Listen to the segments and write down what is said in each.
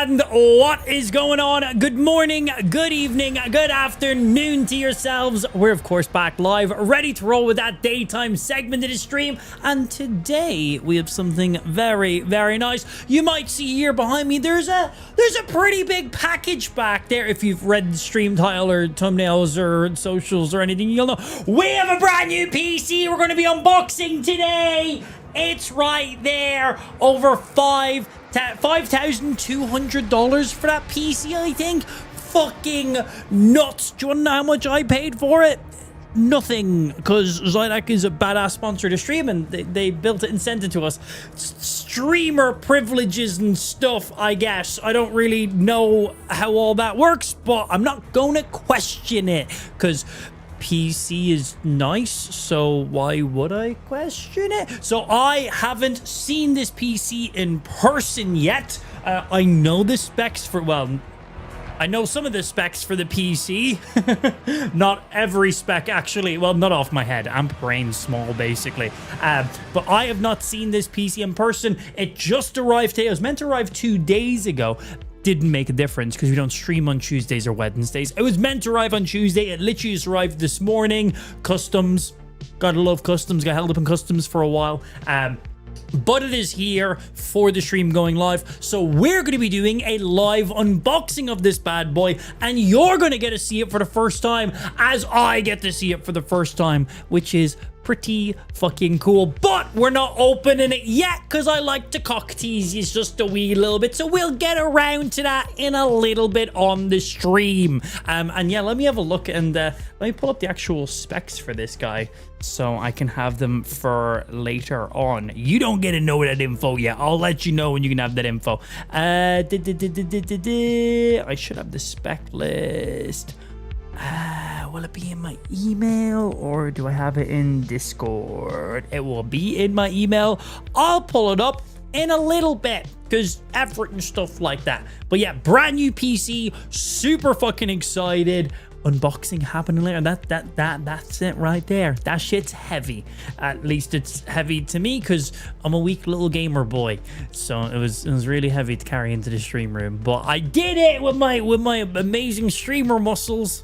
And what is going on? Good morning, good evening, good afternoon to yourselves. We're of course back live, ready to roll with that daytime segment of the stream. And today we have something very, very nice. You might see here behind me, there's a pretty big package back there. If you've read the stream title or thumbnails or socials or anything, you'll know we have a brand new PC we're going to be unboxing today. It's right there. Over $5,200 for that PC, I think. Fucking nuts. Do you want to know how much I paid for it? Nothing, because xidax is a badass sponsor to stream, and they built it and sent it to us. Streamer privileges and stuff, I guess. I don't really know how all that works, but I'm not going to question it, because PC is nice, so why would I question it? So I haven't seen this PC in person yet. I know the specs for, well, I know some of the specs for the PC. Not every spec, actually. Well, not off my head. I'm brain small, basically. But I have not seen this PC in person. It just arrived today. It was meant to arrive 2 days ago. Didn't make a difference because we don't stream on Tuesdays or Wednesdays. It was meant to arrive on Tuesday. It literally just arrived this morning. Customs. Gotta love customs. Got held up in customs for a while. But it is here for the stream going live. So we're going to be doing a live unboxing of this bad boy. And you're going to get to see it for the first time as I get to see it for the first time, which is pretty fucking cool. But we're not opening it yet because I like to cock tease you just a wee little bit. So we'll get around to that in a little bit on the stream. And yeah, let me have a look and let me pull up the actual specs for this guy so I can have them for later on. You don't get to know that info yet. I'll let you know when you can have that info. I should have the spec list. Will it be in my email or do I have it in Discord? It will be in my email. I'll pull it up in a little bit because effort and stuff like that. But yeah, brand new PC, super fucking excited. Unboxing happening later. That's it right there. That shit's heavy. At least it's heavy to me because I'm a weak little gamer boy. So it was really heavy to carry into the stream room. But I did it with my amazing streamer muscles.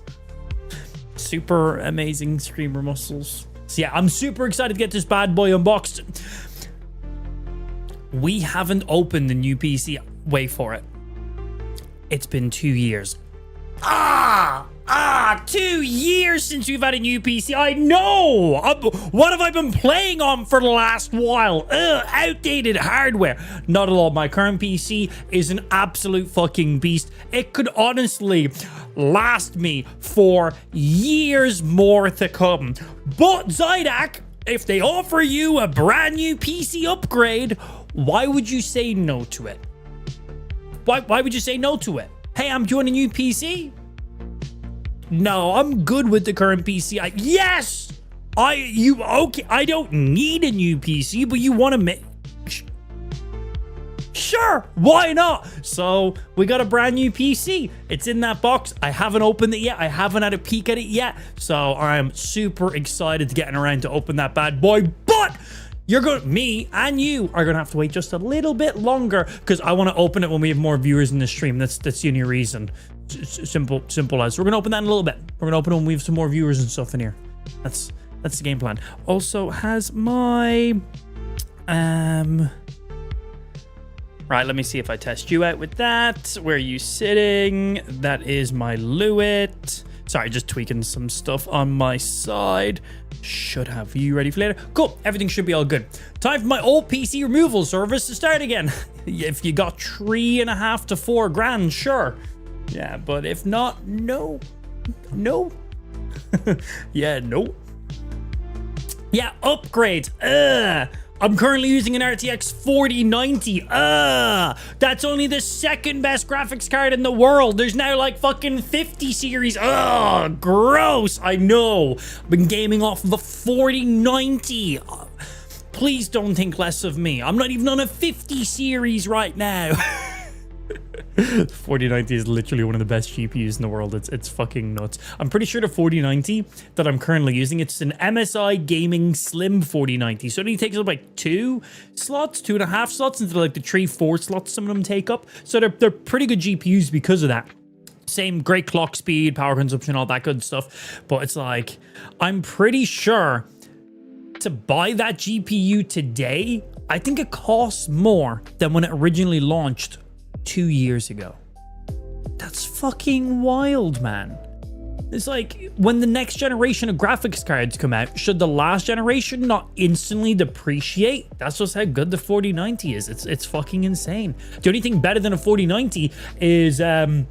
Super amazing streamer muscles. So yeah, I'm super excited to get this bad boy unboxed. We haven't opened the new PC. Wait for it. It's been 2 years. 2 years since we've had a new PC. I know. What have I been playing on for the last while? Outdated hardware. Not at all. My current PC is an absolute fucking beast. It could honestly last me for years more to come. But xidax, if they offer you a brand new PC upgrade, why would you say no to it? Why would you say no to it? Hey, I'm doing a new PC. No, I'm good with the current PC. Yes! Okay, I don't need a new PC, but you want to make... Sure, why not? So, we got a brand new PC. It's in that box. I haven't opened it yet. I haven't had a peek at it yet. So, I'm super excited to getting around to open that bad boy. But... me and you are gonna have to wait just a little bit longer because I want to open it when we have more viewers in the stream. That's the only reason. Simple as. We're gonna open that in a little bit. We're gonna open it when we have some more viewers and stuff in here. That's the game plan. Also has my right, let me see if I test you out with that. Where are you sitting? That is my Lewitt. Sorry, just tweaking some stuff on my side. Should have you ready for later. Cool, everything should be all good. Time for my old PC removal service to start again. If you got 3.5 to 4 grand, sure. Yeah, but if not, no. Yeah, no. Yeah, upgrade. I'm currently using an RTX 4090. That's only the second best graphics card in the world. There's now like fucking 50 series. Gross. I know. I've been gaming off of a 4090. Please don't think less of me. I'm not even on a 50 series right now. 4090 is literally one of the best GPUs in the world. It's fucking nuts. I'm pretty sure the 4090 that I'm currently using, it's an MSI Gaming Slim 4090. So it only takes up like 2.5 slots instead of like the 3-4 slots some of them take up. So they're pretty good GPUs because of that. Same great clock speed, power consumption, all that good stuff. But it's like, I'm pretty sure to buy that GPU today, I think it costs more than when it originally launched 2 years ago. That's fucking wild, man. It's like, when the next generation of graphics cards come out, should the last generation not instantly depreciate? That's just how good the 4090 is. It's fucking insane. The only thing better than a 4090 is a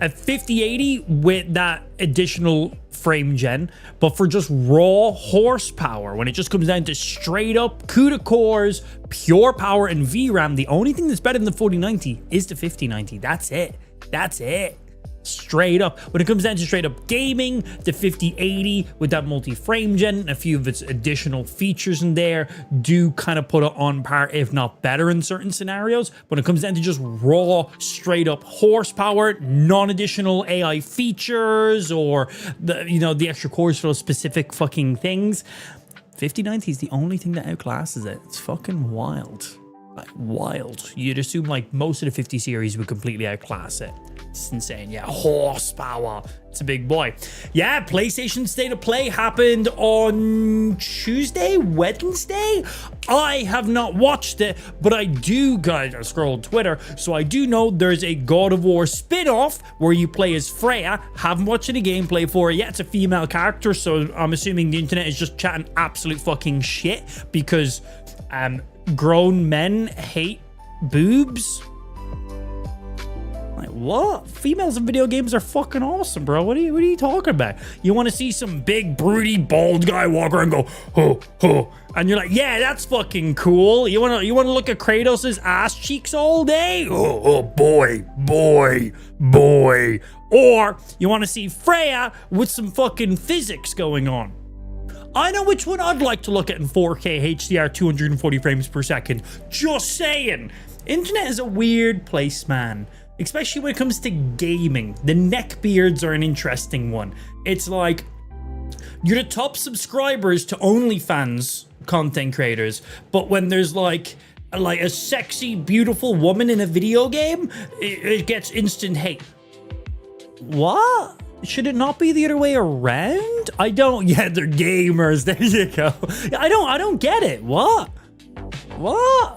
5080 with that additional frame gen, but for just raw horsepower, when it just comes down to straight up CUDA cores, pure power, and VRAM, the only thing that's better than the 4090 is the 5090. That's it. Straight up. When it comes down to straight up gaming, the 5080 with that multi-frame gen and a few of its additional features in there do kind of put it on par, if not better in certain scenarios. When it comes down to just raw, straight up horsepower, non-additional AI features or the extra cores for those specific fucking things, 5090 is the only thing that outclasses it. It's fucking wild. Like, wild. You'd assume like most of the 50 series would completely outclass it. It's insane. Yeah, horsepower. It's a big boy. Yeah, PlayStation State of Play happened on Tuesday, Wednesday. I have not watched it, but I do, guys, I scrolled Twitter, so I do know there's a God of War spin-off where you play as Freya. Haven't watched any gameplay for it yet. It's a female character, so I'm assuming the internet is just chatting absolute fucking shit because grown men hate boobs. Like, what? Females in video games are fucking awesome, bro. What are you talking about? You want to see some big, broody, bald guy walk around and go, ho, ho. And you're like, yeah, that's fucking cool. You want to look at Kratos' ass cheeks all day? Oh, boy. Or you want to see Freya with some fucking physics going on. I know which one I'd like to look at in 4K HDR 240 frames per second. Just saying. Internet is a weird place, man. Especially when it comes to gaming. The neckbeards are an interesting one. It's like, you're the top subscribers to OnlyFans content creators, but when there's like a sexy, beautiful woman in a video game, it gets instant hate. What? Should it not be the other way around? Yeah, they're gamers. There you go. I don't get it. What?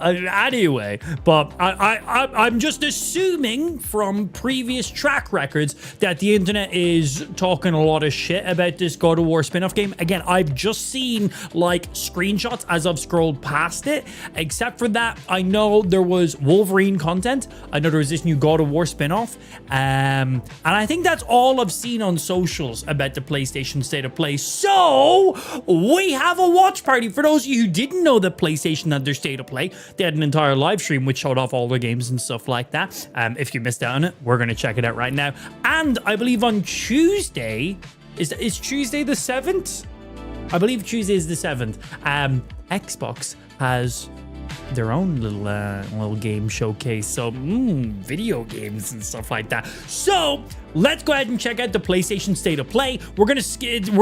Anyway, but I'm just assuming from previous track records that the internet is talking a lot of shit about this God of War spin-off game. Again, I've just seen like screenshots as I've scrolled past it. Except for that, I know there was Wolverine content. I know there was this new God of War spin-off. And I think that's all I've seen on socials about the PlayStation State of Play. So we have a watch party. For those of you who didn't know that PlayStation had their State of Play, they had an entire live stream which showed off all their games and stuff like that. If you missed out on it, we're going to check it out right now. And I believe on Tuesday, is Tuesday the 7th? I believe Tuesday is the 7th. Xbox has their own little game showcase, so video games and stuff like that. So let's go ahead and check out the PlayStation State of Play. We're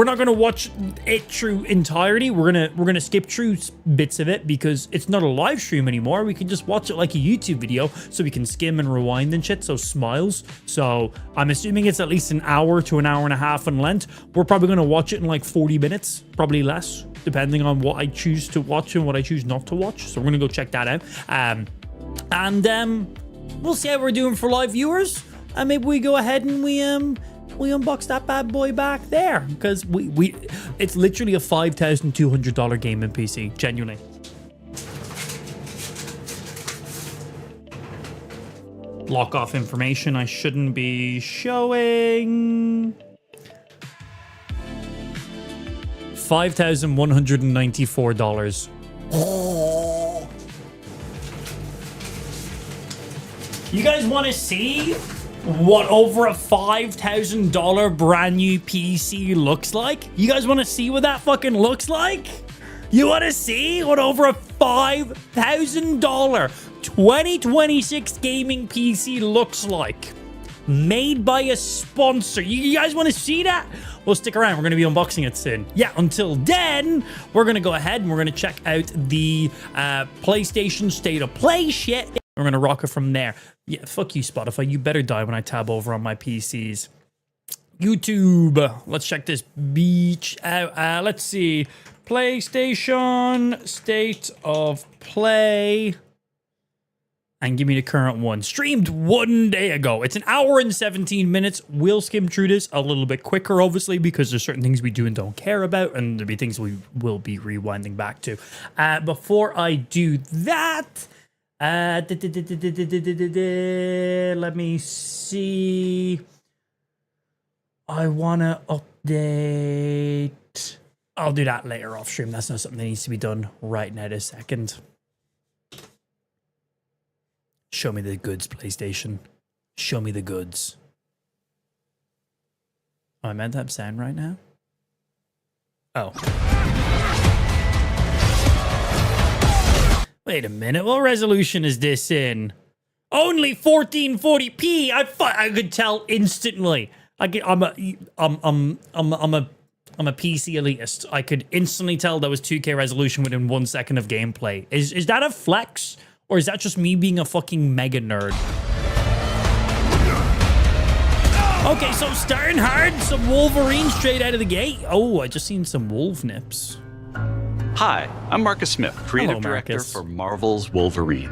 not gonna watch it through entirety. We're gonna skip through bits of it because it's not a live stream anymore. We can just watch it like a YouTube video, so we can skim and rewind and shit. So smiles. So I'm assuming it's at least an hour to an hour and a half in length. We're probably gonna watch it in like 40 minutes, probably less, depending on what I choose to watch and what I choose not to watch. So we're gonna go check that out. We'll see how we're doing for live viewers. And maybe we go ahead and we unbox that bad boy back there, because it's literally a $5,200 gaming PC, genuinely. Lock off information I shouldn't be showing. $5,194. Oh. You guys want to see what over a $5,000 brand new PC looks like? You guys want to see what that fucking looks like? You want to see what over a $5,000 2026 gaming PC looks like? Made by a sponsor. You guys want to see that? Well, stick around. We're going to be unboxing it soon. Yeah, until then, we're going to go ahead and we're going to check out the PlayStation State of Play shit. We're going to rock it from there. Yeah, fuck you, Spotify. You better die when I tab over on my PCs. YouTube. Let's check this beach out. Let's see. PlayStation State of Play. And give me the current one. Streamed 1 day ago. It's an hour and 17 minutes. We'll skim through this a little bit quicker, obviously, because there's certain things we do and don't care about, and there'll be things we will be rewinding back to. Before I do that, let me see. I want to update. I'll do that later off stream. That's not something that needs to be done right now this second. Show me the goods, PlayStation. Show me the goods. Oh, I meant to have sound right now? Oh. Wait a minute. What resolution is this in? Only 1440p. I could tell instantly. I'm a PC elitist. I could instantly tell that was 2K resolution within 1 second of gameplay. Is that a flex? Or is that just me being a fucking mega nerd? Okay, so starting hard, some Wolverine straight out of the gate. Oh, I just seen some wolf nips. Hi, I'm Marcus Smith, creative director for Marvel's Wolverine.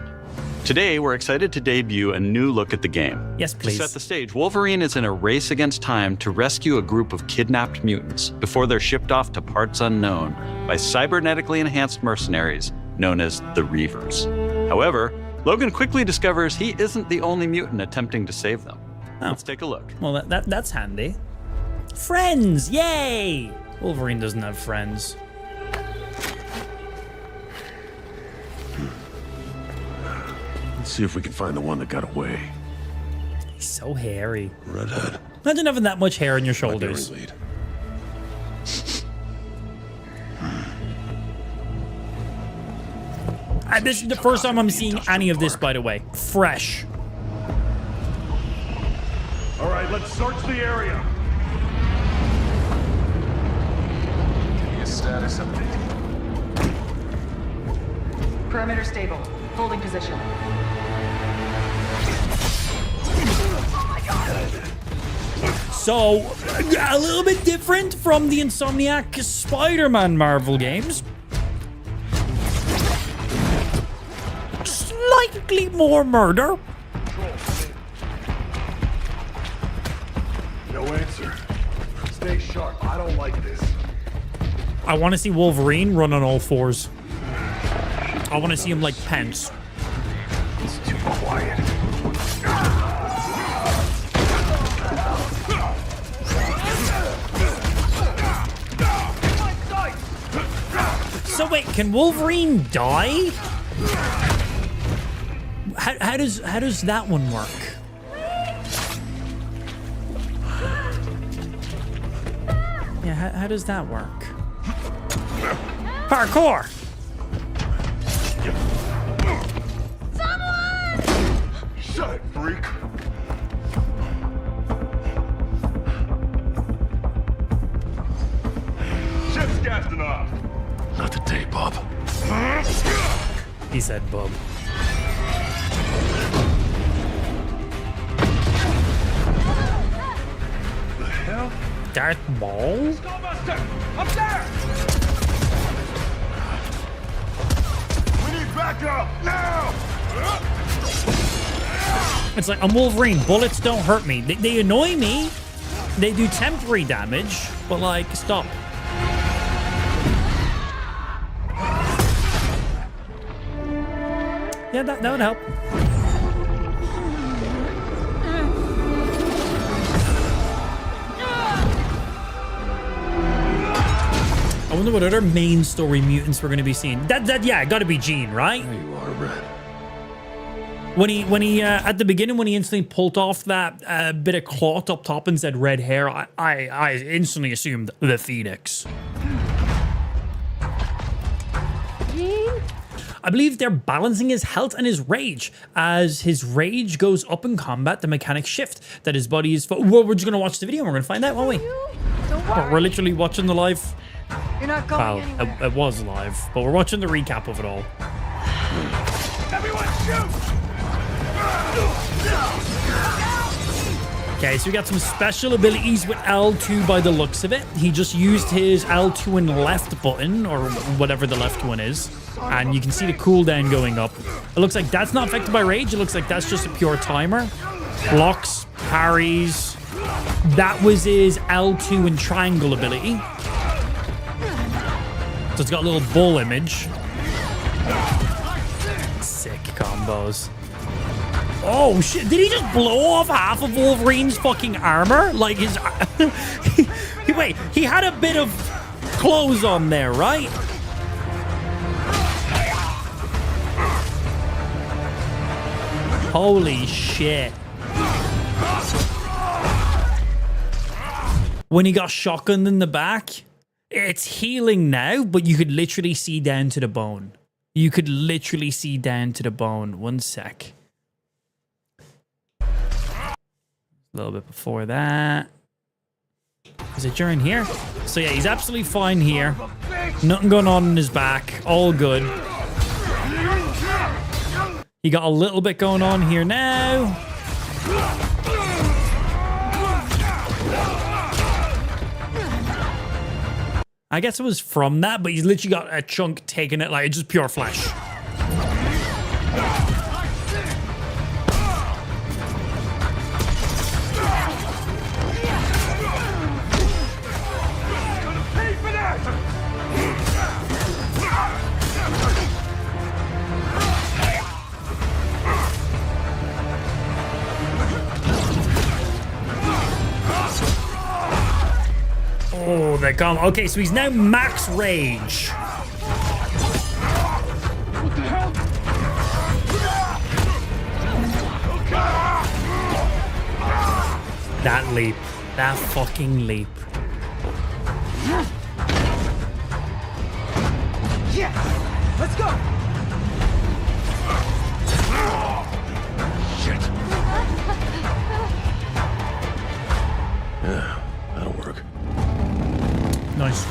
Today, we're excited to debut a new look at the game. Yes, please. To set the stage, Wolverine is in a race against time to rescue a group of kidnapped mutants before they're shipped off to parts unknown by cybernetically enhanced mercenaries known as the Reavers. However, Logan quickly discovers he isn't the only mutant attempting to save them. Oh. Let's take a look. Well, that's handy. Friends! Yay! Wolverine doesn't have friends. Let's see if we can find the one that got away. He's so hairy. Redhead. Imagine having that much hair on your shoulders. This is the first time I'm seeing any of this, by the way. Fresh. All right, let's search the area. Give me a status update. Perimeter stable. Holding position. So, a little bit different from the Insomniac Spider-Man Marvel games. Slightly more murder. No answer. Stay sharp. I don't like this. I want to see Wolverine run on all fours. I want to see him like Pence. It's too quiet. So wait, can Wolverine die? How does that one work? Yeah, how does that work? Parkour! Shut it, freak. Ship's casting off. Not today, Bob. He said, "Bub." The hell? Darth Maul? Skullbuster! Up there! We need backup now. It's like, I'm Wolverine. Bullets don't hurt me. They annoy me. They do temporary damage, but like, stop. Yeah, that would help. I wonder what other main story mutants we're going to be seeing. Yeah, got to be Jean, right? There you are, Red. When he at the beginning, when he instantly pulled off that bit of cloth up top and said red hair, I instantly assumed the Phoenix. I believe they're balancing his health and his rage. As his rage goes up in combat, the mechanics shift. That his body is... Well, we're just going to watch the video and we're going to find out, won't we? Don't worry. We're literally watching the live... You're not going Well, anywhere. it was live, but we're watching the recap of it all. Everyone shoot! Okay, so we got some special abilities with L2 by the looks of it. He just used his L2 and left button, or whatever the left one is. And you can see the cooldown going up. It looks like that's not affected by rage. It looks like that's just a pure timer. Blocks, parries. That was his L2 and triangle ability. So it's got a little bull image. Sick combos. Oh shit, did he just blow off half of Wolverine's fucking armor? Like his... Wait, he had a bit of clothes on there, right? Holy shit. When he got shotgunned in the back, it's healing now, but you could literally see down to the bone. You could literally see down to the bone. One sec. A little bit before that. Is it during here? So yeah, he's absolutely fine here. Nothing going on in his back. All good. He got a little bit going on here now. I guess it was from that, but he's literally got a chunk taking it like it's just pure flesh. Pay for that! Oh, they're gone. Okay, so he's now max rage. What the hell? That leap. That fucking leap. Yeah! Let's go! Shit. Yeah, that'll work. Nice.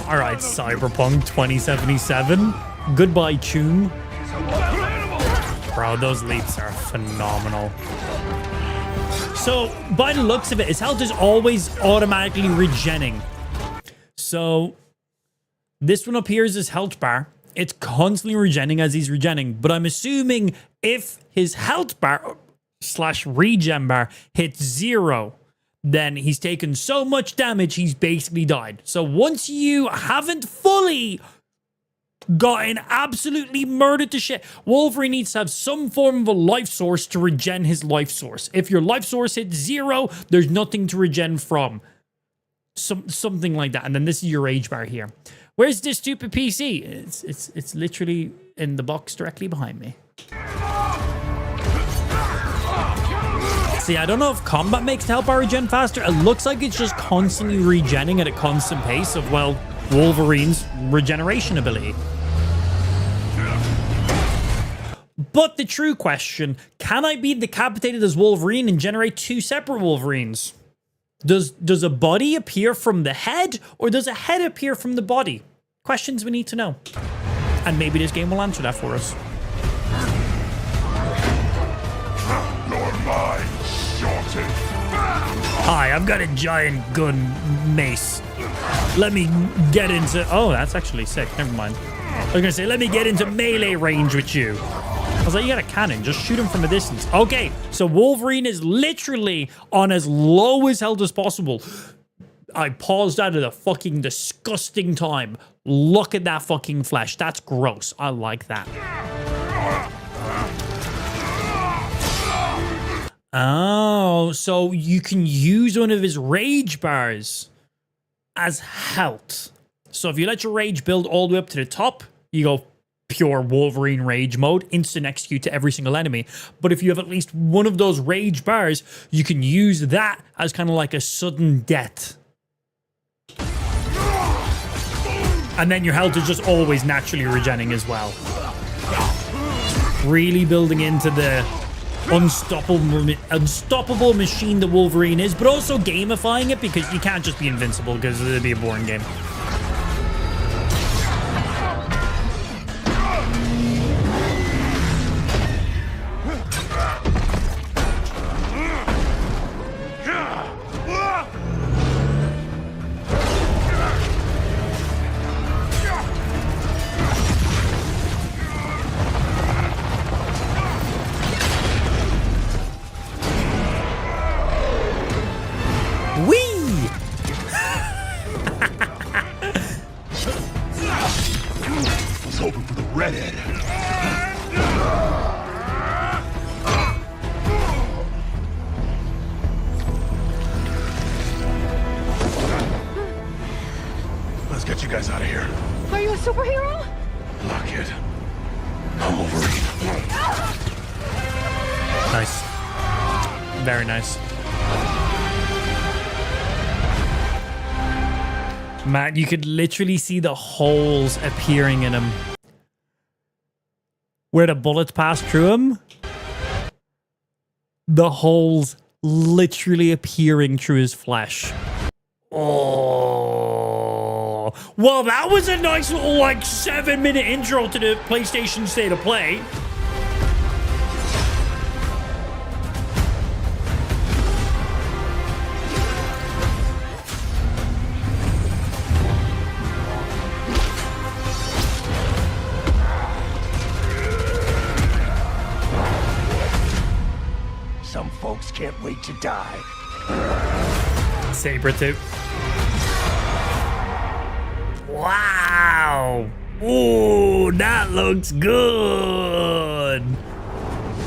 All right, Cyberpunk 2077. Goodbye, tune. Bro, those leaps are phenomenal. So, by the looks of it, his health is always automatically regenning. So, this one up here is his health bar. It's constantly regenning as he's regenning. But I'm assuming if his health bar / regen bar hits 0, then he's taken so much damage, he's basically died. So, once you haven't fully gotten absolutely murdered to shit, Wolverine needs to have some form of a life source to regen his life source. If your life source hits 0, there's nothing to regen from. Something like that. And then this is your rage bar here. Where's this stupid PC? It's literally in the box directly behind me. See, I don't know if combat makes the health bar regen faster. It looks like it's just constantly regenning at a constant pace of, well, Wolverine's regeneration ability. But the true question, can I be decapitated as Wolverine and generate 2 separate Wolverines? Does a body appear from the head, or does a head appear from the body? Questions we need to know. And maybe this game will answer that for us. You're mine, shorty. Hi, I've got a giant gun mace. Let me get into... Oh, that's actually sick. Never mind. I was going to say, let me get into melee range with you. I was like, you got a cannon. Just shoot him from a distance. Okay, so Wolverine is literally on as low as health as possible. I paused out at a fucking disgusting time. Look at that fucking flesh. That's gross. I like that. Oh, so you can use one of his rage bars as health. So if you let your rage build all the way up to the top, you go pure Wolverine rage mode, instant execute to every single enemy. But if you have at least one of those rage bars, you can use that as kind of like a sudden death. And then your health is just always naturally regenerating as well. Really building into the unstoppable machine that Wolverine is, but also gamifying it because you can't just be invincible because it'd be a boring game. Let's get you guys out of here. Are you a superhero? Lock it. I'm Wolverine. Nice. Very nice. Matt, you could literally see the holes appearing in him. Where the bullets pass through him. The holes literally appearing through his flesh. Oh. Well, that was a nice little, like, 7-minute intro to the PlayStation State of Play. Some folks can't wait to die. Sabretooth. Wow. Ooh, that looks good.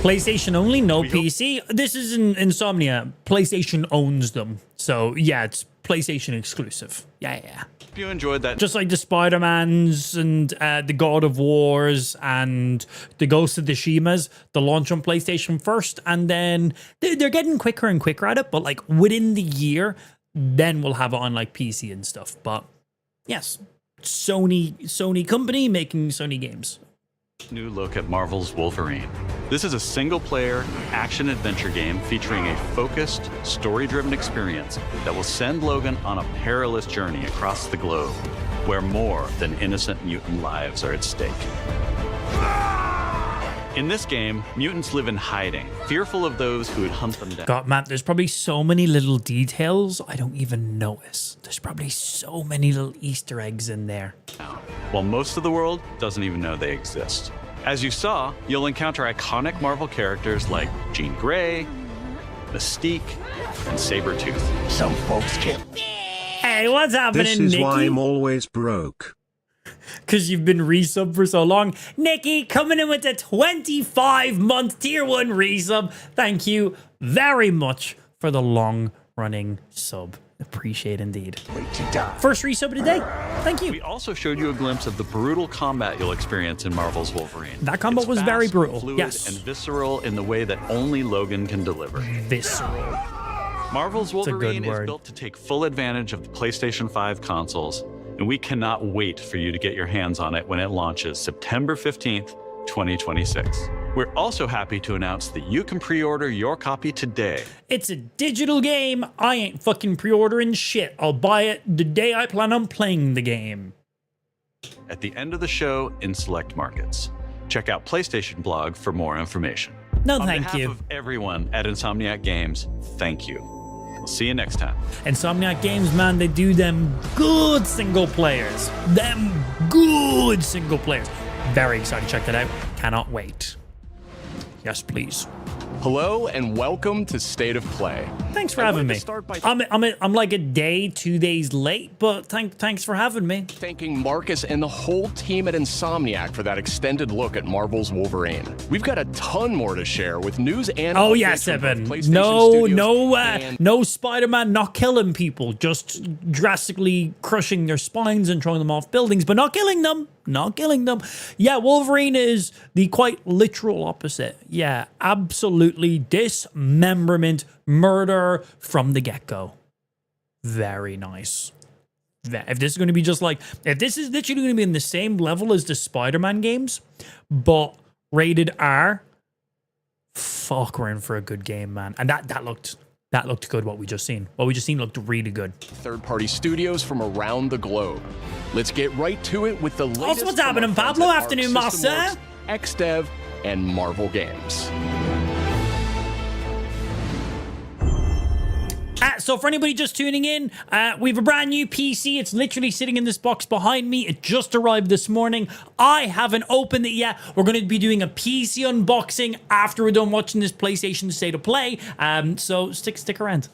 PlayStation only, no PC. This is Insomnia. PlayStation owns them. So, yeah, it's PlayStation exclusive. Yeah. If you enjoyed that, Just like the Spider-Mans and the God of Wars and the Ghost of Tsushimas, the launch on PlayStation first, and then they're getting quicker and quicker at it, but like within the year, then we'll have it on like PC and stuff. But yes, Sony company making Sony games. new look at Marvel's Wolverine. This is a single-player action-adventure game featuring a focused, story-driven experience that will send Logan on a perilous journey across the globe, where more than innocent mutant lives are at stake. In this game, mutants live in hiding, fearful of those who would hunt them down. God, man, there's probably so many little details I don't even notice. There's probably so many little Easter eggs in there. While most of the world doesn't even know they exist. As you saw, you'll encounter iconic Marvel characters like Jean Grey, Mystique, and Sabretooth. Some folks can't. Hey, what's happening, This is Nikki? why I'm always broke. Because you've been resub for so long. Nikki coming in with a 25-month tier 1 resub. Thank you very much for the long-running sub. Appreciate indeed. Wait to die. First resub of the day. Thank you. We also showed you a glimpse of the brutal combat you'll experience in Marvel's Wolverine. That combat It's was fast, very brutal, fluid, yes. and visceral in the way that only Logan can deliver. Visceral. Marvel's a good Wolverine is word. built to take full advantage of the PlayStation 5 consoles, and we cannot wait for you to get your hands on it when it launches September 15th, 2026. We're also happy to announce that you can pre-order your copy today. It's a digital game. I ain't fucking pre-ordering shit. I'll buy it the day I plan on playing the game. At the end of the show in select markets. Check out PlayStation blog for more information. No, On thank behalf you. of everyone at Insomniac Games, thank you. We'll see you next time. Insomniac Games, man, they do them good single players. Them good single players. Very excited to check that out. Cannot wait. Yes, please. Hello and welcome to State of Play. thanks for having me. I'm like a day, 2 days late, but thanks for having me. Thanking Marcus and the whole team at Insomniac for that extended look at Marvel's Wolverine. We've got a ton more to share with news and oh yes, Evan. No Spider-Man not killing people, just drastically crushing their spines and throwing them off buildings, but not killing them. Not killing them. Yeah, Wolverine is the quite literal opposite. Yeah, absolutely dismemberment, murder from the get-go. Very nice. If this is going to be just like, if this is literally going to be in the same level as the Spider-Man games, but rated R, fuck, we're in for a good game, man. And that looked good, what we just seen. What we just seen looked really good. Third-party studios from around the globe. Let's get right to it with the latest. Also, what's happening, Pablo? Afternoon, master. XDev, and Marvel Games. So for anybody just tuning in, we have a brand new PC. It's literally sitting in this box behind me. It just arrived this morning. I haven't opened it yet. We're going to be doing a PC unboxing after we're done watching this PlayStation State of Play. So stick around.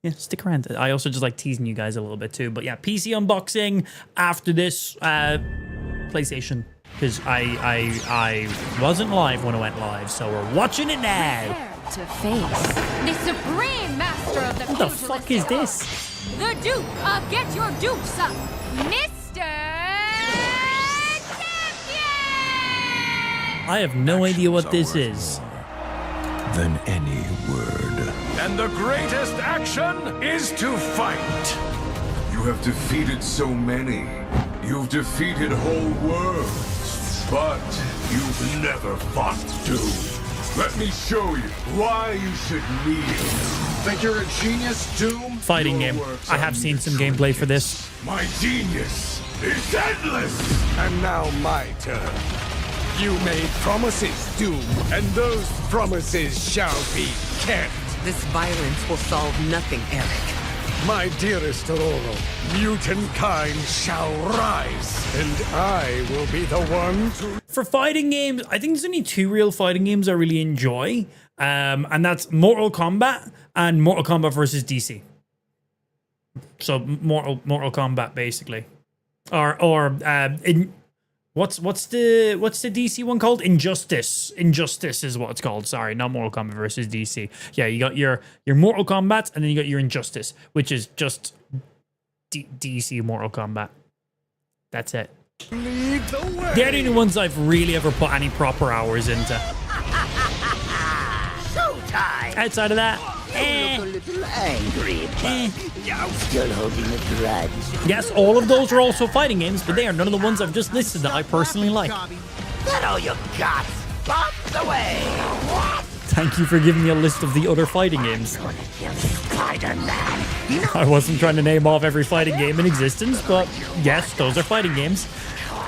Yeah, stick around. I also just like teasing you guys a little bit too. But yeah, PC unboxing after this PlayStation. Because I wasn't live when I went live, so we're watching it now. To face the supreme master of the What the fuck is this? The Duke of Get Your Dukes Up, Mr. Champion! I have no idea what this is. Than any word. And the greatest action is to fight. You have defeated so many. You've defeated whole worlds. But you've never fought Doom. Let me show you why you should kneel. Think you're a genius, Doom? Fighting game. I have seen some gameplay for this. My genius is endless! And now my turn. You made promises, Doom, and those promises shall be kept. This violence will solve nothing, Eric. My dearest Aurora, mutant kind shall rise, and I will be the one to... For fighting games, I think there's only two real fighting games I really enjoy, and that's Mortal Kombat and Mortal Kombat versus DC. So Mortal Kombat, basically, what's the DC one called? Injustice. Injustice is what it's called. Sorry, not Mortal Kombat versus DC. Yeah, you got your Mortal Kombat, and then you got your Injustice, which is just DC Mortal Kombat. That's it. They're the only ones I've really ever put any proper hours into. Showtime! Outside of that, You look a little angry, but still holding a grudge. yes, all of those are also fighting games, but they are none of the ones I've just listed that I personally like. That all you got? Bombs away! What? Thank you for giving me a list of the other fighting games. Spider-Man! I wasn't trying to name off every fighting game in existence, but yes, those are fighting games.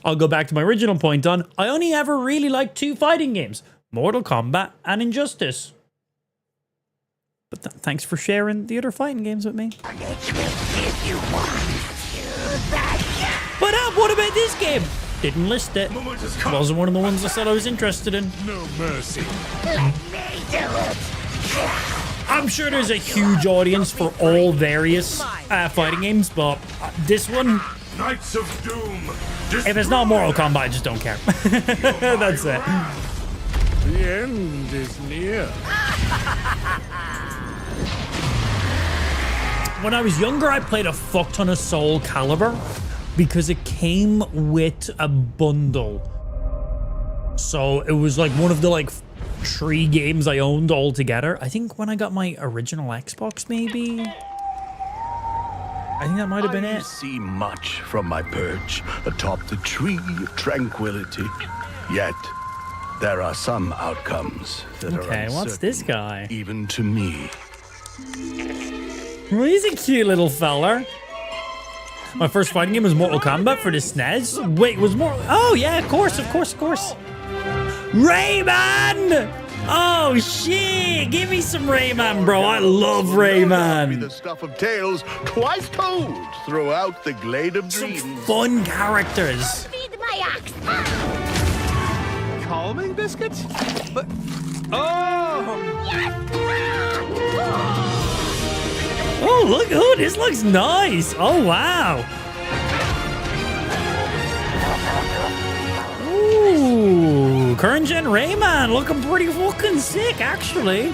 I'll go back to my original point on, I only ever really liked two fighting games, Mortal Kombat and Injustice. But thanks for sharing the other fighting games with me. But what about this game? Didn't list it. Wasn't one of the ones I said I was interested in. No mercy. Let me do it! I'm sure there's a huge audience for all various fighting games, but this one, Knights of Doom. if it's not Mortal Kombat, I just don't care. That's it. The end is near. When I was younger, I played a fuck ton of Soul Calibur because it came with a bundle. So it was like one of the like 3 games I owned all together. I think when I got my original Xbox, maybe. I think that might have been I it. see much from my perch atop the tree of tranquility. Yet there are some outcomes that are Okay, what's this uncertain, guy? even to me. Well, he's a cute little fella. My first fighting game was Mortal Kombat for the SNES. Wait, was Mortal... Oh, yeah, of course. Rayman! Oh, shit! Give me some Rayman, bro. I love Rayman. The stuff of tales twice told throughout the glade of Some dreams. fun characters. Feed my ox! Calming biscuits? But... Oh! Oh, look. Oh, this looks nice. Oh, wow. Ooh, current gen Rayman looking pretty fucking sick, actually.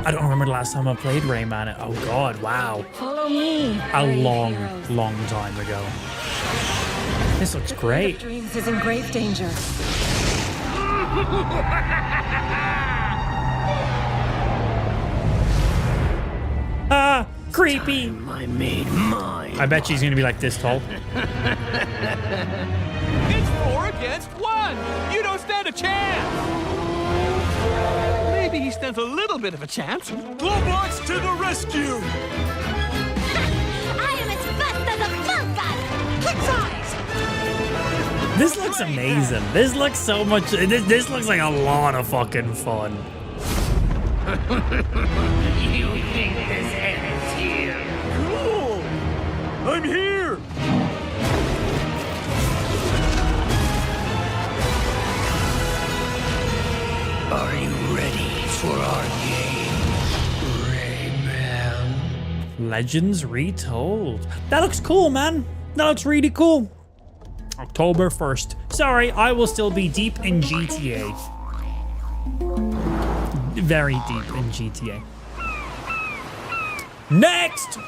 I don't remember the last time I played Rayman. Oh God, wow. Follow me. A long time ago. This looks great. Dreams is in grave danger. Ah, creepy. I made mine. I bet she's gonna be like this tall. It's 4 against 1. You don't stand a chance. Maybe he stands a little bit of a chance. Globots to the rescue! I am as fast as a falcon. Kick's eyes. This looks amazing. This looks so much. This looks like a lot of fucking fun. You think this ends here? Cool! I'm here! Are you ready for our game, Rayman? Legends Retold. That looks cool, man. That looks really cool. October 1st. Sorry, I will still be deep in GTA. Very deep in GTA. Next!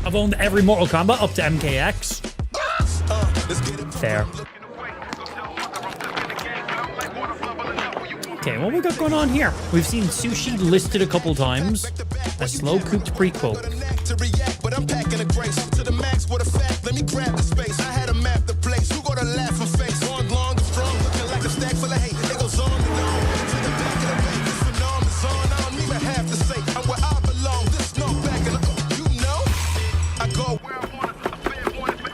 I've owned every Mortal Kombat up to MKX. Fair. Okay, what we got going on here? We've seen sushi listed a couple times. A slow cooked prequel.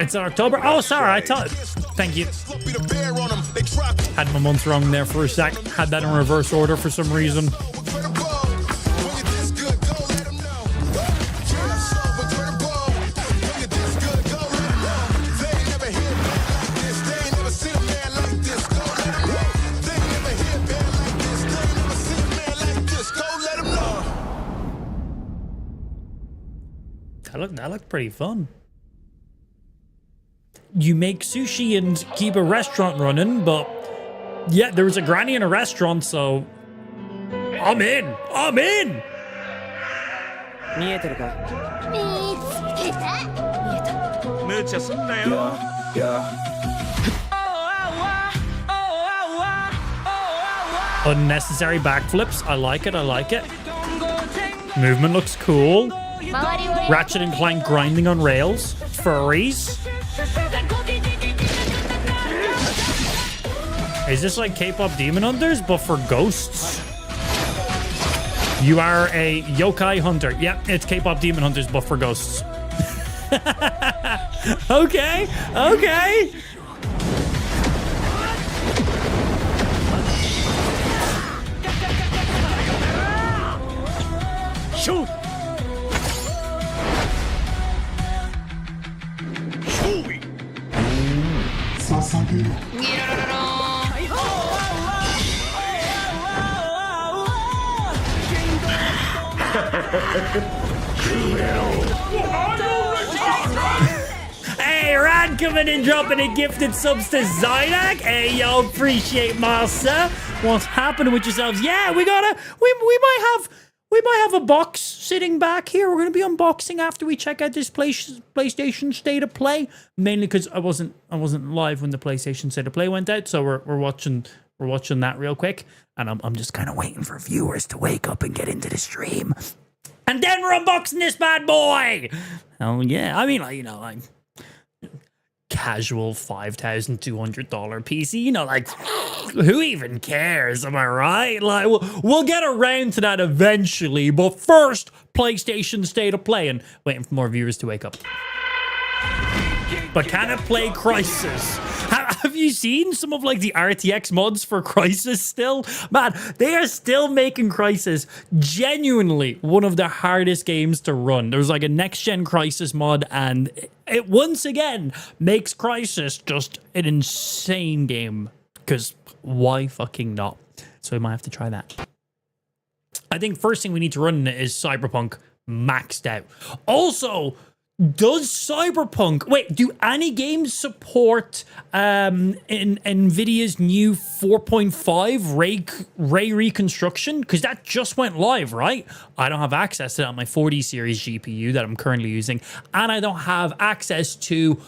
It's October. Oh, sorry. I thought. Thank you. Had my months wrong there for a sec. Had that in reverse order for some reason. That looked pretty fun. You make sushi and keep a restaurant running, but yeah, there was a granny in a restaurant, so I'm in. I'm in. Unnecessary backflips. I like it. I like it. Movement looks cool. Ratchet and Clank grinding on rails. Furries. Is this like K-pop Demon Hunters, but for ghosts? You are a yokai hunter. Yep, it's K-pop Demon Hunters, but for ghosts. Okay, okay. Shoot. Hey, Rad coming in, dropping a gifted subs to Xidax. Hey, yo, appreciate Master. What's happening with yourselves? Yeah, we might have a box sitting back here. We're gonna be unboxing after we check out this PlayStation State of Play. Mainly because I wasn't live when the PlayStation State of Play went out, so we're watching that real quick, and I'm just kind of waiting for viewers to wake up and get into the stream. And then we're unboxing this bad boy. Oh yeah, I mean, like, you know, like casual $5,200 PC. You know, like who even cares? Am I right? Like we'll get around to that eventually. But first, PlayStation State of Play, and waiting for more viewers to wake up. But can it play Crisis? Have you you seen some of like the RTX mods for Crysis still? Man, they are still making Crysis genuinely one of the hardest games to run. There's like a next-gen Crysis mod, and it once again makes Crysis just an insane game. Because why fucking not? So we might have to try that. I think first thing we need to run is Cyberpunk maxed out. Also, does Cyberpunk... Wait, do any games support in NVIDIA's new 4.5 ray reconstruction? Because that just went live, right? I don't have access to that on my 40 series GPU that I'm currently using. And I don't have access to...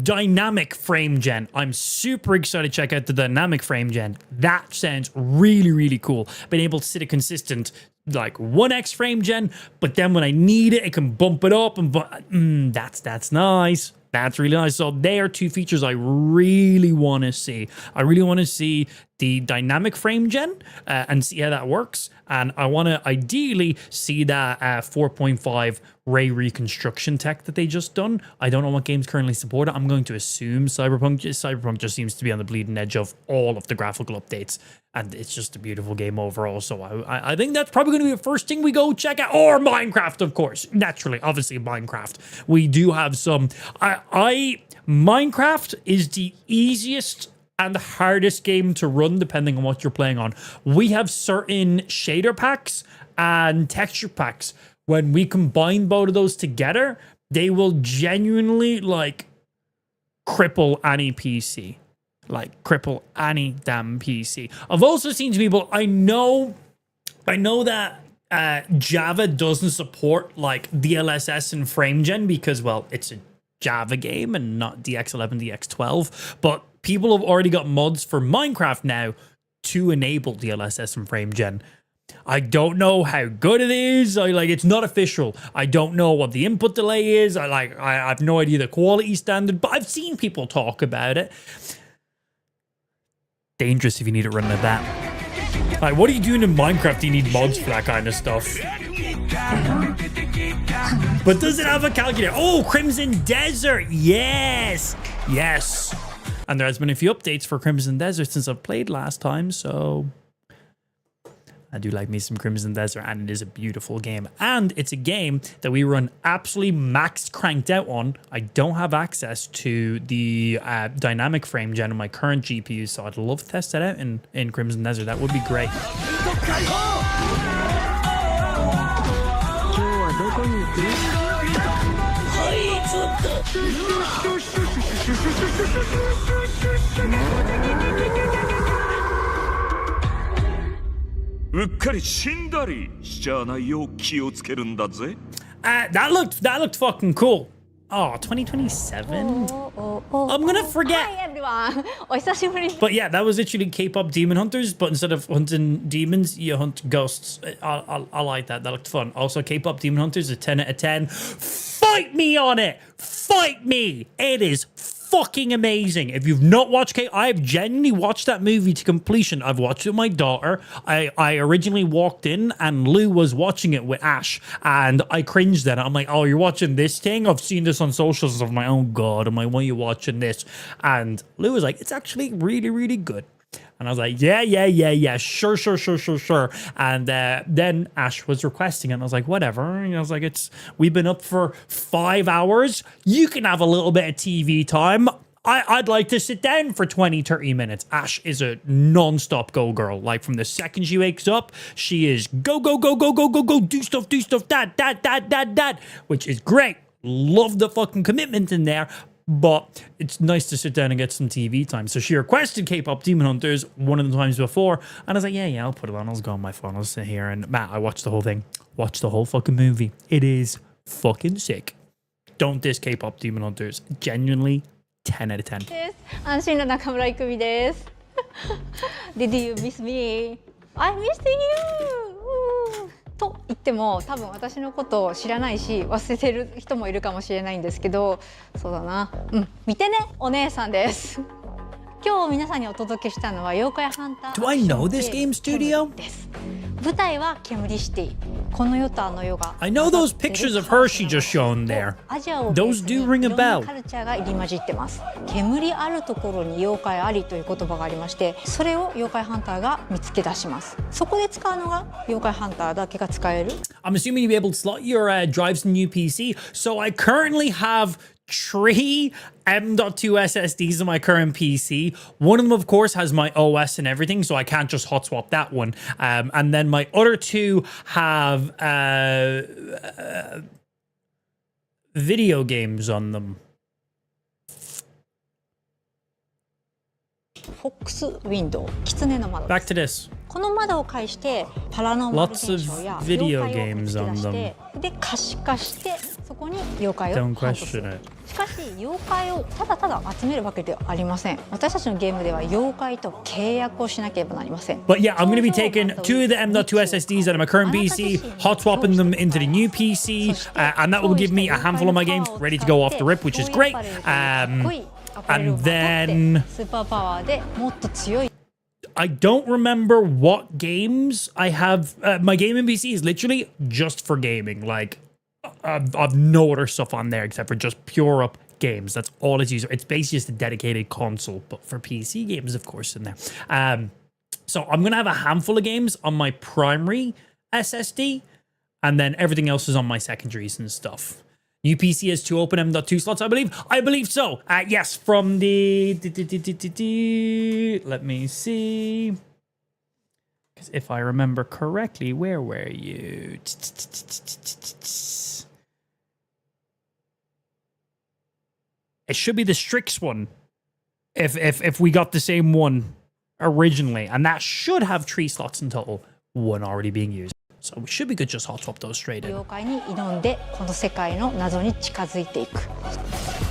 dynamic frame gen. I'm super excited to check out the dynamic frame gen. That sounds really, really cool. Being able to sit a consistent like 1x frame gen, but then when I need it, it can bump it up and that's nice. That's really nice. So they are two features I really want to see. I really want to see the dynamic frame gen and see how that works. And I want to ideally see that 4.5 ray reconstruction tech that they just done. I don't know what games currently support it. I'm going to assume Cyberpunk just seems to be on the bleeding edge of all of the graphical updates. And it's just a beautiful game overall. So I think that's probably going to be the first thing we go check out. Or Minecraft, of course. Naturally, obviously Minecraft. We do have some... Minecraft is the easiest and the hardest game to run depending on what you're playing on. We have certain shader packs and texture packs. When we combine both of those together, they will genuinely like cripple any PC. Like cripple any damn PC. I've also seen some people, I know that Java doesn't support like DLSS and frame gen because, well, it's a Java game and not DX11, DX12, but people have already got mods for Minecraft now to enable DLSS and frame gen. I don't know how good it is. It's not official. I don't know what the input delay is. I have no idea the quality standard, but I've seen people talk about it. Dangerous if you need it running at that. Like, what are you doing in Minecraft? Do you need mods for that kind of stuff? But does it have a calculator? Oh, Crimson Desert. Yes. Yes. And there has been a few updates for Crimson Desert since I've played last time, so I do like me some Crimson Desert, and it is a beautiful game. And it's a game that we run absolutely maxed cranked out on. I don't have access to the dynamic frame gen on my current GPU, so I'd love to test that out in Crimson Desert. That would be great. That looked fucking cool. Oh, 2027? I'm gonna forget. Hi everyone. But yeah, that was literally K-pop Demon Hunters, but instead of hunting demons, you hunt ghosts. I like that. That looked fun. Also, K-pop Demon Hunters, a 10 out of 10. Fight me on it! Fight me! It is fucking amazing. If you've not watched I've genuinely watched that movie to completion. I've watched it with my daughter. I originally walked in and Lou was watching it with Ash, and I cringed then. I'm like, oh, you're watching this thing? I've seen this on socials. I'm like, oh god. I'm like, why are you watching this? And Lou was like, it's actually really, really good. And I was like, yeah, sure. And then Ash was requesting it, and I was like, whatever. And I was like, we've been up for 5 hours. You can have a little bit of TV time. I'd like to sit down for 20, 30 minutes. Ash is a non-stop go girl. Like, from the second she wakes up, she is go, do stuff, that, which is great. Love the fucking commitment in there. But it's nice to sit down and get some TV time. So she requested K-pop Demon Hunters one of the times before. And I was like, yeah, I'll put it on. I'll go on my phone. I'll sit here. And Matt, I watched the whole thing. Watched the whole fucking movie. It is fucking sick. Don't diss K-pop Demon Hunters. Genuinely 10 out of 10. Did you miss me? I missed you! と言っても多分私のことを知らないし忘れてる人もいるかもしれないんですけど、そうだな、見てね、お姉さんです。今日皆さんにお届けしたのは妖怪ハンター Do I know this game studio? です。舞台は煙シティ。この世とあの世が I know those pictures of her she just shown there. アジアをベー Those スに do ring a いろんな bell. カルチャーが入り混じってます。煙あるところに妖怪ありという言葉がありまして、それを妖怪ハンターが見つけ出します。そこで使うのが妖怪ハンターだけが使える。I'm assuming you'll be able to slot your drives in new PC. So I currently have 3 M.2 SSDs on my current PC. One of them, of course, has my OS and everything, so I can't just hot swap that one. And then my other 2 have video games on them. フォックスウィンドウ、狐の窓です。 Back to this. この窓を介してパラノーマル Lots 現 of 象や video 妖怪を見つけ出 games し on て、で可視化してそこに妖怪を Don't ハントす question る。 it. しかし妖怪をただただ集めるわけではありません。私たちのゲームでは妖怪と契約をしなければなりません。 But yeah, I'm going to be taking 2 of the M.2 SSDs out of my current PC, hot swapping them into the new PC, and that will give me a handful of my games ready to go off the rip, which is great. And then スーパーパワーでもっと強い I don't remember what games I have. My gaming PC is literally just for gaming. Like, I've no other stuff on there except for just pure up games. That's all it's used. It's basically just a dedicated console, but for PC games, of course, in there. So I'm going to have a handful of games on my primary SSD, and then everything else is on my secondaries and stuff. New PC has 2 open M.2 slots, I believe. I believe so. Yes, from the... Let me see. Because if I remember correctly, where were you? It should be the Strix one. If we got the same one originally. And that should have 3 slots in total. 1 already being used. So we should be good just hot swap those straight in. 妖怪に挑んでこの世界の謎に近づいていく。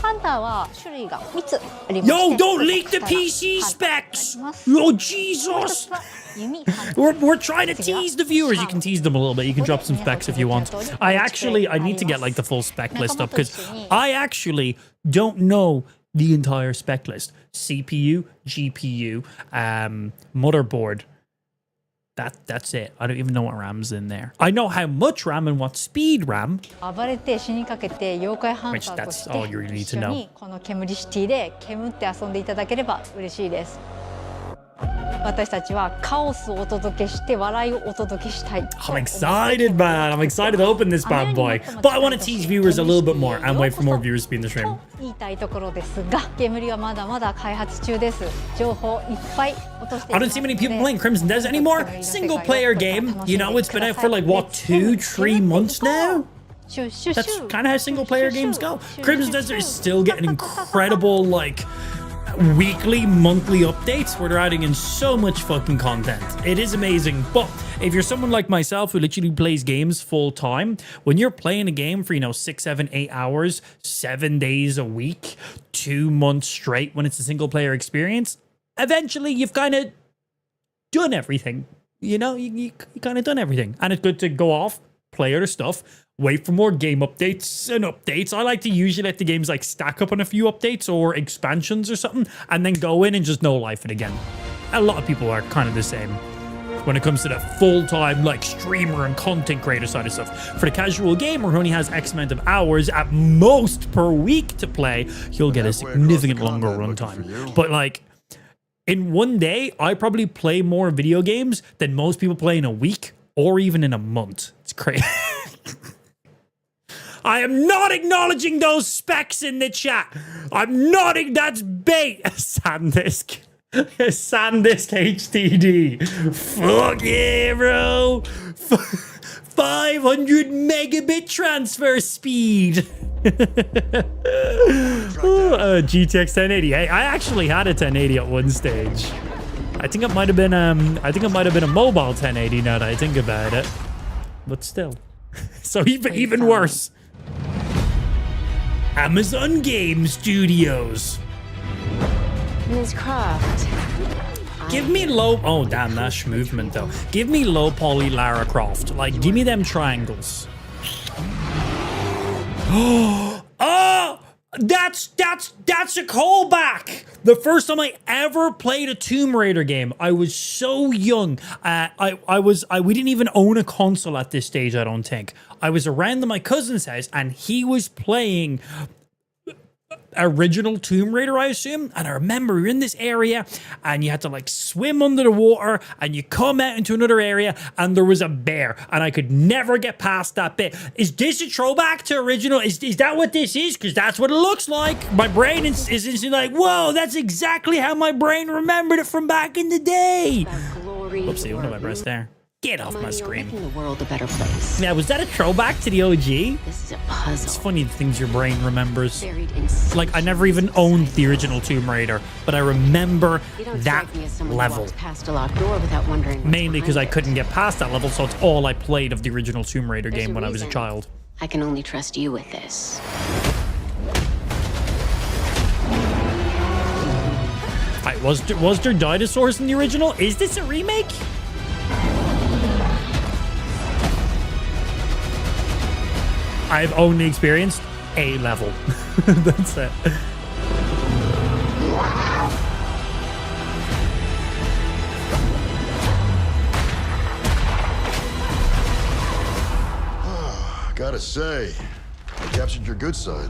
ハンターは種類が3つありまして Yo, don't leak the PC specs! Oh, Jesus! We're trying to tease the viewers. You can tease them a little bit. You can drop some specs if you want. I need to get like the full spec list up because I actually don't know the entire spec list. CPU, GPU, motherboard. That's it. I don't even know what RAM's in there. I know how much RAM and what speed RAM. 暴れて死にかけて妖怪ハンターとして all you really need 一 to 緒 know. にこの煙シティで煙って遊んでいただければ嬉しいです。私たちはカオスをお届けして笑いをお届けしたい。I'm excited, man. I'm excited to open this bad boy. But I want to tease viewers a little bit more and wait for more viewers to be in the stream. 言いたいところですが、煙はまだまだ開発中です。情報いっぱい落としてい I don't see many people playing Crimson Desert anymore. Single player game. You know, it's been out for like, what, 2-3 months now? That's kind of how single player games go. Crimson Desert is still getting incredible, like, weekly, monthly updates where they're adding in so much fucking content. It is amazing. But if you're someone like myself who literally plays games full time, when you're playing a game for, 6, 7, 8 hours, 7 days a week, 2 months straight when it's a single player experience, eventually you've kind of done everything. You kind of done everything. And it's good to go off, play other stuff, wait for more game updates and updates. I like to usually let the games like stack up on a few updates or expansions or something and then go in and just no life it again. A lot of people are kind of the same when it comes to the full-time like streamer and content creator side of stuff. For the casual gamer who only has X amount of hours at most per week to play, he'll get a significant longer runtime. But like in one day, I probably play more video games than most people play in a week or even in a month. It's crazy. I am not acknowledging those specs in the chat. I'm not. That's bait. SanDisk. SanDisk HDD. Fuck yeah, bro. 500 megabit transfer speed. GTX 1080. Hey, I actually had a 1080 at one stage. I think it might have been a mobile 1080 now that I think about it. But still. So even worse. Amazon Game Studios. Ms. Croft. Give me low... Oh, damn, that's movement, though. Give me low poly Lara Croft. Like, give me them triangles. Oh! That's a callback. The first time I ever played a Tomb Raider game, I was so young. We didn't even own a console at this stage, I don't think. I was around my cousin's house and he was playing original Tomb Raider, I assume. And I remember we were in this area and you had to like swim under the water and you come out into another area and there was a bear and I could never get past that bit. Is this a throwback to original? Is that what this is? Because that's what it looks like. My brain is instantly like, whoa, that's exactly how my brain remembered it from back in the day. Whoopsie, what did I press there? Get off my screen. Making the world a better place. Yeah, was that a throwback to the OG? This is a puzzle. It's funny the things your brain remembers. Buried in Like, I never even owned the original Tomb Raider, but I remember that level. Past a locked door without wondering. Mainly because I couldn't get past that level, so it's all I played of the original Tomb Raider game when I was a child. I can only trust you with this. Right, was there dinosaurs in the original? Is this a remake? I've only experienced a level. That's it. Gotta say, I captured your good side.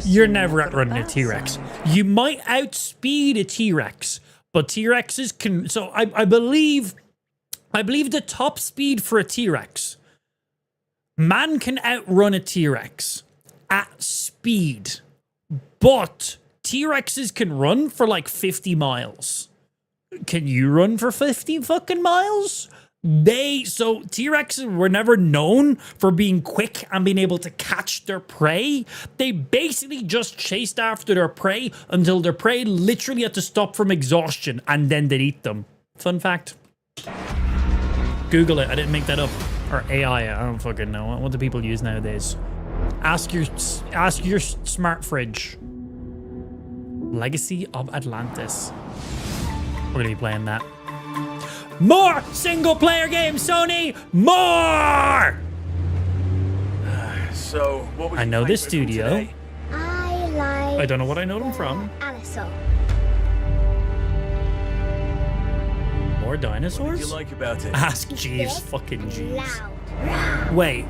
You're never outrunning a T-Rex. You might outspeed a T-Rex, but T-Rexes can... So I believe the top speed for a T-Rex, man can outrun a T-Rex at speed, but T-Rexes can run for like 50 miles. Can you run for 50 fucking miles? So T-Rexes were never known for being quick and being able to catch their prey. They basically just chased after their prey until their prey literally had to stop from exhaustion and then they'd eat them. Fun fact. Google it. I didn't make that up. Or AI. I don't fucking know. What do people use nowadays? Ask your smart fridge. Legacy of Atlantis. We're gonna be playing that. More single player games, Sony! More! So, what was I know this studio. I don't know what I know them from. Alyssum. More dinosaurs? What did you like about it? Ask Jeeves. Fucking Jeeves. Loud. Wait.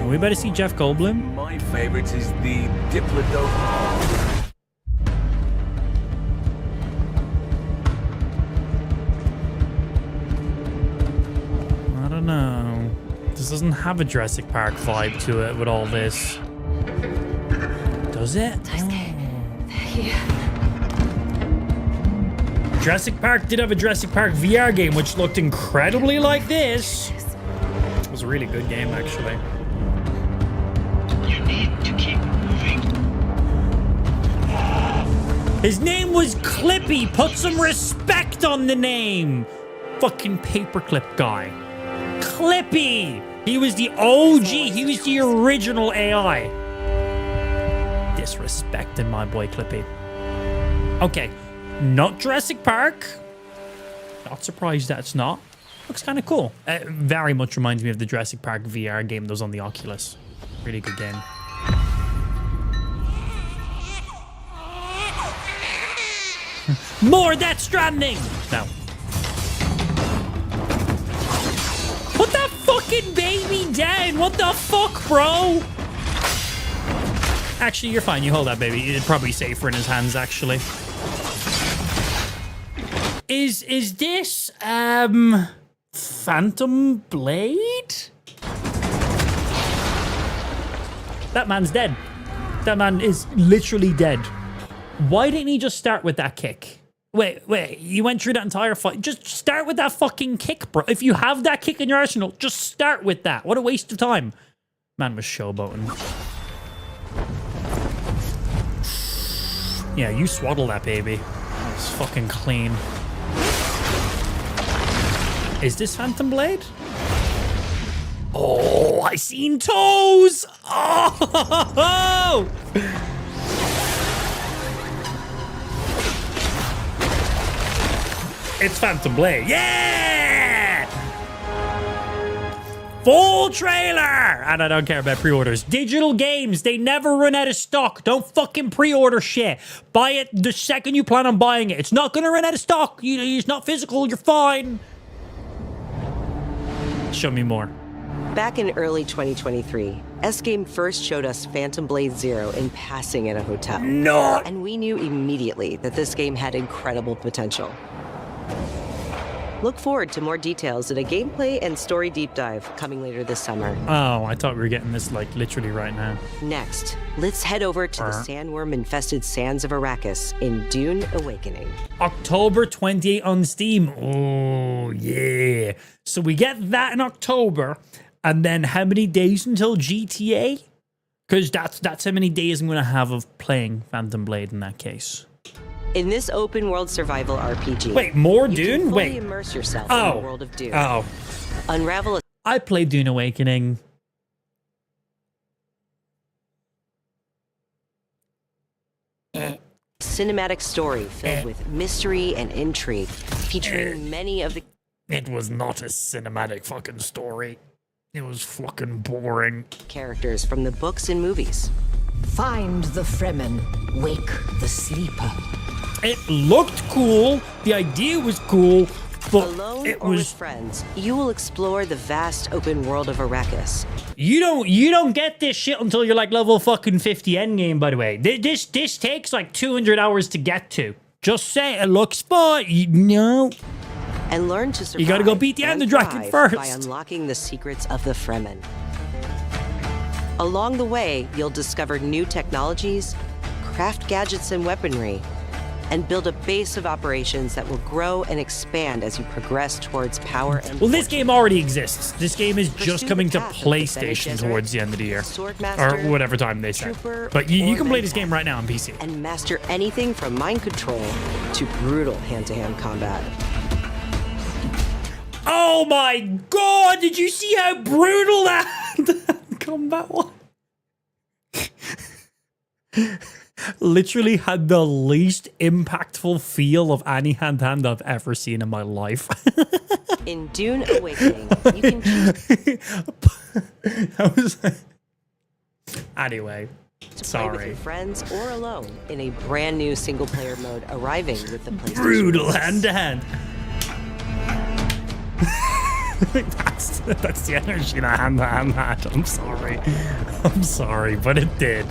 We better see Jeff Goldblum. My favorite is the Diplodocus. I don't know. This doesn't have a Jurassic Park vibe to it with all this. Does it? Jurassic Park did have a Jurassic Park VR game, which looked incredibly like this. It was a really good game, actually. You need to keep moving. His name was Clippy. Put some respect on the name. Fucking paperclip guy. Clippy. He was the OG. He was the original AI. Disrespecting my boy Clippy. Okay. Not Jurassic Park. Not surprised that's not. Looks kind of cool. Very much reminds me of the Jurassic Park VR game that was on the Oculus. Really good game. More Death Stranding! No. Put that fucking baby down! What the fuck, bro? Actually, you're fine. You hold that baby. It's probably safer in his hands, actually. Is this, Phantom Blade? That man's dead. That man is literally dead. Why didn't he just start with that kick? Wait, you went through that entire fight. Just start with that fucking kick, bro. If you have that kick in your arsenal, just start with that. What a waste of time. Man was showboating. Yeah, you swaddle that baby. That was fucking clean. Is this Phantom Blade? Oh, I seen toes! Oh! It's Phantom Blade. Yeah! Full trailer! And I don't care about pre-orders. Digital games, they never run out of stock. Don't fucking pre-order shit. Buy it the second you plan on buying it. It's not gonna run out of stock. It's not physical, you're fine. Show me more. Back in early 2023, S-Game first showed us Phantom Blade Zero in passing at a hotel. No! And we knew immediately that this game had incredible potential. Look forward to more details in a gameplay and story deep dive coming later this summer. Oh, I thought we were getting this, like, literally right now. Next, let's head over to the sandworm-infested sands of Arrakis in Dune Awakening. October 28 on Steam. Oh, yeah. So we get that in October, and then how many days until GTA? Because that's how many days I'm going to have of playing Phantom Blade in that case. In this open-world survival RPG, wait, more Dune? You can fully Wait, immerse yourself in the world of Dune. Oh, unravel. I played Dune Awakening. Cinematic story filled with mystery and intrigue, featuring many of the. It was not a cinematic fucking story. It was fucking boring. Characters from the books and movies. Find the Fremen, wake the sleeper. It looked cool. The idea was cool, but Alone it or was with friends, you will explore the vast open world of Arrakis. You don't get this shit until you're like level fucking 50 endgame, by the way. This takes like 200 hours to get to. Just say it looks fun. No. And learn to survive. You gotta go beat the Ender Dragon first. By unlocking the secrets of the Fremen. Along the way, you'll discover new technologies, craft gadgets and weaponry, and build a base of operations that will grow and expand as you progress towards power and Well, this game already exists. This game is Pursue just coming the to path of the PlayStation Bene towards the end of the year. Swordmaster, Or whatever time they said. Trooper, But you or can play this Mentat. game right now on PC. And master anything from mind control to brutal hand-to-hand combat. Oh my god, did you see how brutal that combat was? Literally had the least impactful feel of any hand-to-hand I've ever seen in my life. In Dune Awakening, you can choose That was anyway, to play with sorry. your friends or alone in a brand new single-player mode arriving with the PlayStation. Brutal release. hand-to-hand. That's the energy that hand-to-hand had. I'm sorry, but it did.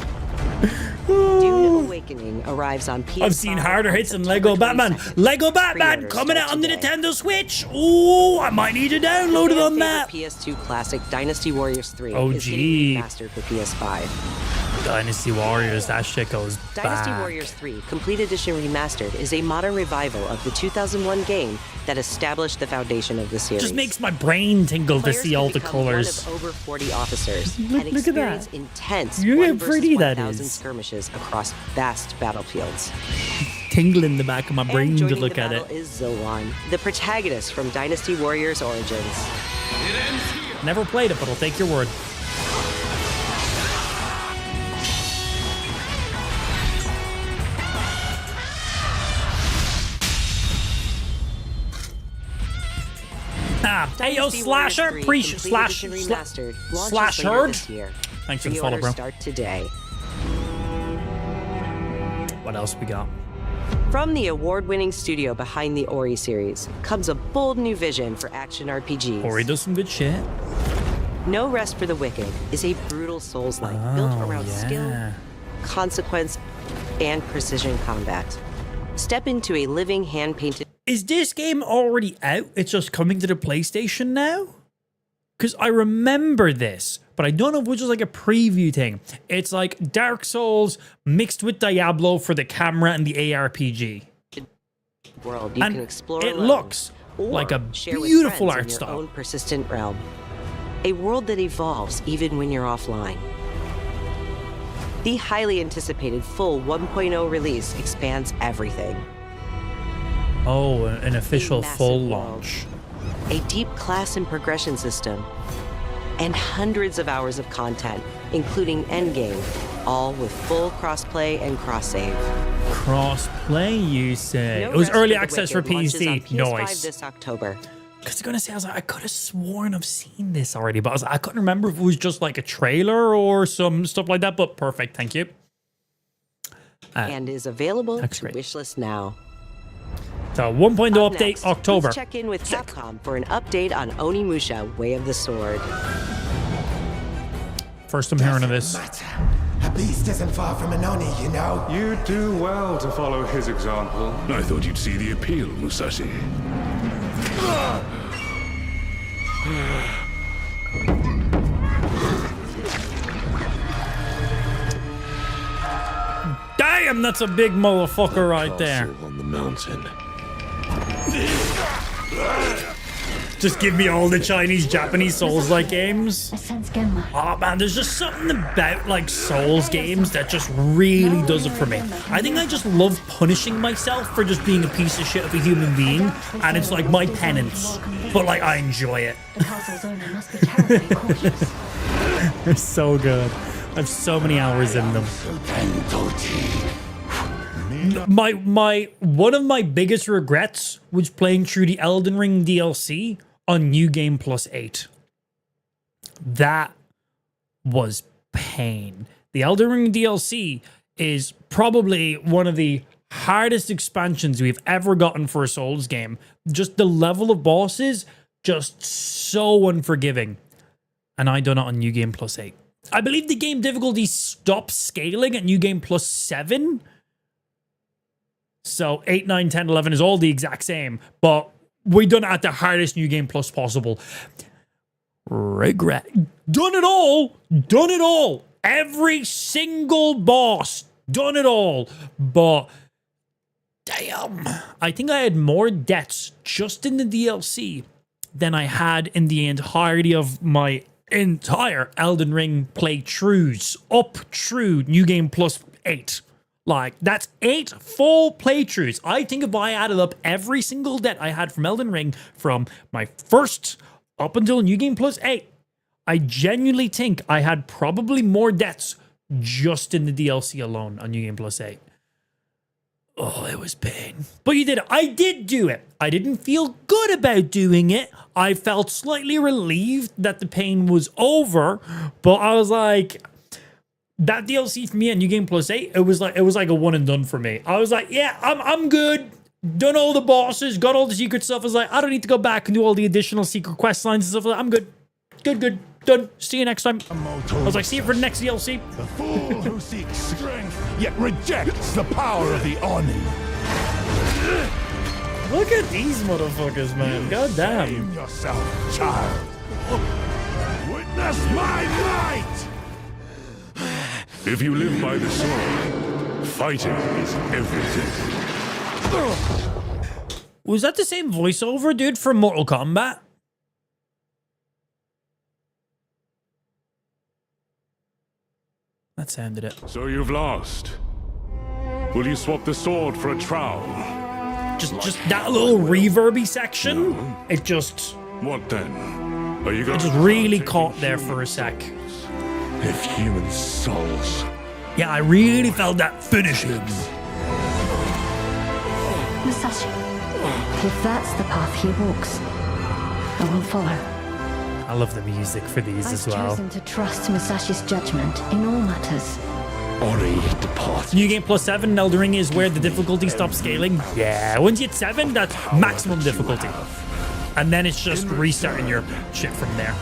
Dune Awakening arrives on PS5. I've seen harder on hits than September Lego Batman. 22nd. Lego Batman Pre-orders coming out start on the today. Nintendo Switch. Ooh, I might need to download it on that. PS2 classic Dynasty Warriors 3 Oh, is gee. getting remastered for PS5. Dynasty Warriors, that shit goes Dynasty back. Warriors 3 Complete Edition Remastered is a modern revival of the 2001 game that established the foundation of the series. Just makes my brain tingle to Players see can all the become colors. One of over 40 officers Look- and look at that. experience intense Look how 1 versus pretty that 1,000 is. skirmishes across vast battlefields. Tingle in the back of my brain And to joining look the at battle it. is Zilwan, the protagonist from Dynasty Warriors Origins. Never played it, but I'll take your word. Hey yo, Dynasty Slasher, Warriors 3 Complete Edition Remastered launches Slash later Herd. this year. Thanks for the follow, Pre-orders bro. start today. What else we got? From the award-winning studio behind the Ori series comes a bold new vision for action RPGs. Ori does some good shit. No Rest for the Wicked is a brutal Souls-like built around skill, consequence, and precision combat. Step into a living hand-painted. Is this game already out? It's just coming to the PlayStation now? Because I remember this, but I don't know if it was just like a preview thing. It's like Dark Souls mixed with Diablo for the camera and the ARPG. World you And can explore it alone, looks or like a share with beautiful friends art in your style. own persistent realm. A world that evolves even when you're offline. The highly anticipated full 1.0 release expands everything. Oh, an official massive full world. launch. A deep class and progression system, and hundreds of hours of content, including endgame, all with full crossplay and cross-save. Cross-play, you say? No It was Rest early for the access for Wicked launches on PC. PS5 Nice. this October. Because I'm going to say, I was like, I could have sworn I've seen this already, but I was like, I couldn't remember if it was just like a trailer or some stuff like that, but perfect. Thank you. And is available to great. wishlist now. So 1.0 Up update next, October. Let's check in with Capcom for an update on Onimusha: Way of the Sword. First I'm hearing of this. A beast isn't far from an Oni, you know. You'd do well to follow his example. I thought you'd see the appeal, Musashi. Damn, that's a big motherfucker right there. On the mountain. Just give me all the Chinese, Japanese Souls-like games. Oh man, there's just something about like Souls games that just really does it for me. I think I just love punishing myself for just being a piece of shit of a human being, and it's like my penance. But like I enjoy it. They're so good. I have so many hours in them. My one of my biggest regrets was playing through the Elden Ring DLC on New Game Plus 8. That was pain. The Elden Ring DLC is probably one of the hardest expansions we've ever gotten for a Souls game. Just the level of bosses, just so unforgiving. And I done it on New Game Plus 8. I believe the game difficulty stops scaling at New Game Plus 7. So 8, 9, 10, 11 is all the exact same, but we done it at the hardest New Game Plus possible. Regret. Done it all. Done it all. Every single boss. Done it all. But damn, I think I had more deaths just in the DLC than I had in the entirety of my entire Elden Ring playthroughs up through New Game Plus 8. Like, that's 8 full playthroughs. I think if I added up every single death I had from Elden Ring from my first up until New Game Plus 8, I genuinely think I had probably more deaths just in the DLC alone on New Game Plus 8. Oh, it was pain. But you did it. I did do it. I didn't feel good about doing it. I felt slightly relieved that the pain was over, but I was like, that DLC for me at New Game Plus 8, it was like a one and done for me. I was like, yeah, I'm good. Done all the bosses, got all the secret stuff. I was like, I don't need to go back and do all the additional secret quest lines and stuff like that. I'm good. Good. Done. See you next time. I was like, see you for the next DLC. The fool who seeks strength, yet rejects the power of the Oni. Look at these motherfuckers, man. God damn. Save yourself, child. Witness my might! If you live by the sword, fighting is everything. Was that the same voiceover, dude, from Mortal Kombat? That sounded it. So you've lost. Will you swap the sword for a trowel? Just that little reverby section. No. It just. What then? Are you going to just really caught there for a sec. If human souls. Yeah, I really felt that finish him. Musashi, if that's the path he walks, I will follow. I love the music for these as well. I've chosen to trust Musashi's judgment in all matters. Ori depart. New Game Plus 7 Elden Ring is where the difficulty stops scaling. Yeah, once you hit 7, that's maximum difficulty. And then it's just restarting your shit from there.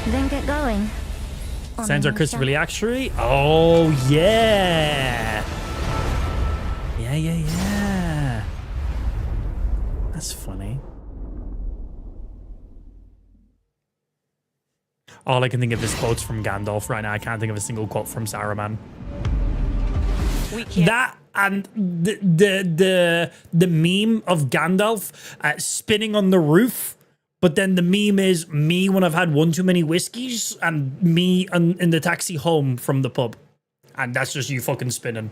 Then get going. Sounds like Christopher Lee actually. Oh, yeah. Yeah. That's funny. All I can think of is quotes from Gandalf right now. I can't think of a single quote from Saruman. That and the meme of Gandalf spinning on the roof, but then the meme is me when I've had one too many whiskeys and me in the taxi home from the pub. And that's just you fucking spinning.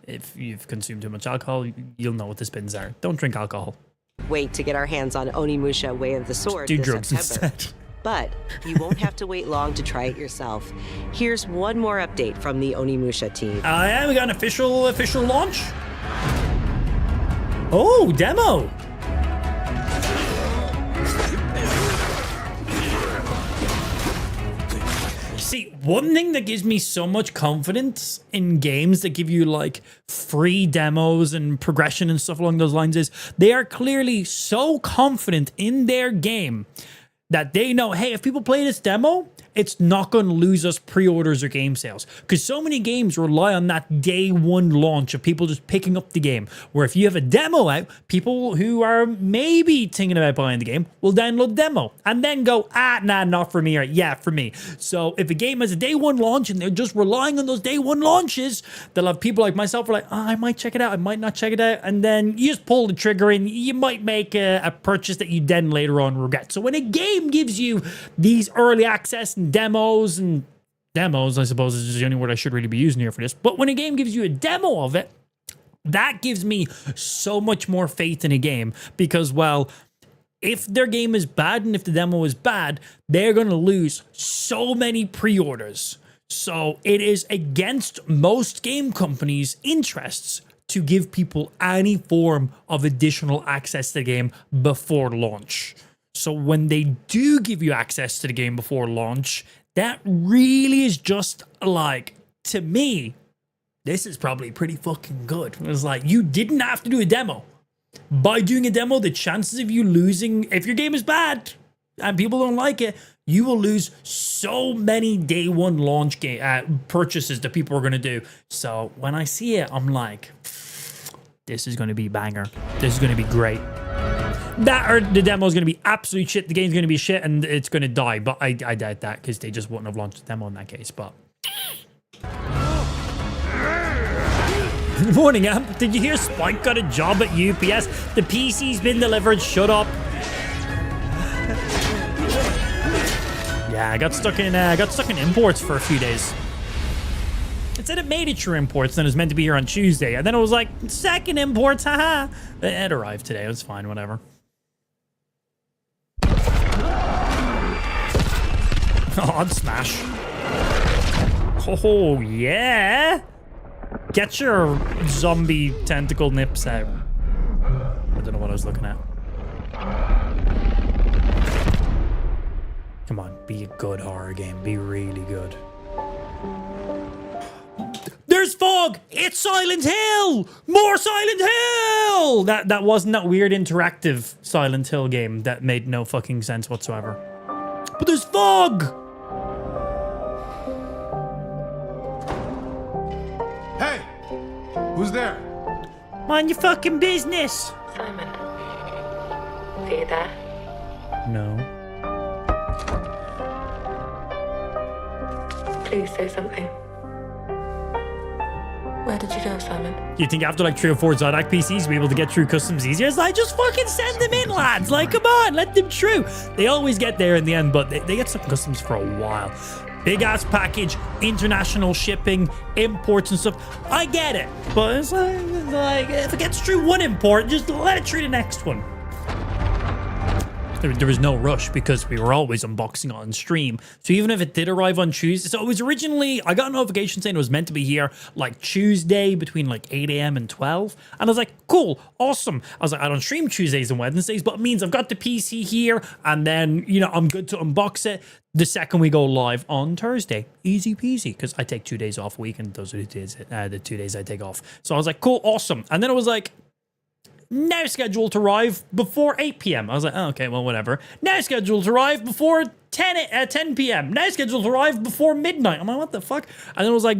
If you've consumed too much alcohol, you'll know what the spins are. Don't drink alcohol. Wait to get our hands on Onimusha: Way of the Sword Do this drugs September. instead. But you won't have to wait long to try it yourself. Here's one more update from the Onimusha team. Yeah, we got an official launch. Oh, demo. See, one thing that gives me so much confidence in games that give you like free demos and progression and stuff along those lines is they are clearly so confident in their game that they know, hey, if people play this demo, it's not going to lose us pre-orders or game sales. Because so many games rely on that day one launch of people just picking up the game. Where if you have a demo out, people who are maybe thinking about buying the game will download the demo and then go, nah, not for me, or yeah, for me. So if a game has a day one launch and they're just relying on those day one launches, they'll have people like myself who are like, I might check it out, I might not check it out. And then you just pull the trigger and you might make a purchase that you then later on regret. So when a game gives you these early access and demos, I suppose is the only word I should really be using here for this, but when a game gives you a demo of it, that gives me so much more faith in a game because, well, if their game is bad and if the demo is bad, they're going to lose so many pre-orders. So it is against most game companies' interests to give people any form of additional access to the game before launch. So when they do give you access to the game before launch, that really is just like, to me, this is probably pretty fucking good. It's like, you didn't have to do a demo. By doing a demo, the chances of you losing, if your game is bad and people don't like it, you will lose so many day one launch game purchases that people are going to do. So when I see it, I'm like, this is going to be banger. This is going to be great. That or the demo is going to be absolute shit. The game's going to be shit and it's going to die. But I doubt that because they just wouldn't have launched the demo in that case. But good morning, Amp. Did you hear Spike got a job at UPS? The PC's been delivered. Shut up. Yeah, I got stuck in imports for a few days. It said it made it through imports and it was meant to be here on Tuesday. And then it was like, second imports, haha. It arrived today. It was fine, whatever. Oh, I'd smash. Oh, yeah. Get your zombie tentacle nips out. I don't know what I was looking at. Come on, be a good horror game. Be really good. There's fog! It's Silent Hill! More Silent Hill! That wasn't that weird interactive Silent Hill game that made no fucking sense whatsoever. But there's fog! Hey! Who's there? Mind your fucking business! Simon. Are you there? No. Please say something. Where did you go, Simon? You think after like 3 or 4 xidax PCs you'll be able to get through customs easier? It's like, just fucking send them in, lads. Like, come on, let them through. They always get there in the end, but they get stuck in customs for a while. Big ass package, international shipping, imports and stuff. I get it, but it's like if it gets through one import, just let it through the next one. There was no rush because we were always unboxing on stream. So even if it did arrive on Tuesday, so it was originally, I got a notification saying it was meant to be here like Tuesday between like 8 a.m. and 12. And I was like, cool, awesome. I was like, I don't stream Tuesdays and Wednesdays, but it means I've got the PC here and then, you know, I'm good to unbox it the second we go live on Thursday. Easy peasy, because I take 2 days off a week and those are the 2 days I take off. So I was like, cool, awesome. And then it was like, now scheduled to arrive before 8 p.m. I was like, oh, okay, well, whatever. Now scheduled to arrive before 10 p.m. Now scheduled to arrive before midnight. I'm like, what the fuck? And then it was like,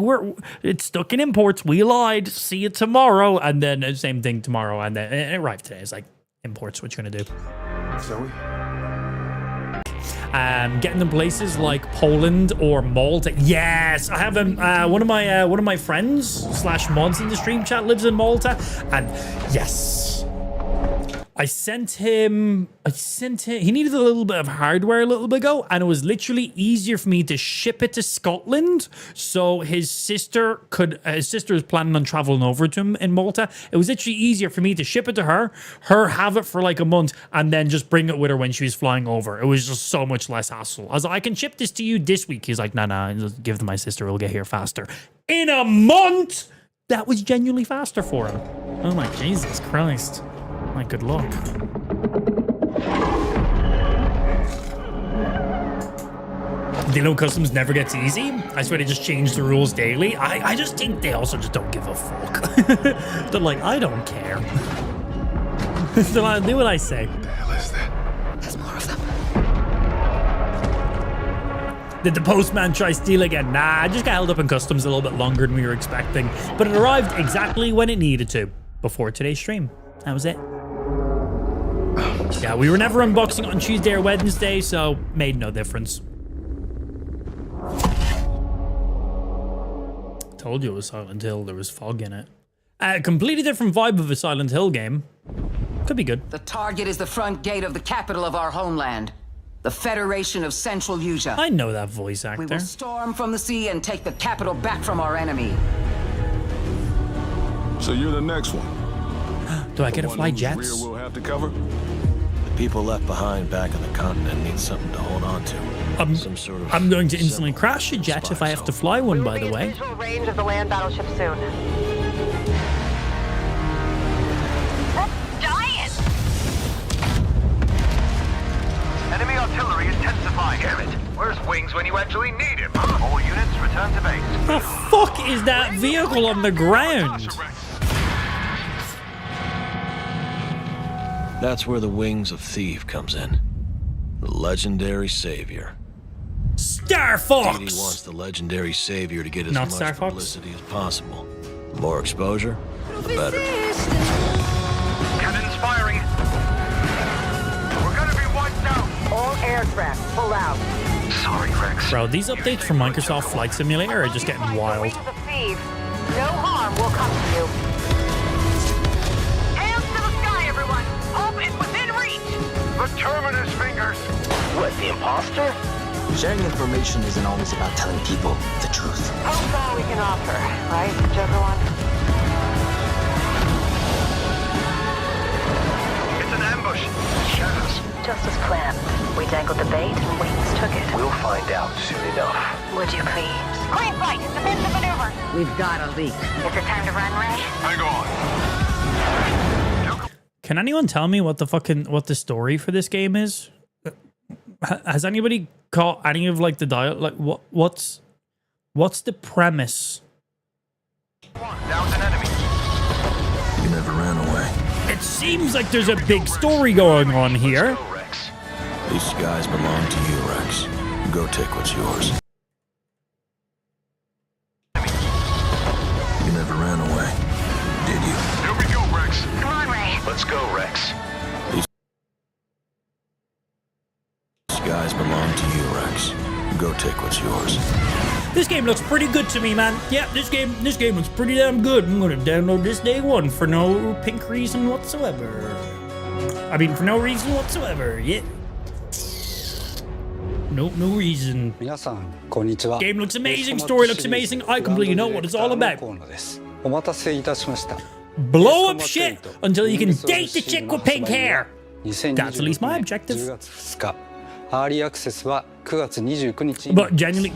it's stuck in imports. We lied. See you tomorrow. And then the same thing tomorrow. And then it arrived today. It's like, imports, what you gonna do? Zoe? Getting them places like Poland or Malta. Yes, I have one of my friends / mods in the stream chat lives in Malta, and yes, I sent him, he needed a little bit of hardware a little bit ago, and it was literally easier for me to ship it to Scotland. So his sister was planning on traveling over to him in Malta. It was literally easier for me to ship it to her have it for like a month, and then just bring it with her when she was flying over. It was just so much less hassle. I was like, I can ship this to you this week. He's like, nah, just give it to my sister. It'll get here faster. In a month! That was genuinely faster for him. Oh my Jesus Christ. My good luck. Dino Customs never gets easy. I swear they just change the rules daily. I just think they also just don't give a fuck. They're like, I don't care. So I'll do what I say. What the hell is that? There's more of them. Did the postman try steal again? Nah, I just got held up in customs a little bit longer than we were expecting. But it arrived exactly when it needed to. Before today's stream. That was it. Yeah, we were never unboxing on Tuesday or Wednesday, so made no difference. Told you it was Silent Hill, there was fog in it. A completely different vibe of a Silent Hill game. Could be good. The target is the front gate of the capital of our homeland, the Federation of Central Asia. I know that voice actor. We will storm from the sea and take the capital back from our enemy. So you're the next one. Do I get to fly jets? We'll have to cover. The people left behind back on the continent need something to hold on to. Some sort of I'm going to instantly crash a jet if I have to fly one, by the way. Range of the land battleship soon. Giant! Enemy artillery intensifying. Damn it! Where's Wings when you actually need him? All units return to base. The fuck is that vehicle on the ground? That's where the Wings of Thief comes in. The legendary savior. Star Fox! Didi wants the legendary savior to get as Not much Star Fox? publicity as possible. The more exposure, the better. Cannons firing. We're gonna be wiped out. All aircraft, pull out. Sorry, Rex. Bro, these updates from Microsoft Flight Simulator are just getting wild. Wings of Thief. No harm will come to you. Hands to the sky, everyone. Hope is within reach. The Terminus fingers. What, the imposter? Sharing information isn't always about telling people the truth. Hope's all we can offer, right, Joker One? It's an ambush. Shadows. Just as planned. We dangled the bait and Wings took it. We'll find out soon enough. Would you please? Green fight. Defensive maneuver. We've got a leak. Is it time to run, Ray? Hang on. Can anyone tell me what the story for this game is? Has anybody caught any of like the dialogue? Like what's the premise? Down's an enemy. You never ran away. It seems like there's a big story going on here. These skies belong to you, Rex. Go take what's yours. You never ran away, did you? Here we go, Rex. Come on, Ray. Let's go, Rex. These skies belong to you, Rex. Go take what's yours. This game looks pretty good to me, man. Yeah, this game looks pretty damn good. I'm gonna download this day one for no pink reason whatsoever. I mean, for no reason whatsoever. Yeah. No reason. Game looks amazing. Story looks amazing. I completely know what it's all about. Blow up shit until you can date the chick with pink hair. That's at least my objective. But genuinely,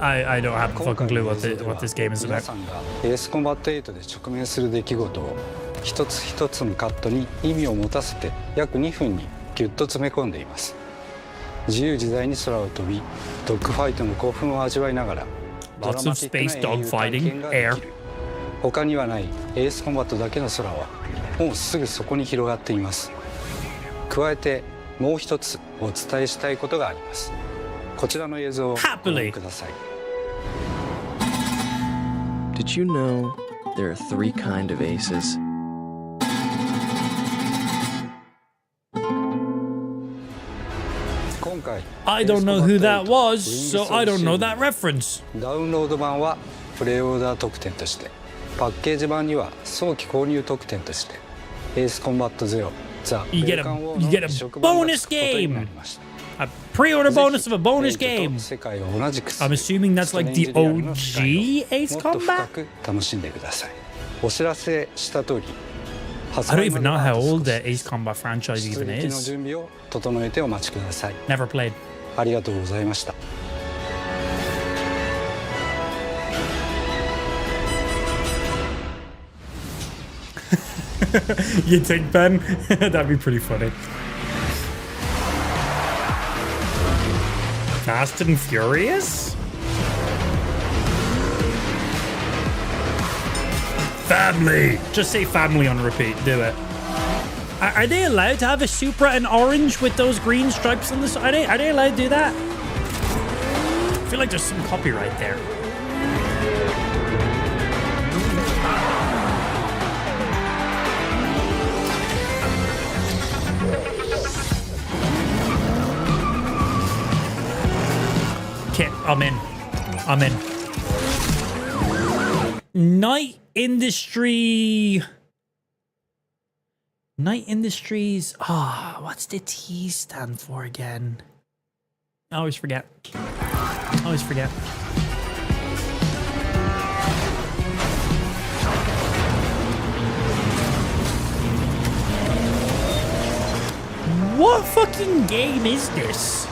I don't have a fucking clue what this game is about. エースコンバット8で直面する出来事を一つ一つのカットに意味を持たせて約2分にギュッと詰め込んでいます。自由自在に空を飛び、ドッグファイトの興奮を味わいながら、 Lots of space dogfighting, air. 他にはないエースコンバットだけの空はもうすぐそこに広がっています。加えてもう一つお伝えしたいことがあります。こちらの映像をご覧ください。 Did you know there are 3 kinds of aces? I don't know who that was, so I don't know that reference. ダウンロード版はプレイオーダー特典として、パッケージ版には早期購入特典として、エースコンバット0 You get a bonus game. A pre-order bonus of a bonus game. I'm assuming that's like the OG Ace Combat? I don't even know how old the Ace Combat franchise even is. Never played. You think, Ben? That'd be pretty funny. Fast and Furious? Family! Just say family on repeat. Do it. Are they allowed to have a Supra in orange with those green stripes on the side? Are they allowed to do that? I feel like there's some copyright there. Okay, I'm in. Night Industries. What's the T stand for again? I always forget. What fucking game is this?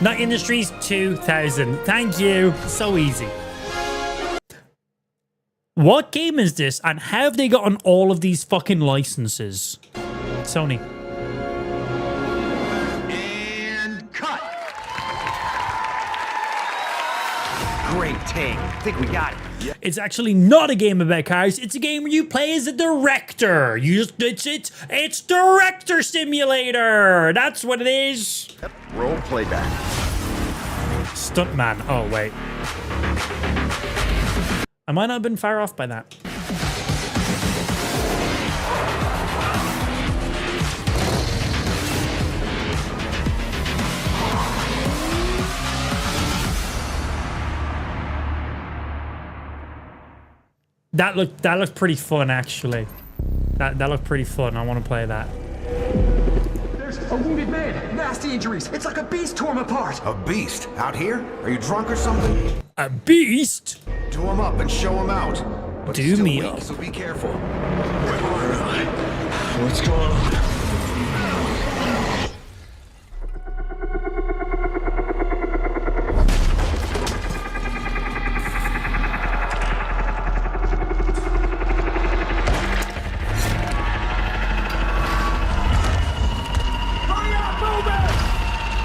Night Industries 2000. Thank you. So easy. What game is this, and how have they gotten all of these fucking licenses? Sony. And cut. Great take. I think we got it. It's actually not a game about cars. It's a game where you play as a director. It's Director Simulator. That's what it is. Yep. Roll playback. Stuntman. Oh, wait. I might not have been far off by that. That looked pretty fun, actually. That looked pretty fun. I want to play that. There's a wounded man. Nasty injuries. It's like a beast tore him apart. A beast? Out here? Are you drunk or something? A beast? Do him up and show him out. But Do he's still me weak, up. so be careful. What's going on?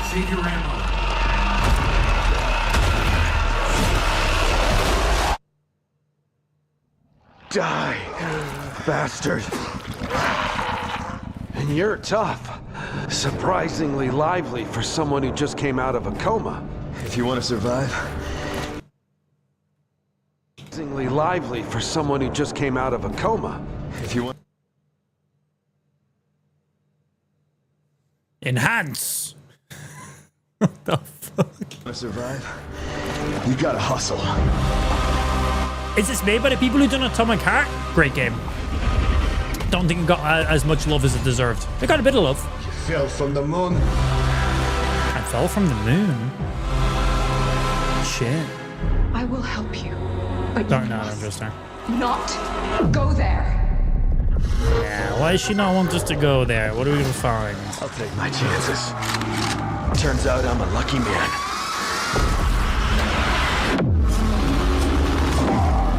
Save your ammo. Die, bastard. And you're tough. Surprisingly lively for someone who just came out of a coma. If you want to survive. Surprisingly lively for someone who just came out of a coma. If you want. Enhance. What the fuck? To survive, you gotta hustle. Is this made by the people who done Atomic Heart? Great game. Don't think it got as much love as it deserved. It got a bit of love. You fell from the moon. I fell from the moon. Shit. I will help you, but Don't know. I'm just there. not go there. Yeah. Why does she not want us to go there? What are we gonna find? I'll take my chances. Turns out I'm a lucky man.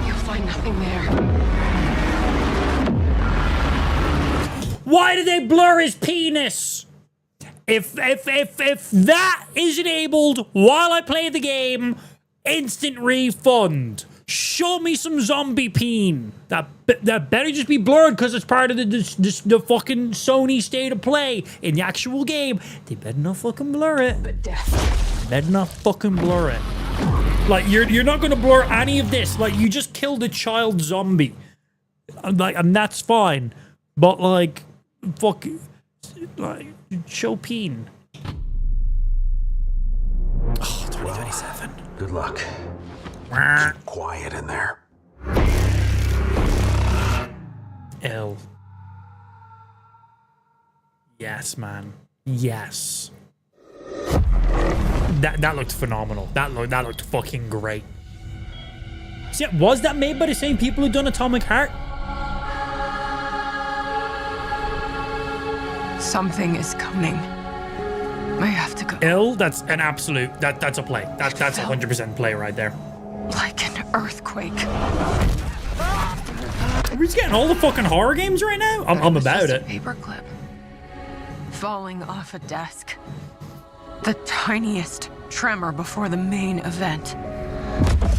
You'll find nothing there. Why did they blur his penis? If that is enabled while I play the game, instant refund. Show me some zombie peen. That better just be blurred because it's part of the fucking Sony state of play. In the actual game, they better not fucking blur it. But death. Better not fucking blur it. Like you're not gonna blur any of this. Like you just killed a child zombie. And that's fine. But like, fuck, like show peen. 2027. Good luck. Keep quiet in there. Ill. Yes, man. Yes. That looked phenomenal. That looked fucking great. So yeah, was that made by the same people who done Atomic Heart? Something is coming. I have to go. Ill, that's an absolute, that's a play. That's 100% play right there. Like an earthquake. Are we just getting all the fucking horror games right now? I'm about it. Paperclip. Falling off a desk. The tiniest tremor before the main event.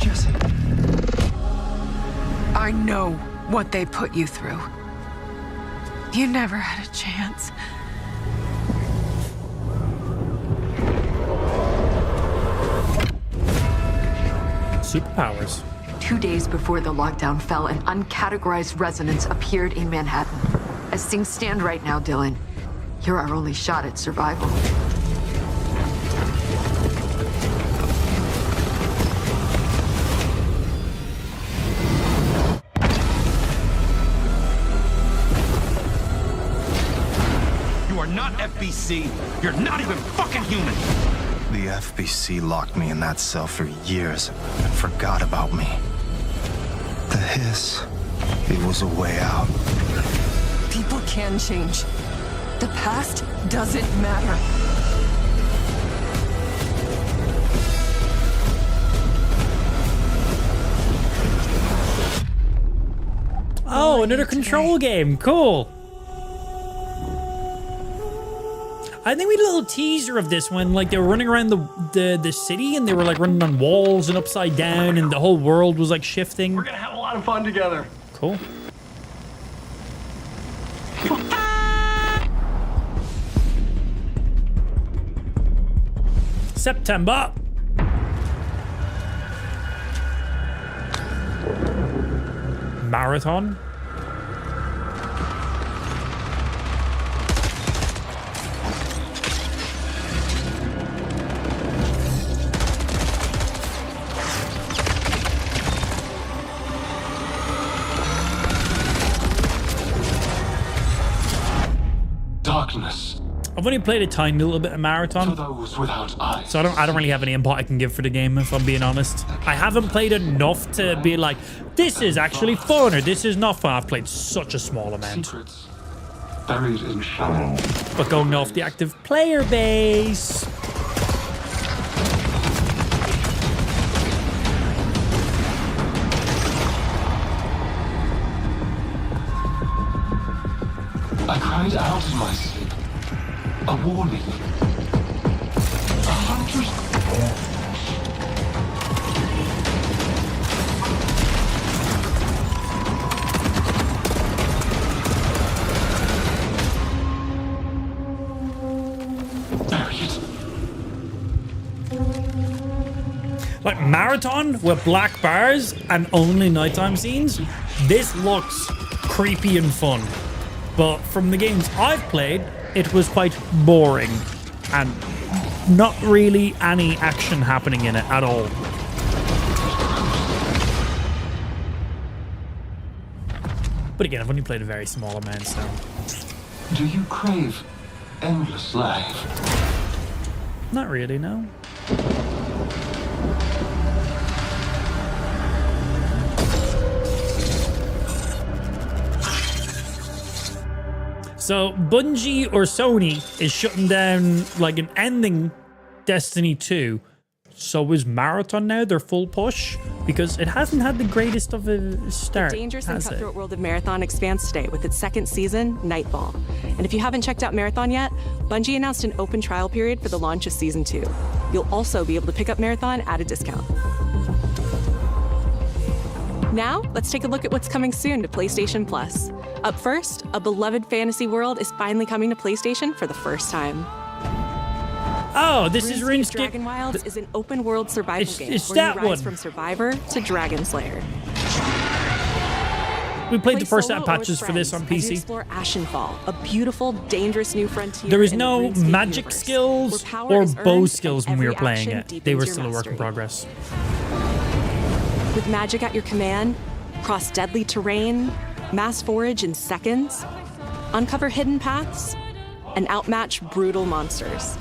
Jesse. I know what they put you through. You never had a chance. Superpowers. 2 days before the lockdown fell, an uncategorized resonance appeared in Manhattan. As things stand right now, Dylan, you're our only shot at survival. You are not FBC. You're not even fucking human. The FBC locked me in that cell for years and forgot about me. The hiss, it was a way out. People can change. The past doesn't matter. Oh, another Control game. Cool. I think we did a little teaser of this when, like, they were running around the city and they were, like, running on walls and upside down and the whole world was, like, shifting. We're gonna have a lot of fun together. Cool. September. Marathon. Darkness. I've only played a tiny little bit of Marathon, For those without eyes. so I don't really have any input I can give for the game, if I'm being honest. I haven't played enough to be like, this is actually fun or this is not fun. I've played such a small amount. Secrets buried in shadow. But going off the active player base. I cried out in my sleep. A warning. 100. Like Marathon with black bars and only nighttime scenes, this looks creepy and fun. But from the games I've played, it was quite boring and not really any action happening in it at all. But again, I've only played a very small amount, so... Do you crave endless life? Not really, no. So Bungie or Sony is shutting down, like, an ending Destiny 2. So is Marathon now their full push? Because it hasn't had the greatest of a start. The dangerous and cutthroat world of Marathon expands today with its second season, Nightfall. And if you haven't checked out Marathon yet, Bungie announced an open trial period for the launch of Season 2. You'll also be able to pick up Marathon at a discount. Now, let's take a look at what's coming soon to PlayStation Plus. Up first, a beloved fantasy world is finally coming to PlayStation for the first time. Oh, this is RuneScape. Dragon Wilds is an open-world survival game it's where that you rise one. from survivor to dragon slayer. We played Play the first set solo of or with patches for this on friends as you PC. explore Ashenfall, a beautiful, dangerous new frontier. There was in the no RuneScape magic universe, skills where power or is bow earned skills and when we were every playing action it. They were deepens still your a work in mastery. progress. With magic at your command, cross deadly terrain, mass forage in seconds, uncover hidden paths, and outmatch brutal monsters.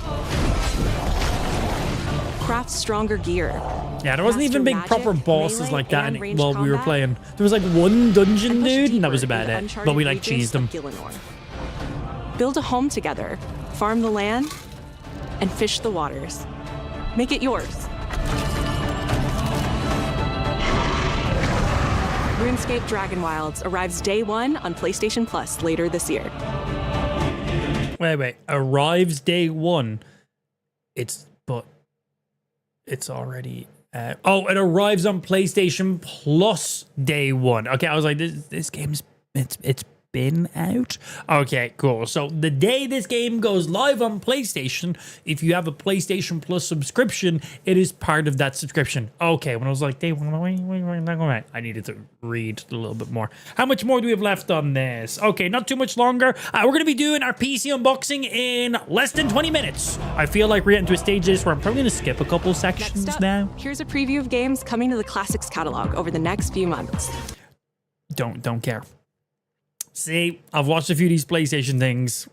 Craft stronger gear. Yeah, there wasn't even big Master proper magic, bosses melee, like that and ranged while we were combat, playing. There was like one dungeon and push dude, and that was deeper about into it. uncharted But we like regions cheesed him. of Gielinor. Build a home together, farm the land, and fish the waters. Make it yours. RuneScape Dragon Wilds arrives day 1 on PlayStation Plus later this year. Wait. Arrives day 1. It's already... it arrives on PlayStation Plus day 1. Okay, I was like, this game's... It's been out? Okay, cool. So the day this game goes live on PlayStation, if you have a PlayStation Plus subscription, it is part of that subscription. Okay, when I was like, day 1, I needed to read a little bit more. How much more do we have left on this? Okay, not too much longer. We're going to be doing our PC unboxing in less than 20 minutes. I feel like we're getting to a stage of this where I'm probably going to skip a couple sections Next up, now. here's a preview of games coming to the Classics catalog over the next few months. Don't care. See, I've watched a few of these PlayStation things.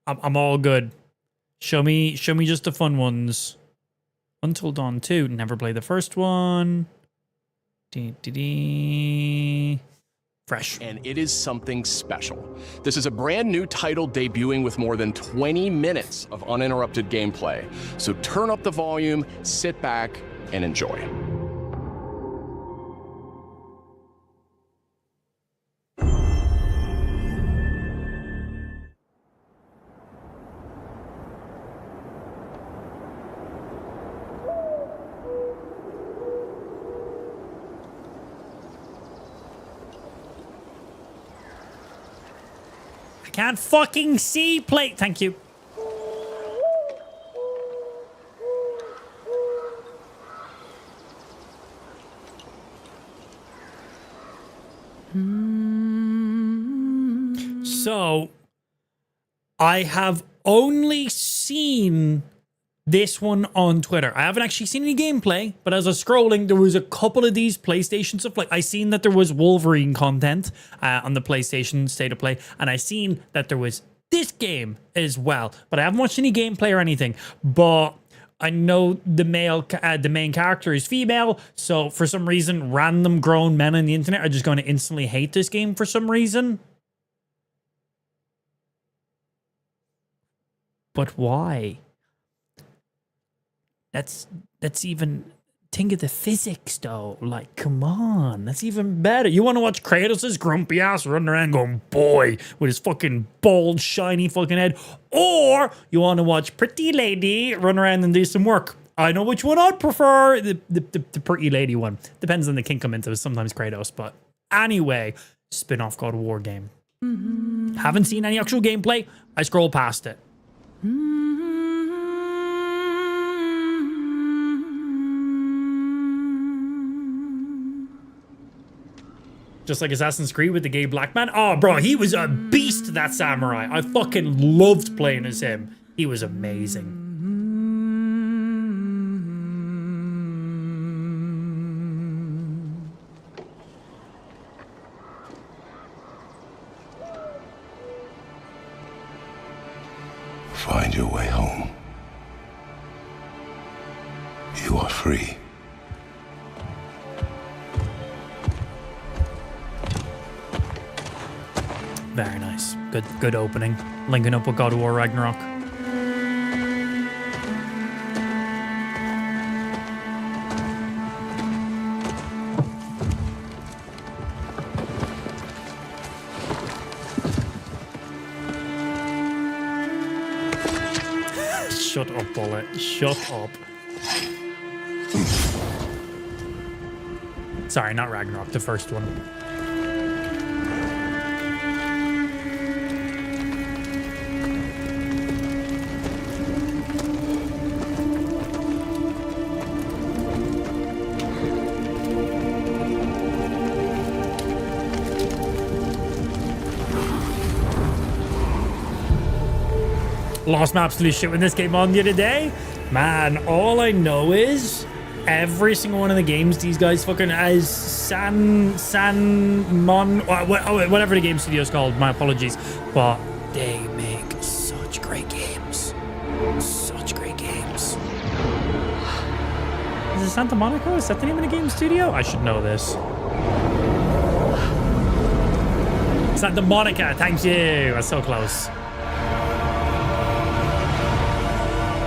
I'm all good. Show me just the fun ones. Until Dawn 2. Never played the first one. Fresh. And it is something special. This is a brand new title debuting with more than 20 minutes of uninterrupted gameplay. So turn up the volume, sit back, and enjoy. Can't fucking see play. Thank you. So, I have only seen this one on Twitter. I haven't actually seen any gameplay, but as I was scrolling, there was a couple of these PlayStation stuff. Like, I seen that there was Wolverine content on the PlayStation State of Play, and I seen that there was this game as well. But I haven't watched any gameplay or anything. But I know the main character is female, so for some reason, random grown men on the internet are just going to instantly hate this game for some reason. But why? That's even... Think of the physics, though. Like, come on. That's even better. You want to watch Kratos' grumpy ass running around going, boy, with his fucking bald, shiny fucking head. Or you want to watch Pretty Lady run around and do some work. I know which one I'd prefer. The Pretty Lady one. Depends on the kink I'm into. Sometimes Kratos. But anyway, spin-off God of War game. Haven't seen any actual gameplay. I scrolled past it. Just like Assassin's Creed with the gay black man. Oh, bro, he was a beast, that samurai. I fucking loved playing as him. He was amazing. Find your way home. You are free. Very nice. Good opening. Linking up with God of War Ragnarok. Shut up, Bullet. Shut up. Sorry, not Ragnarok, the first one. Lost my absolute shit when this came on the other day. Man, all I know is every single one of the games these guys fucking as whatever the game studio's called, my apologies, but they make such great games. Such great games. Is it Santa Monica? Is that the name of the game studio? I should know this. Santa Monica, thank you. That's so close.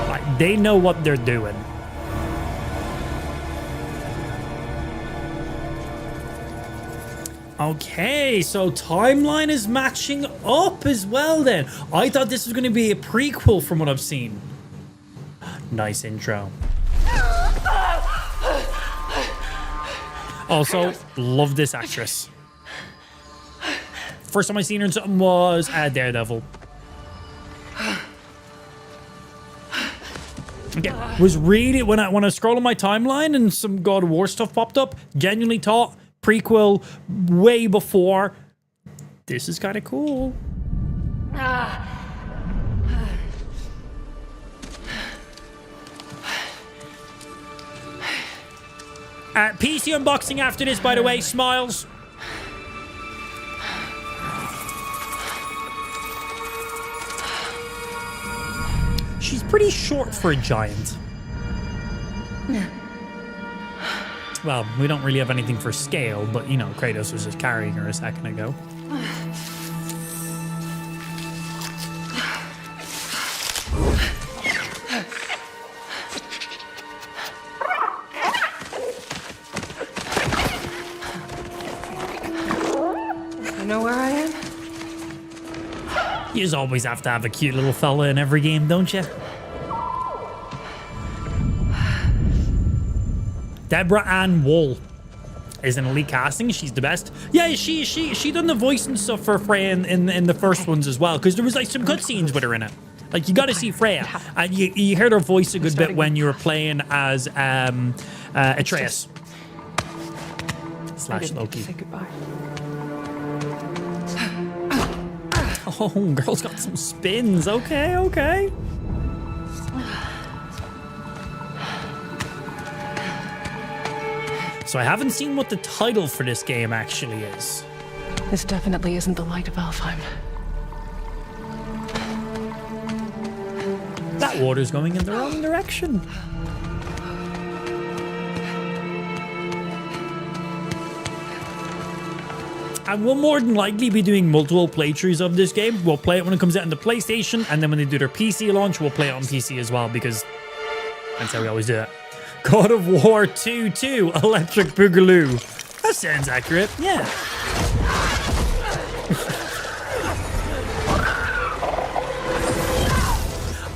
Like, they know what they're doing. Okay, so timeline is matching up as well then. I thought this was going to be a prequel from what I've seen. Nice intro. Also, love this actress. First time I seen her in something was Daredevil. Okay, was really when I scroll on my timeline and some God of War stuff popped up, genuinely thought prequel way before. This is kind of cool. PC unboxing after this, by the way. Smiles. She's pretty short for a giant. Well, we don't really have anything for scale, but, you know, Kratos was just carrying her a second ago. You know where I am? You just always have to have a cute little fella in every game, don't you? Deborah Ann Wool is an elite casting. She's the best. Yeah, she done the voice and stuff for Freya in the first ones as well, because there was like some cutscenes with her in it. Like, you got to see Freya, and you heard her voice a good bit when you were playing as Atreus / Loki. Say goodbye. Oh, girl's got some spins. Okay, okay. So I haven't seen what the title for this game actually is. This definitely isn't the light of Alfheim. That water's going in the wrong direction. And we'll more than likely be doing multiple playthroughs of this game. We'll play it when it comes out on the PlayStation, and then when they do their PC launch, we'll play it on PC as well, because that's how we always do it. God of War 2 Electric Boogaloo. That sounds accurate, yeah.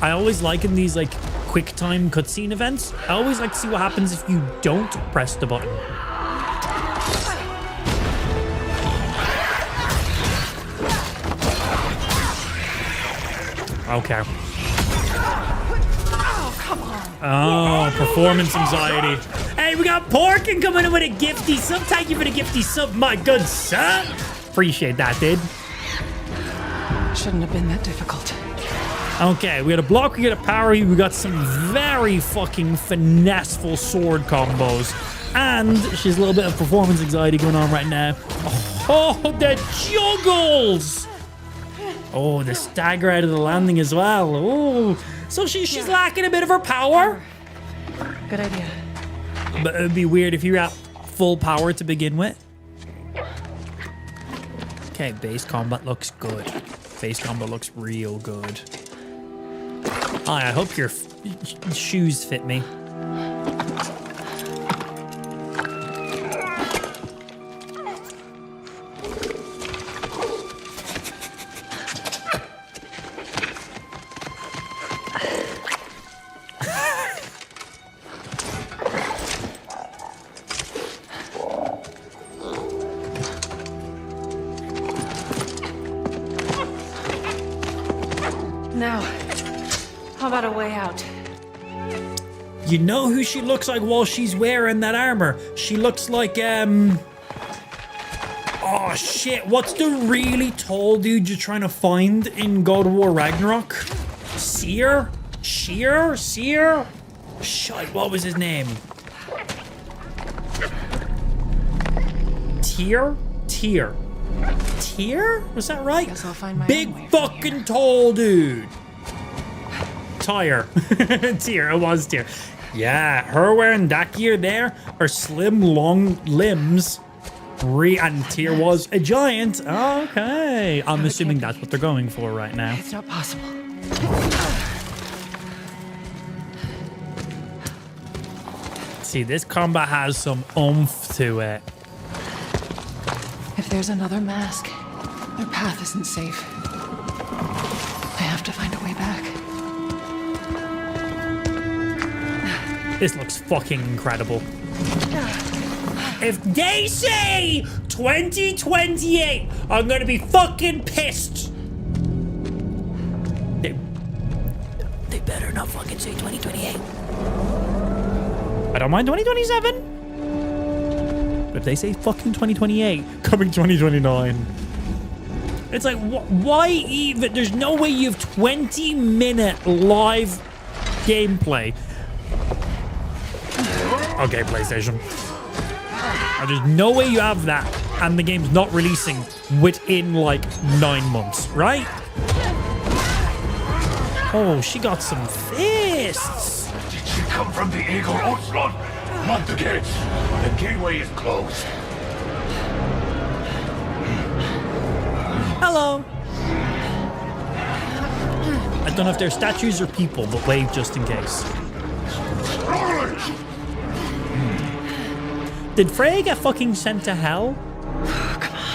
I always like in these like quick time cutscene events, I always like to see what happens if you don't press the button. Okay. Oh, performance anxiety. Hey, we got Porkin coming in with a gifty sub. Thank you for the gifty sub, my good sir. Appreciate that, dude. Shouldn't have been that difficult. Okay, we got a block, we got a power, we got some very fucking finesseful sword combos. And she's a little bit of performance anxiety going on right now. Oh, the juggles! Oh, the stagger out of the landing as well. Oh, so she's lacking a bit of her power. Good idea. But it would be weird if you're at full power to begin with. Okay, base combat looks good. Base combat looks real good. I hope your shoes fit me. Now, how about a way out? You know who she looks like while she's wearing that armor? She looks like, oh shit, what's the really tall dude you're trying to find in God of War Ragnarok? Seer? Sheer? Seer? Shite, what was his name? Tier? Tier? Was that right? Guess I'll find my own Big way fucking tall dude. Tyre. Tier, it was Tier. Yeah, her wearing that gear there, her slim, long limbs. And Tyr was a giant. Okay. I'm assuming that's what they're going for right now. It's not possible. See, this combat has some oomph to it. If there's another mask, their path isn't safe. I have to find a way back. This looks fucking incredible. If they say 2028, I'm gonna be fucking pissed. They better not fucking say 2028. I don't mind 2027. But if they say fucking 2028, coming 2029. It's like, why even? There's no way you have 20-minute live gameplay. Okay, PlayStation. There's no way you have that and the game's not releasing within like 9 months, right? Oh, she got some fists. Did she come from the Eagle Outslot? Not the gates. The gateway is closed. Hello. I don't know if they're statues or people, but wave just in case. Did Freya get fucking sent to hell? Come on.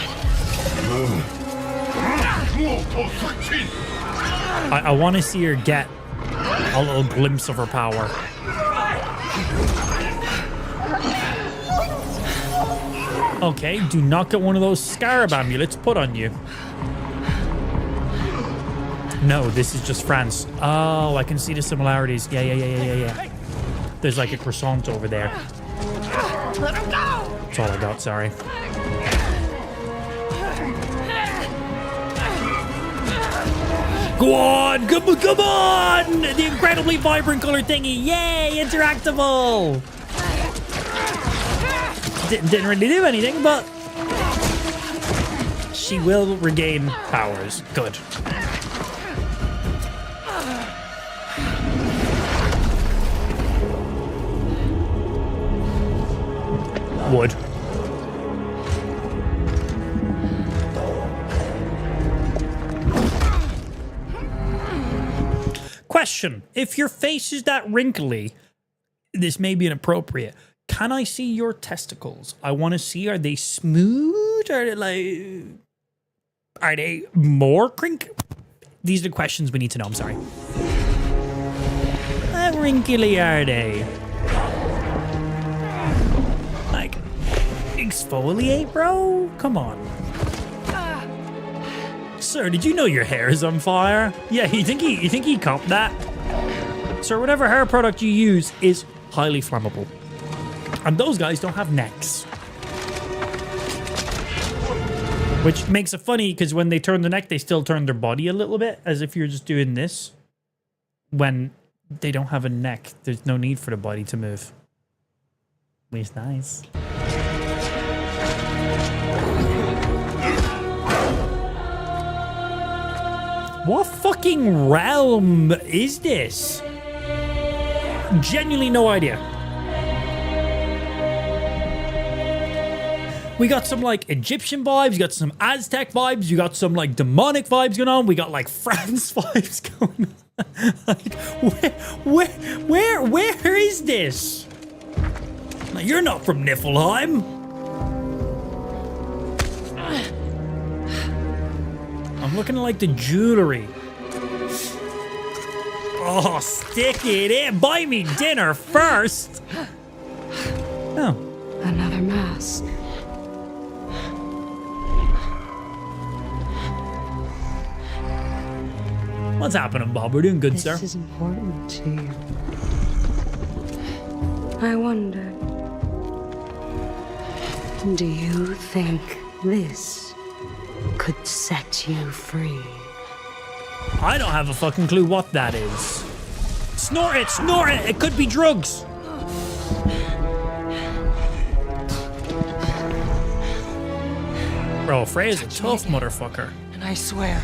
I want to see her get a little glimpse of her power. Okay, do not get one of those scarab amulets put on you. No, this is just France. Oh, I can see the similarities. Yeah. There's like a croissant over there. Let him go! That's all I got, sorry. Go on! Come on! The incredibly vibrant color thingy! Yay! Interactable! Didn't really do anything, but she will regain powers. Good. Wood. Question. If your face is that wrinkly, this may be inappropriate. Can I see your testicles? I want to see, are they smooth? Are they more crinkly? These are the questions we need to know. I'm sorry. How wrinkly are they? Like, exfoliate, bro? Come on. Sir, did you know your hair is on fire? Yeah, you think he copped that? Sir, whatever hair product you use is highly flammable. And those guys don't have necks. Which makes it funny, because when they turn the neck, they still turn their body a little bit, as if you're just doing this. When they don't have a neck, there's no need for the body to move. It's nice. What fucking realm is this? Genuinely no idea. We got some like Egyptian vibes, you got some Aztec vibes, you got some like demonic vibes going on, we got like France vibes going on. Like, where is this? Now, you're not from Niflheim. I'm looking at like the jewelry. Oh, stick it in. Buy me dinner first. Oh. Another mask. What's happening, Bob? We're doing good, sir. This is important to you. I wonder, do you think this could set you free? I don't have a fucking clue what that is. Snort it, snort it. It could be drugs. Bro, Freya's a tough motherfucker. And I swear,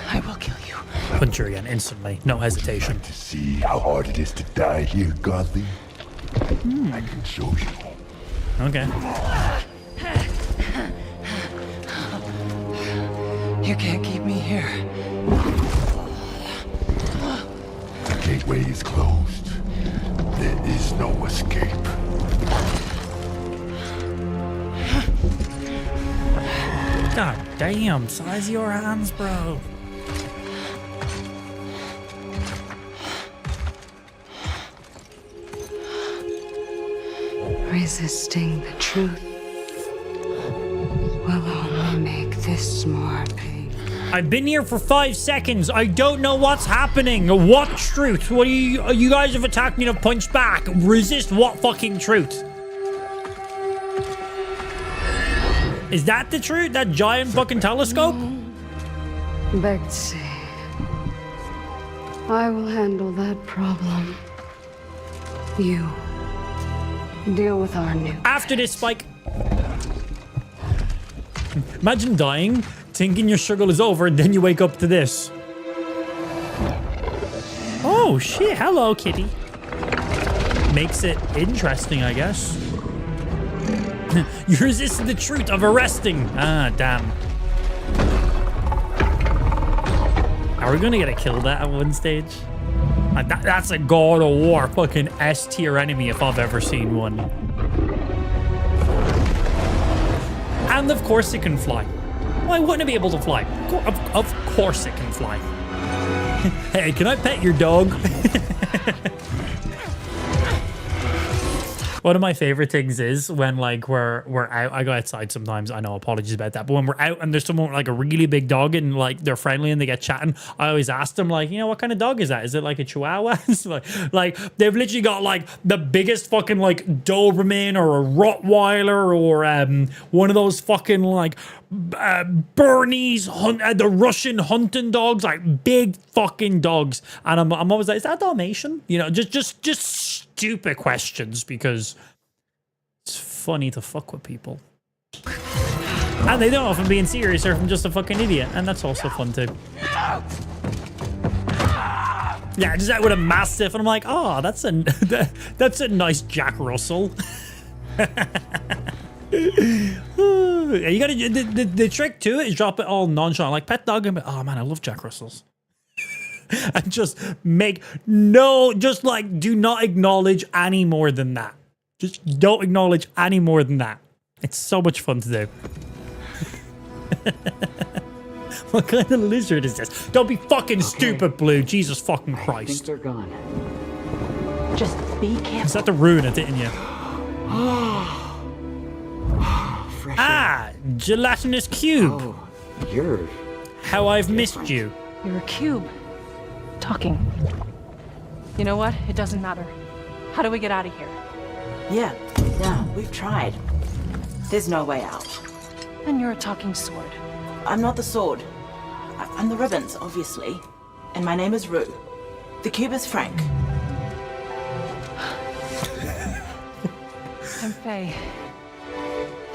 I will kill you. Punch her again instantly, no hesitation. To see how hard it is to die here, Godly? I can show you. Okay. You can't keep me here. The gateway is closed. There is no escape. God damn, size of your hands, bro. Resisting the truth will only make this more painful. I've been here for 5 seconds. I don't know what's happening. What truth? What you guys have attacked me and have punched back. Resist what fucking truth? Is that the truth? That giant fucking telescope? Betsy, I will handle that problem. You deal with our new. After this, Spike. Imagine dying, thinking your struggle is over, and then you wake up to this. Oh shit! Hello, kitty. Makes it interesting, I guess. You resisted the truth of arresting. Ah, damn. Are we gonna get a kill that at one stage? That's a God of War fucking S tier enemy if I've ever seen one. And of course it can fly. Why wouldn't it be able to fly? Of course it can fly. Hey, can I pet your dog? One of my favorite things is when like we're out. I go outside sometimes. I know, apologies about that. But when we're out and there's someone with like a really big dog and like they're friendly and they get chatting, I always ask them like, you know, what kind of dog is that? Is it like a Chihuahua? like they've literally got like the biggest fucking like Doberman or a Rottweiler or one of those fucking like Bernese the Russian hunting dogs, like big fucking dogs. And I'm always like, is that Dalmatian? You know, just stupid questions because it's funny to fuck with people. And they don't know if I'm being serious or if I'm just a fucking idiot. And that's also fun too. Yeah, just out with a Mastiff and I'm like, oh, that's a nice Jack Russell. You gotta the trick to it is drop it all nonchalant, like pet dog and be, oh man, I love Jack Russells. And just just like do not acknowledge any more than that. Just don't acknowledge any more than that. It's so much fun to do. What kind of lizard is this? Don't be fucking stupid, Blue. Jesus fucking Christ. I think they're gone. Just be careful. Is that to ruin it, didn't you? Gelatinous cube. Oh, you're... How I've missed you. You're a cube. Talking. You know what? It doesn't matter. How do we get out of here? Yeah, we've tried. There's no way out. And you're a talking sword. I'm not the sword. I'm the ribbons, obviously. And my name is Rue. The cube is Frank. I'm Faye.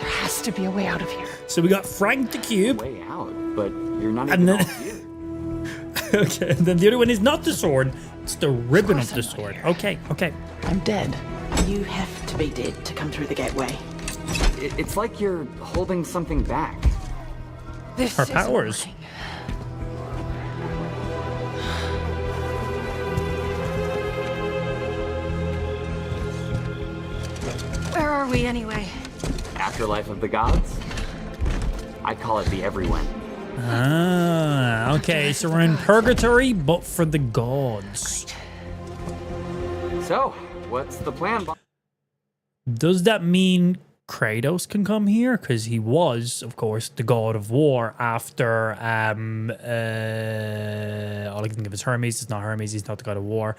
There has to be a way out of here. So we got Frank the cube. Way out, but you're not even all here. Okay, and then the other one is not the sword. It's the ribbon of the sword. Okay. I'm dead. You have to be dead to come through the gateway. It's like you're holding something back. This Her powers. Where are we anyway? Afterlife of the gods? I call it the everyone. Ah, okay. So we're in purgatory, but for the gods. So, what's the plan? Does that mean Kratos can come here? Because he was, of course, the god of war after all I can think of is Hermes. It's not Hermes, he's not the god of war.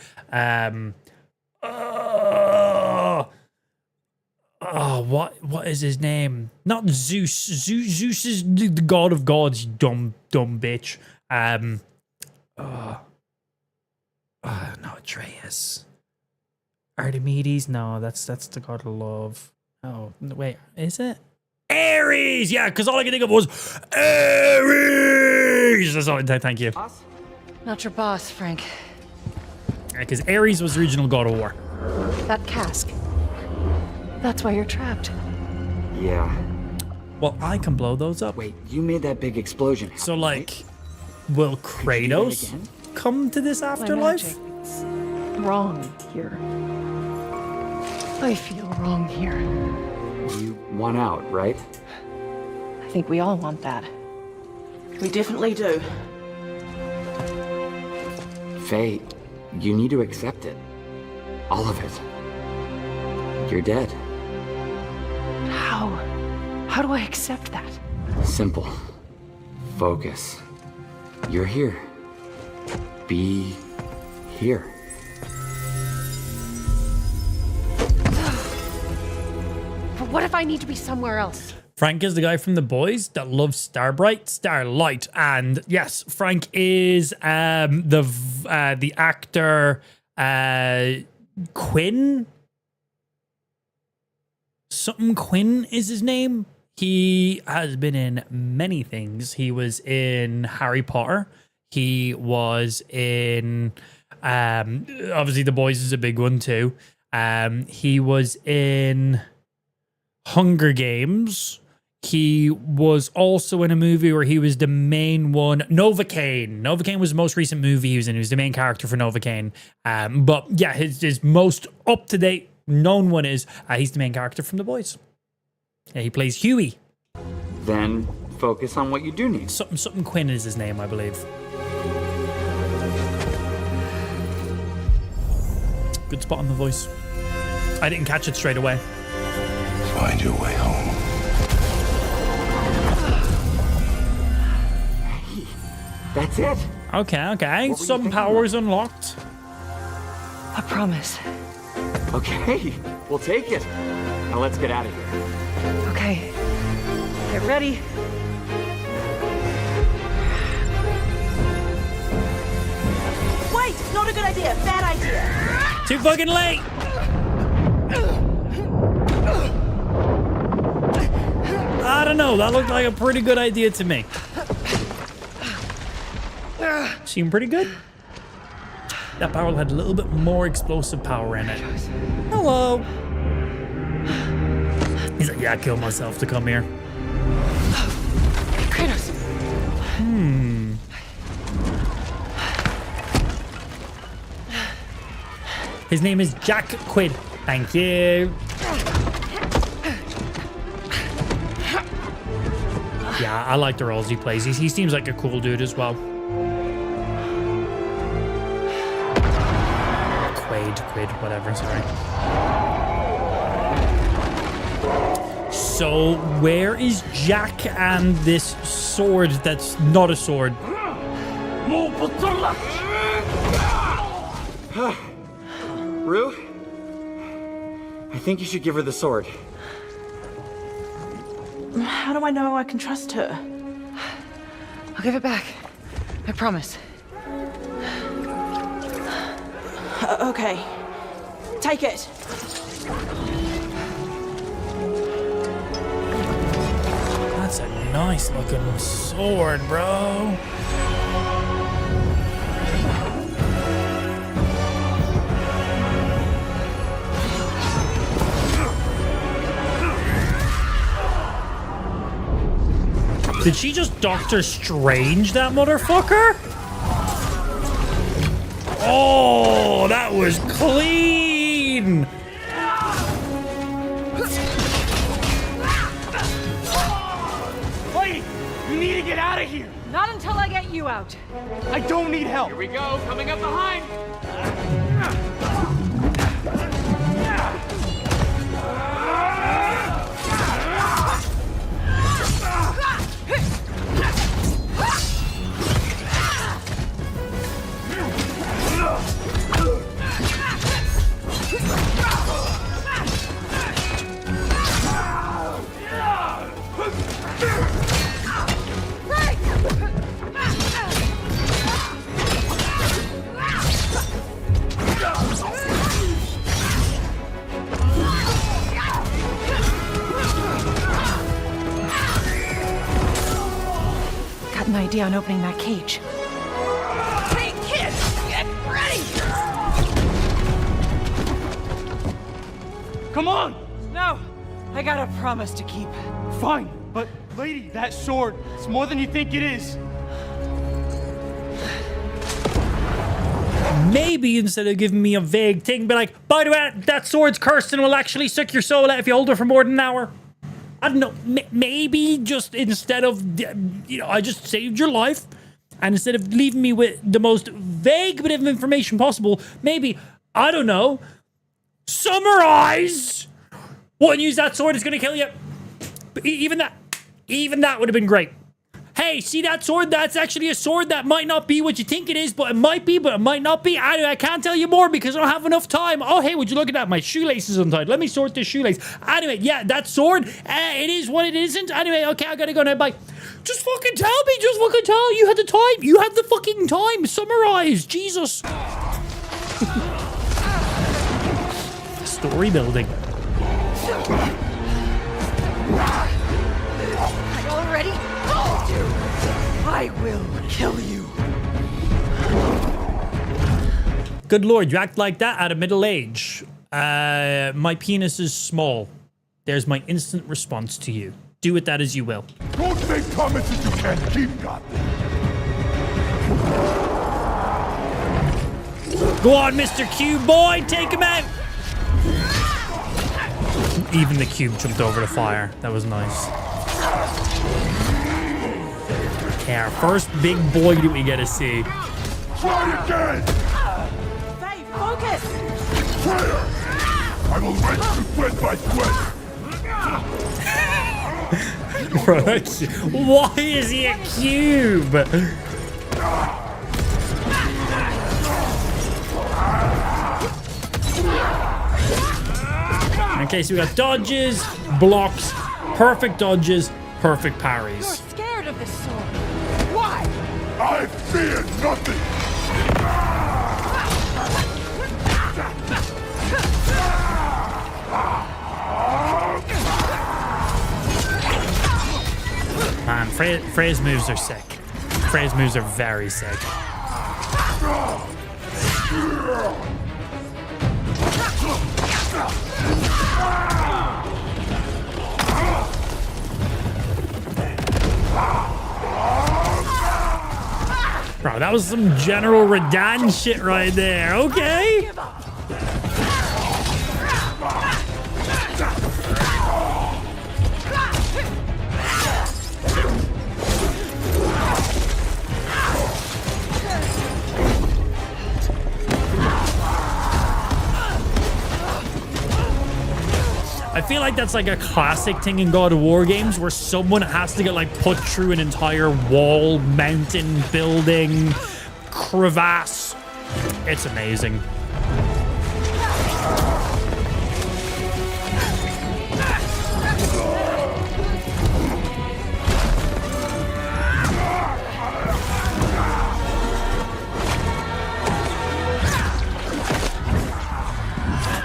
What is his name? Not Zeus. Zeus is the god of gods, you dumb bitch. No, Atreus. Archimedes? No, that's the god of love. Oh, wait, is it? Ares! Yeah, because all I could think of was Ares! That's all. Thank you. Not your boss, Frank. Because Ares was the original god of war. That cask. That's why you're trapped. Yeah. Well, I can blow those up. Wait, you made that big explosion. So, like, will Kratos come to this afterlife? It's wrong here. I feel wrong here. You want out, right? I think we all want that. We definitely do. Faye, you need to accept it. All of it. You're dead. How? How do I accept that? Simple. Focus. You're here. Be here. But what if I need to be somewhere else? Frank is the guy from The Boys that loves Starlight, and yes, Frank is the actor Quinn. Something Quinn is his name. He has been in many things. He was in Harry Potter. He was in obviously The Boys is a big one too. He was in Hunger Games. He was also in a movie where he was the main one. Novocaine. Novocaine was the most recent movie he was in. He was the main character for Novocaine. But yeah, his most up-to-date known one is he's the main character from The Boys. Yeah, he plays Huey. Then focus on what you do need. Something Quinn is his name, I believe. Good spot on the voice. I didn't catch it straight away. Find your way home. Hey, that's it. Okay. Some powers unlocked. I promise. Okay, we'll take it. Now let's get out of here. Okay. Get ready. Wait! Not a good idea. Bad idea. Too fucking late. I don't know. That looked like a pretty good idea to me. Seemed pretty good. That barrel had a little bit more explosive power in it. Hello. He's like, yeah, I killed myself to come here. Kratos. His name is Jack Quid. Thank you. Yeah, I like the roles he plays. He seems like a cool dude as well. Quid, whatever, sorry. So, where is Jack and this sword that's not a sword? Rue? I think you should give her the sword. How do I know I can trust her? I'll give it back. I promise. Okay. Take it. That's a nice looking sword, bro. Did she just Doctor Strange that motherfucker? Oh, that was clean. Wait, you need to get out of here. Not until I get you out. I don't need help. Here we go, coming up behind. an idea on opening that cage. Hey, kids! Get ready! Come on! No! I got a promise to keep. Fine, but lady, that sword, it's more than you think it is. Maybe instead of giving me a vague thing, be like, by the way, that sword's cursed and will actually suck your soul out if you hold it for more than an hour. I don't know. Maybe just instead of, you know, I just saved your life. And instead of leaving me with the most vague bit of information possible, maybe, I don't know, summarize what use that sword is going to kill you. But even that would have been great. Hey, see that sword? That's actually a sword that might not be what you think it is, but it might be, but it might not be. Anyway, I can't tell you more because I don't have enough time. Oh, hey, would you look at that? My shoelace is untied. Let me sort this shoelace. Anyway, yeah, that sword, it is what it isn't. Anyway, okay, I gotta go now. Bye. Just fucking tell me. Just fucking tell. You had the time. You had the fucking time. Summarize. Jesus. Story building. I already told you! I will kill you. Good lord, you act like that at a middle age. My penis is small. There's my instant response to you. Do with that as you will. Don't make comments that you can't keep, goddamn. Go on, Mr. Cube boy, take him out. Even the cube jumped over the fire. That was nice. Okay, our first big boy that we get to see. Try again! Faye, focus! Fire! I will wrench you sweat by sweat! Bro, why is he a cube? Okay, so we got dodges, blocks, perfect dodges, perfect parries. You're scared of this sword. Why? I fear nothing! Man, Frey's moves are sick. Frey's moves are very sick. Bro, that was some General Radahn shit right there. Okay. I feel like that's like a classic thing in God of War games where someone has to get like put through an entire wall, mountain, building, crevasse. It's amazing.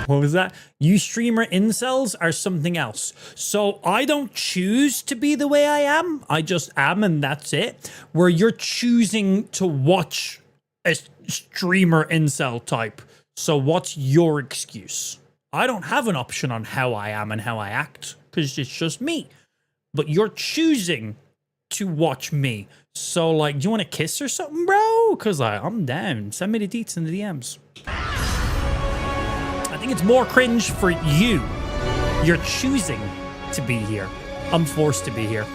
What was that? You streamer incels are something else. So I don't choose to be the way I am. I just am, and that's it. Where you're choosing to watch a streamer incel type. So what's your excuse? I don't have an option on how I am and how I act because it's just me. But you're choosing to watch me. So like, do you want to kiss or something, bro? Because I'm down. Send me the deets in the DMs. I think it's more cringe for you. You're choosing to be here. I'm forced to be here.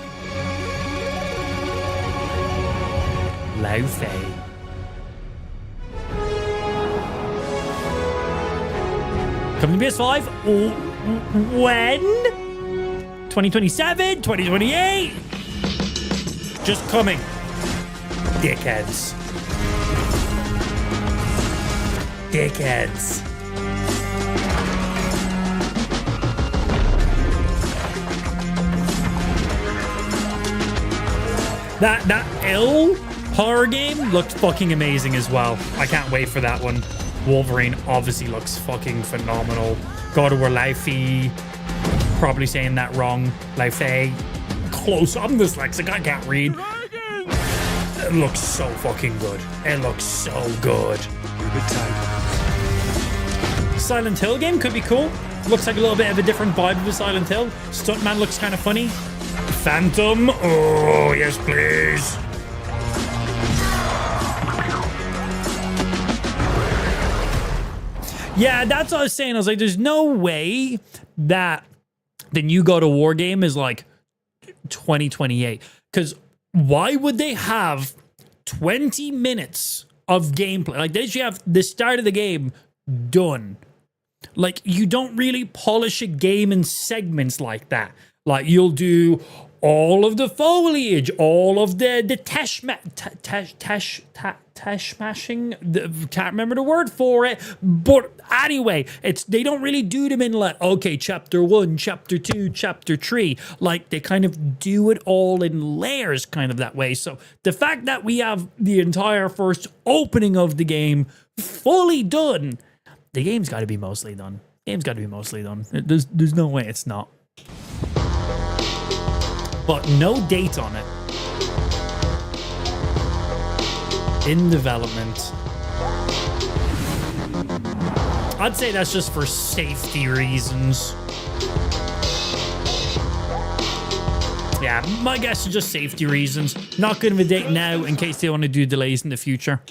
Lao Fei. Coming to PS5. When? 2027? 2028? Just coming. Dickheads. Dickheads. That L horror game looked fucking amazing as well. I can't wait for that one. Wolverine obviously looks fucking phenomenal. God of War Lao Fei. Probably saying that wrong. Lao Fei. Close. I'm dyslexic. I can't read. It looks so fucking good. It looks so good. Silent Hill game could be cool. Looks like a little bit of a different vibe of a Silent Hill. Stuntman looks kind of funny. Phantom. Oh, yes, please. Yeah, that's what I was saying. I was like, there's no way that the new God of War game is like 2028. Because why would they have 20 minutes of gameplay? Like, they should have the start of the game done. Like, you don't really polish a game in segments like that. Like, you'll do all of the foliage, all of the teshmashing. Can't remember the word for it. But anyway, they don't really do them in like, okay, chapter 1, chapter 2, chapter 3. Like, they kind of do it all in layers kind of that way. So the fact that we have the entire first opening of the game fully done, the game's got to be mostly done. There's no way it's not. But no date on it. In development. I'd say that's just for safety reasons. Yeah, my guess is just safety reasons. Not gonna give a date now in case they want to do delays in the future.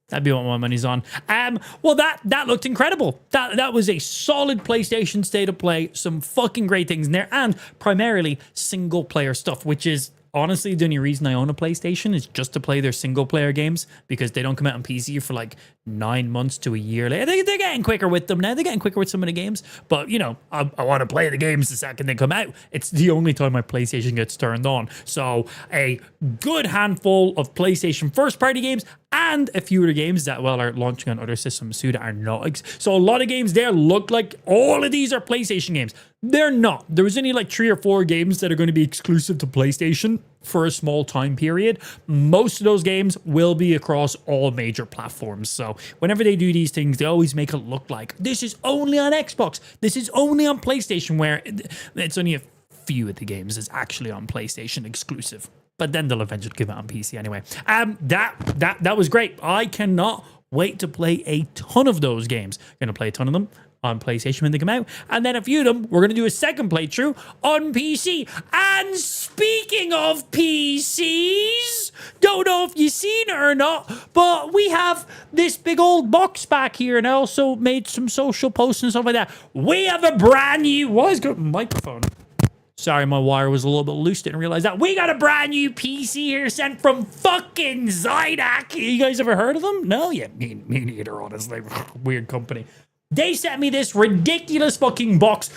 That'd be what my money's on. Well, that looked incredible. That was a solid PlayStation state of play. Some fucking great things in there, and primarily single player stuff, which is honestly the only reason I own a PlayStation is just to play their single player games, because they don't come out on PC for like 9 months to a year later. They're getting quicker with them now. They're getting quicker with some of the games, but you know, I want to play the games the second they come out. It's the only time my PlayStation gets turned on. So a good handful of PlayStation first party games and a few other games that, well, are launching on other systems too that are not. So a lot of games there look like all of these are PlayStation games. They're not. There was only like 3 or 4 games that are going to be exclusive to PlayStation for a small time period. Most of those games will be across all major platforms. So whenever they do these things, they always make it look like this is only on Xbox. This is only on PlayStation, where it's only a few of the games that's actually on PlayStation exclusive. But then they'll eventually give it on PC anyway. That was great. I cannot wait to play a ton of those games. Gonna play a ton of them on PlayStation when they come out, and then a few of them we're going to do a second playthrough on PC. And speaking of PCs, don't know if you've seen it or not, but we have this big old box back here, and I also made some social posts and stuff like that. We have a brand new, why is good microphone? Sorry, my wire was a little bit loose. Didn't realize that. We got a brand new PC here sent from fucking xidax. You guys ever heard of them? No? Yeah, me neither, honestly. Weird company. They sent me this ridiculous fucking box.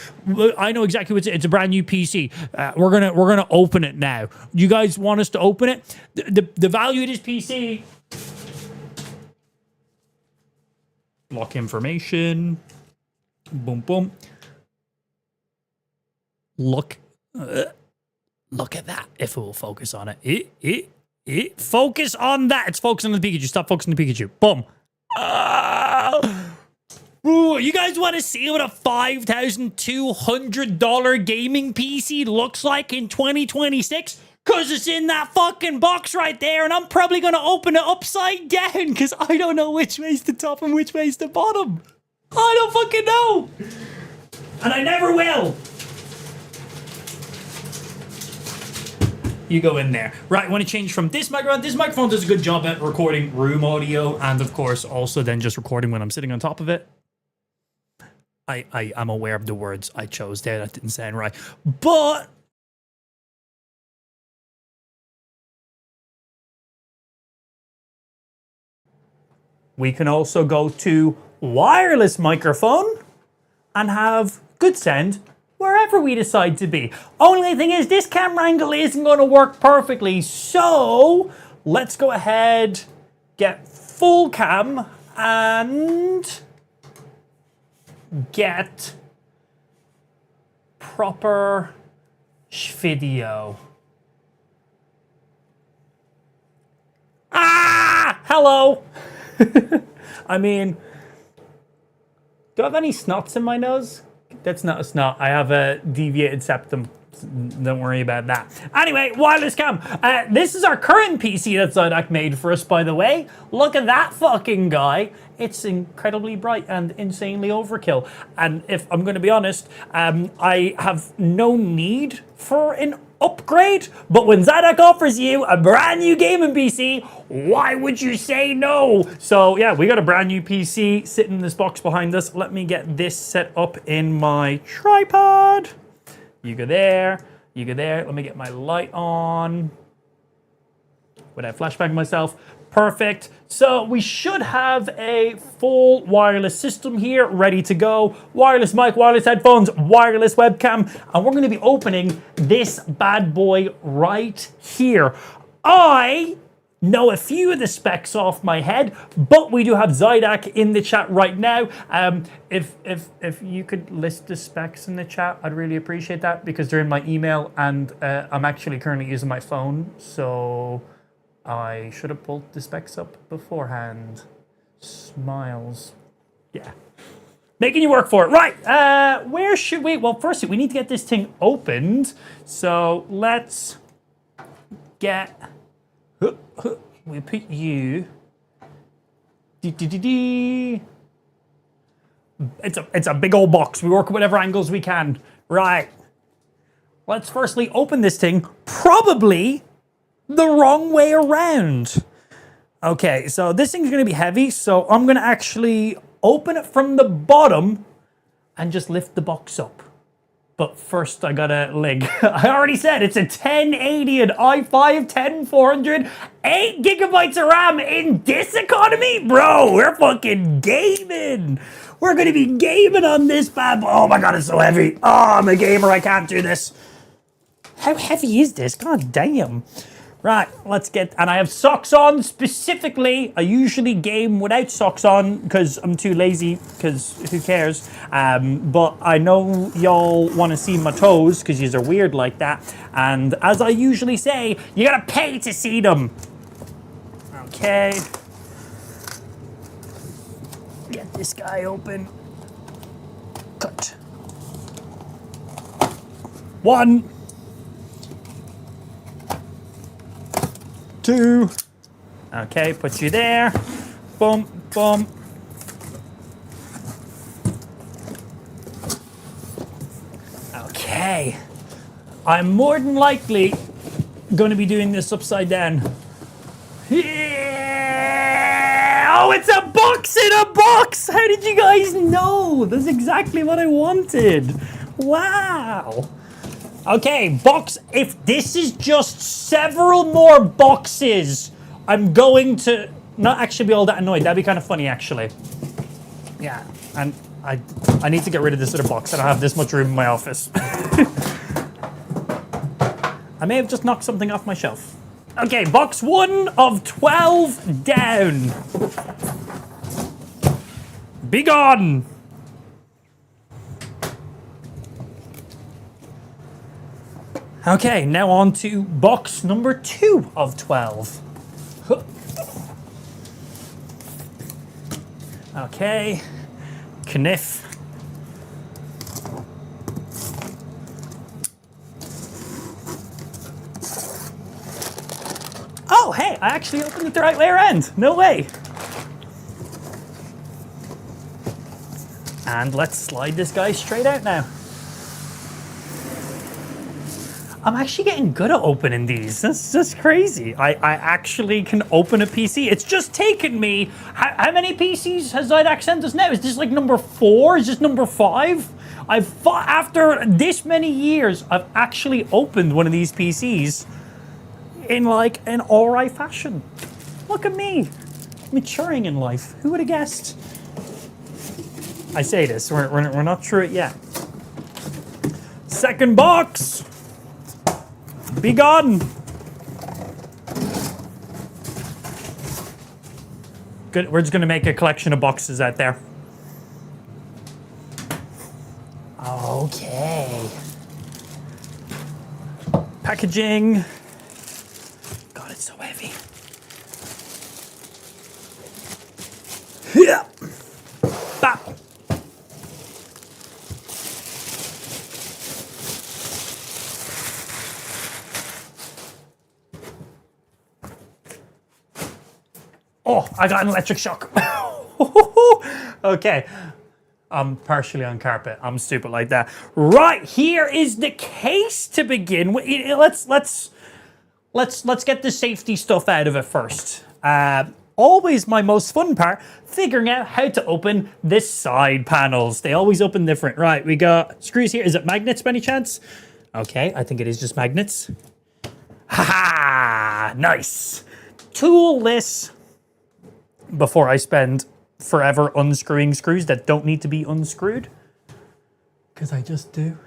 I know exactly what it's a brand new PC. We're gonna open it now. You guys want us to open it? The value of this PC. Block information. Boom boom. Look at that. If it will focus on it. Focus on that. It's focusing on the Pikachu. Stop focusing on the Pikachu. Boom. Ooh, you guys want to see what a $5,200 gaming PC looks like in 2026? Because it's in that fucking box right there, and I'm probably going to open it upside down because I don't know which way's the top and which way's the bottom. I don't fucking know. And I never will. You go in there. Right, I want to change from this microphone. This microphone does a good job at recording room audio, and of course also then just recording when I'm sitting on top of it. I'm aware of the words I chose there. That didn't sound right. But we can also go to wireless microphone and have good sound wherever we decide to be. Only thing is, this camera angle isn't going to work perfectly. So let's go ahead, get full cam, and get proper video. Hello. I mean, do I have any snots in my nose? That's not a snot. I have a deviated septum. Don't worry about that. Anyway, wireless cam. This is our current PC that xidax made for us, by the way. Look at that fucking guy. It's incredibly bright and insanely overkill. And if I'm going to be honest, I have no need for an upgrade, but when xidax offers you a brand new gaming PC, why would you say no? So yeah, we got a brand new PC sitting in this box behind us. Let me get this set up in my tripod. You go there, you go there. Let me get my light on. Would I flashbang myself? Perfect. So we should have a full wireless system here ready to go. Wireless mic, wireless headphones, wireless webcam. And we're going to be opening this bad boy right here. I know a few of the specs off my head, but we do have xidax in the chat right now. If you could list the specs in the chat, I'd really appreciate that because they're in my email and I'm actually currently using my phone, so I should have pulled the specs up beforehand. Smiles. Yeah. Making you work for it. Right, where should we? Well, firstly, we need to get this thing opened. So let's get... We put you... It's a big old box. We work at whatever angles we can. Right. Let's firstly open this thing. Probably the wrong way around. Okay, so this thing's going to be heavy, so I'm going to actually open it from the bottom and just lift the box up. But first I gotta link. I already said it's a 1080 and i5 10400, 8 gigabytes of RAM in this economy? Bro, we're fucking gaming. We're gonna be gaming on this bad boy. Oh my god, it's so heavy. Oh, I'm a gamer, I can't do this. How heavy is this? God damn. Right, let's get, and I have socks on specifically. I usually game without socks on because I'm too lazy, because who cares? But I know y'all want to see my toes because yous are weird like that. And as I usually say, you gotta pay to see them. Okay. Get this guy open. Cut. 1, 2. Okay, put you there. Boom, boom. Okay. I'm more than likely going to be doing this upside down. Yeah! Oh, it's a box in a box! How did you guys know? That's exactly what I wanted. Wow. Okay, box. If this is just several more boxes, I'm going to not actually be all that annoyed. That'd be kind of funny, actually. Yeah, and I need to get rid of this other box. I don't have this much room in my office. I may have just knocked something off my shelf. Okay, box 1 of 12 down. Be gone. Okay, now on to box number 2 of 12. Okay, kniff. Oh, hey, I actually opened it the right way around. No way. And let's slide this guy straight out now. I'm actually getting good at opening these. That's just crazy. I actually can open a PC. It's just taken me... How many PCs has xidax sent us now? Is this like number 4? Is this number 5? After this many years, I've actually opened one of these PCs in like an alright fashion. Look at me. Maturing in life. Who would have guessed? I say this. We're not through it yet. Second box. Be gone. Good. We're just gonna make a collection of boxes out there. Okay. Packaging. God, it's so heavy. Yeah. Bap. Oh, I got an electric shock. Okay. I'm partially on carpet. I'm stupid like that. Right, here is the case to begin with. Let's get the safety stuff out of it first. Always my most fun part, figuring out how to open the side panels. They always open different. Right, we got screws here. Is it magnets by any chance? Okay, I think it is just magnets. Ha-ha! Nice. Tool this before I spend forever unscrewing screws that don't need to be unscrewed. Because I just do.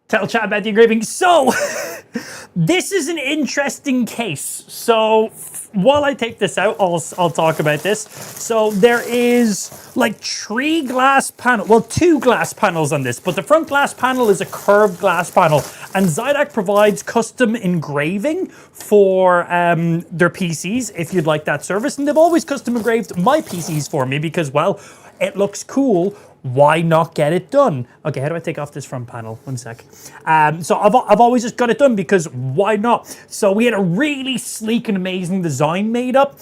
Tell chat about the engraving. So, this is an interesting case. So, while I take this out, I'll talk about this. So, there is like 3 glass panels, well, 2 glass panels on this, but the front glass panel is a curved glass panel. And xidax provides custom engraving for their PCs, if you'd like that service. And they've always custom engraved my PCs for me because, well, it looks cool. Why not get it done? Okay, how do I take off this front panel? One sec. So I've always just got it done because why not? So we had a really sleek and amazing design made up.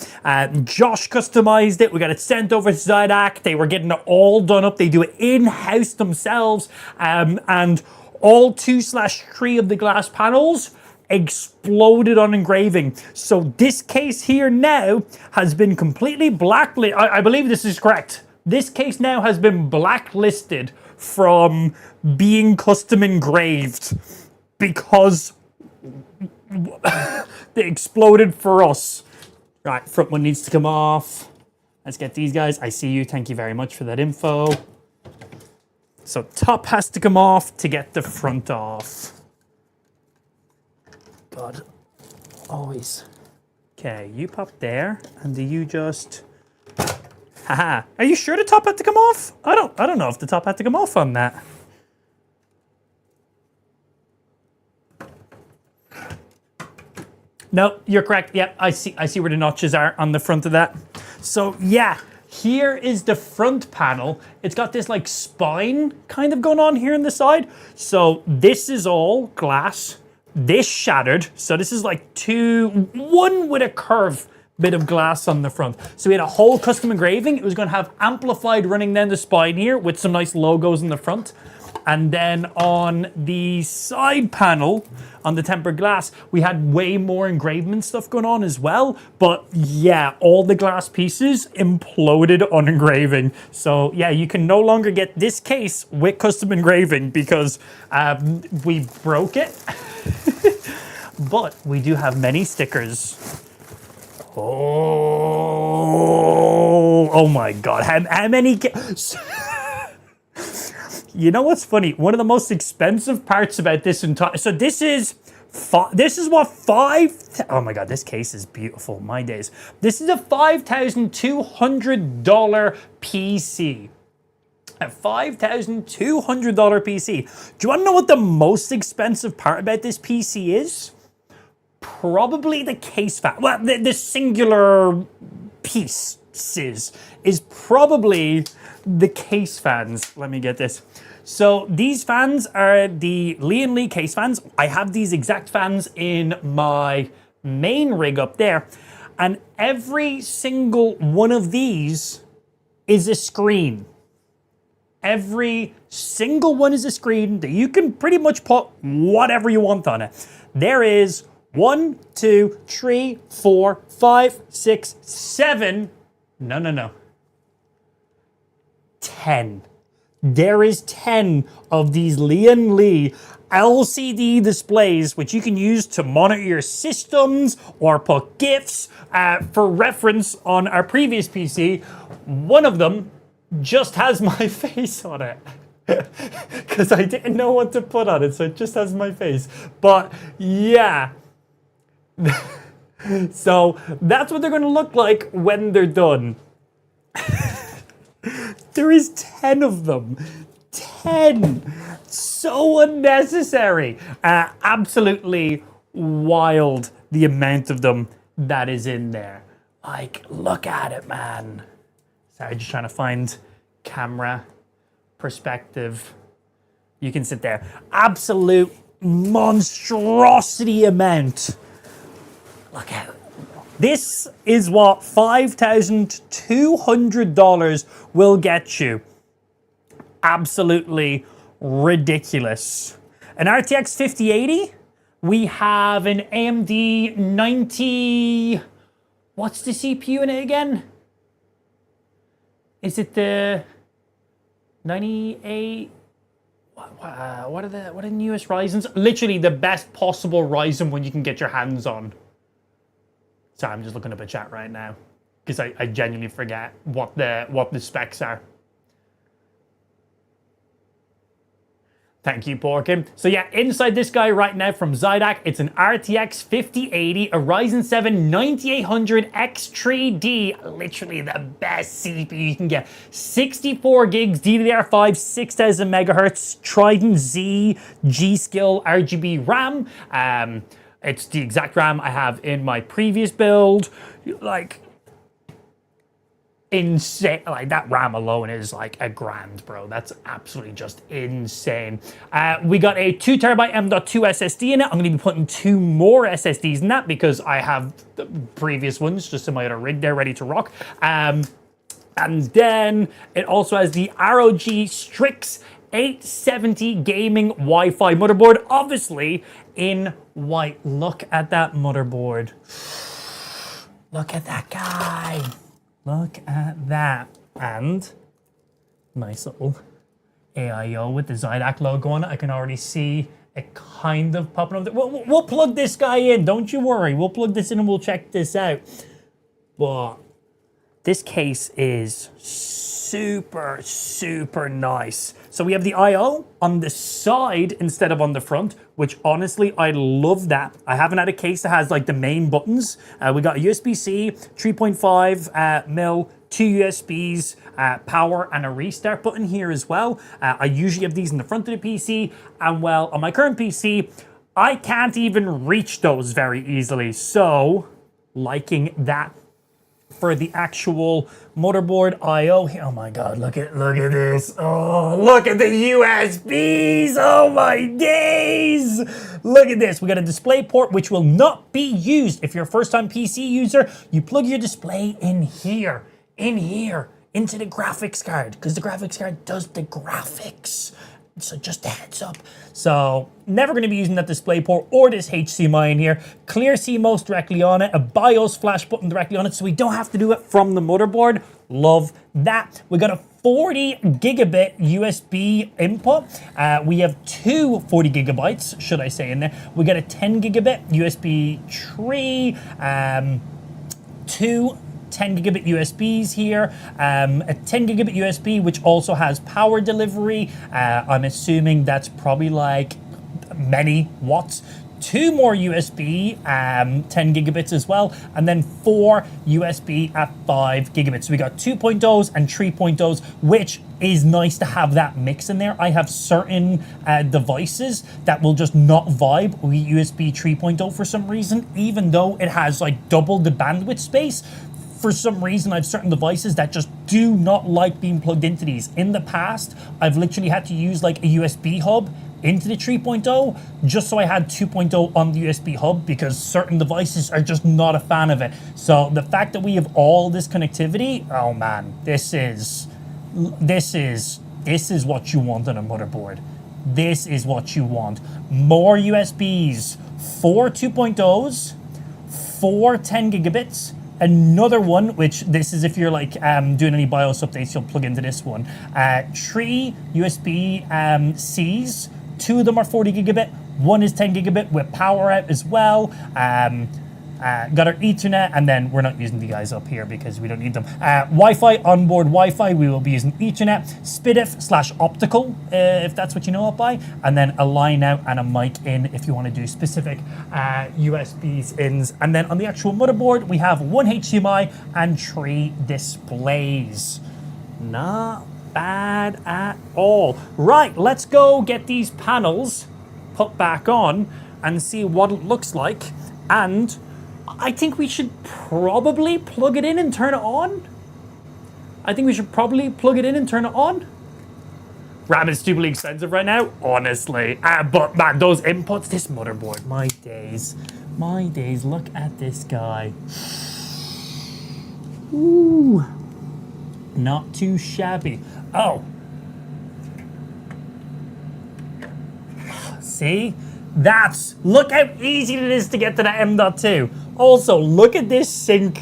Josh customized it. We got it sent over to xidax. They were getting it all done up. They do it in-house themselves. And all 2/3 of the glass panels exploded on engraving. So this case here now has been completely blacklisted. I believe this is correct. This case now has been blacklisted from being custom engraved because they exploded for us. Right, front one needs to come off. Let's get these guys. I see you. Thank you very much for that info. So top has to come off to get the front off. God, always. Okay, you pop there, and do you just... Haha. Are you sure the top had to come off? I don't know if the top had to come off on that. No, you're correct. Yep, I see where the notches are on the front of that. So yeah, here is the front panel. It's got this like spine kind of going on here on the side. So this is all glass. This shattered. So this is like one with a curve bit of glass on the front. So we had a whole custom engraving. It was going to have amplified running down the spine here with some nice logos in the front. And then on the side panel, on the tempered glass, we had way more engravement stuff going on as well. But yeah, all the glass pieces imploded on engraving. So yeah, you can no longer get this case with custom engraving because we broke it. But we do have many stickers. Oh my God. How many... You know what's funny? One of the most expensive parts about this entire... So this is what oh my God, this case is beautiful. My days. This is a $5,200 PC. A $5,200 PC. Do you want to know what the most expensive part about this PC is? Probably the case fan. Well, the singular pieces is probably the case fans. Let me get this. So these fans are the Lee & Lee case fans. I have these exact fans in my main rig up there. And every single one of these is a screen. Every single one is a screen that you can pretty much put whatever you want on it. There is 1, 2, 3, 4, 5, 6, 7. No. 10. There is 10 of these Lee & Lee LCD displays, which you can use to monitor your systems or put GIFs. For reference, on our previous PC, one of them just has my face on it. Because I didn't know what to put on it, so it just has my face. But yeah. So that's what they're going to look like when they're done. There is 10 of them. 10. So unnecessary. Absolutely wild, the amount of them that is in there. Like, look at it, man. Sorry, just trying to find camera perspective. You can sit there. Absolute monstrosity amount Look at it. This is what $5,200 will get you. Absolutely ridiculous. An RTX 5080. We have an AMD 90... What's the CPU in it again? Is it the 98? What are the newest Ryzens? Literally the best possible Ryzen one you can get your hands on. Sorry, I'm just looking up a chat right now because I genuinely forget what the specs are. Thank you, Porkin. So yeah, inside this guy right now from xidax, it's an RTX 5080, a Ryzen 7 9800 X3D, literally the best CPU you can get. 64 gigs DDR5, 6000 megahertz, Trident Z G-Skill RGB RAM. It's the exact RAM I have in my previous build. Like, insane. Like, that RAM alone is like $1,000, bro. That's absolutely just insane. We got a 2TB M.2 SSD in it. I'm going to be putting 2 more SSDs in that because I have the previous ones just in my other rig there ready to rock. And then it also has the ROG Strix 870 gaming Wi-Fi motherboard, obviously in white. Look at that motherboard. Look at that guy. Look at that. And nice little AIO with the xidax logo on it. I can already see it kind of popping up there. We'll plug this guy in, don't you worry. We'll plug this in and we'll check this out. But this case is super, super nice. So we have the I/O on the side instead of on the front, which honestly, I love that. I haven't had a case that has like the main buttons. We got a USB-C, 3.5 mil, 2 USBs, power, and a restart button here as well. I usually have these in the front of the PC, and well, on my current PC, I can't even reach those very easily. So, liking that. For the actual motherboard I/O here. Oh my god, look at this. Oh, look at the USBs. Oh my days. Look at this. We got a display port which will not be used. If you're a first-time PC user, you plug your display in here, into the graphics card, because the graphics card does the graphics. So just a heads up. So never going to be using that display port or this HDMI in here. Clear CMOS directly on it, a BIOS flash button directly on it, so we don't have to do it from the motherboard. Love that. We got a 40 gigabit USB input. We have 2 40 gigabytes, should I say, in there. We got a 10 gigabit USB 3, 2 10 gigabit USBs here, a 10 gigabit USB which also has power delivery. I'm assuming that's probably like many watts. 2 more USB 10 gigabits as well, and then 4 USB at 5 gigabits. So we got 2.0s and 3.0s, which is nice to have that mix in there. I have certain devices that will just not vibe with USB 3.0 for some reason, even though it has like double the bandwidth space. For some reason, I have certain devices that just do not like being plugged into these. In the past, I've literally had to use like a USB hub into the 3.0 just so I had 2.0 on the USB hub, because certain devices are just not a fan of it. So the fact that we have all this connectivity, oh man, this is what you want on a motherboard. This is what you want. More USBs, 4 2.0s, 4 10 gigabits, another one, which this is if you're like doing any BIOS updates, you'll plug into this one. 3 USB Cs, 2 of them are 40 gigabit, 1 is 10 gigabit with power out as well. Got our Ethernet, and then we're not using the guys up here because we don't need them. Wi-Fi, onboard Wi-Fi, we will be using Ethernet, SPDIF/optical, if that's what you know it by, and then a line out and a mic in if you want to do specific USBs ins. And then on the actual motherboard, we have 1 HDMI and 3 displays. Not bad at all. Right, let's go get these panels put back on and see what it looks like. And I think we should probably plug it in and turn it on. RAM is stupidly expensive right now, honestly. But man, those inputs, this motherboard, my days. My days, look at this guy. Ooh. Not too shabby. Oh. See? Look how easy it is to get to that M.2. Also, look at this sink.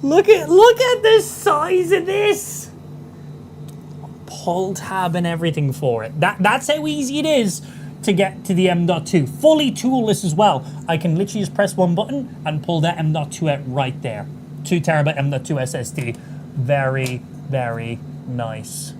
Look at the size of this. Pull tab and everything for it. That's how easy it is to get to the M.2. Fully toolless as well. I can literally just press one button and pull that M.2 out right there. 2 terabyte M.2 SSD. Very, very nice.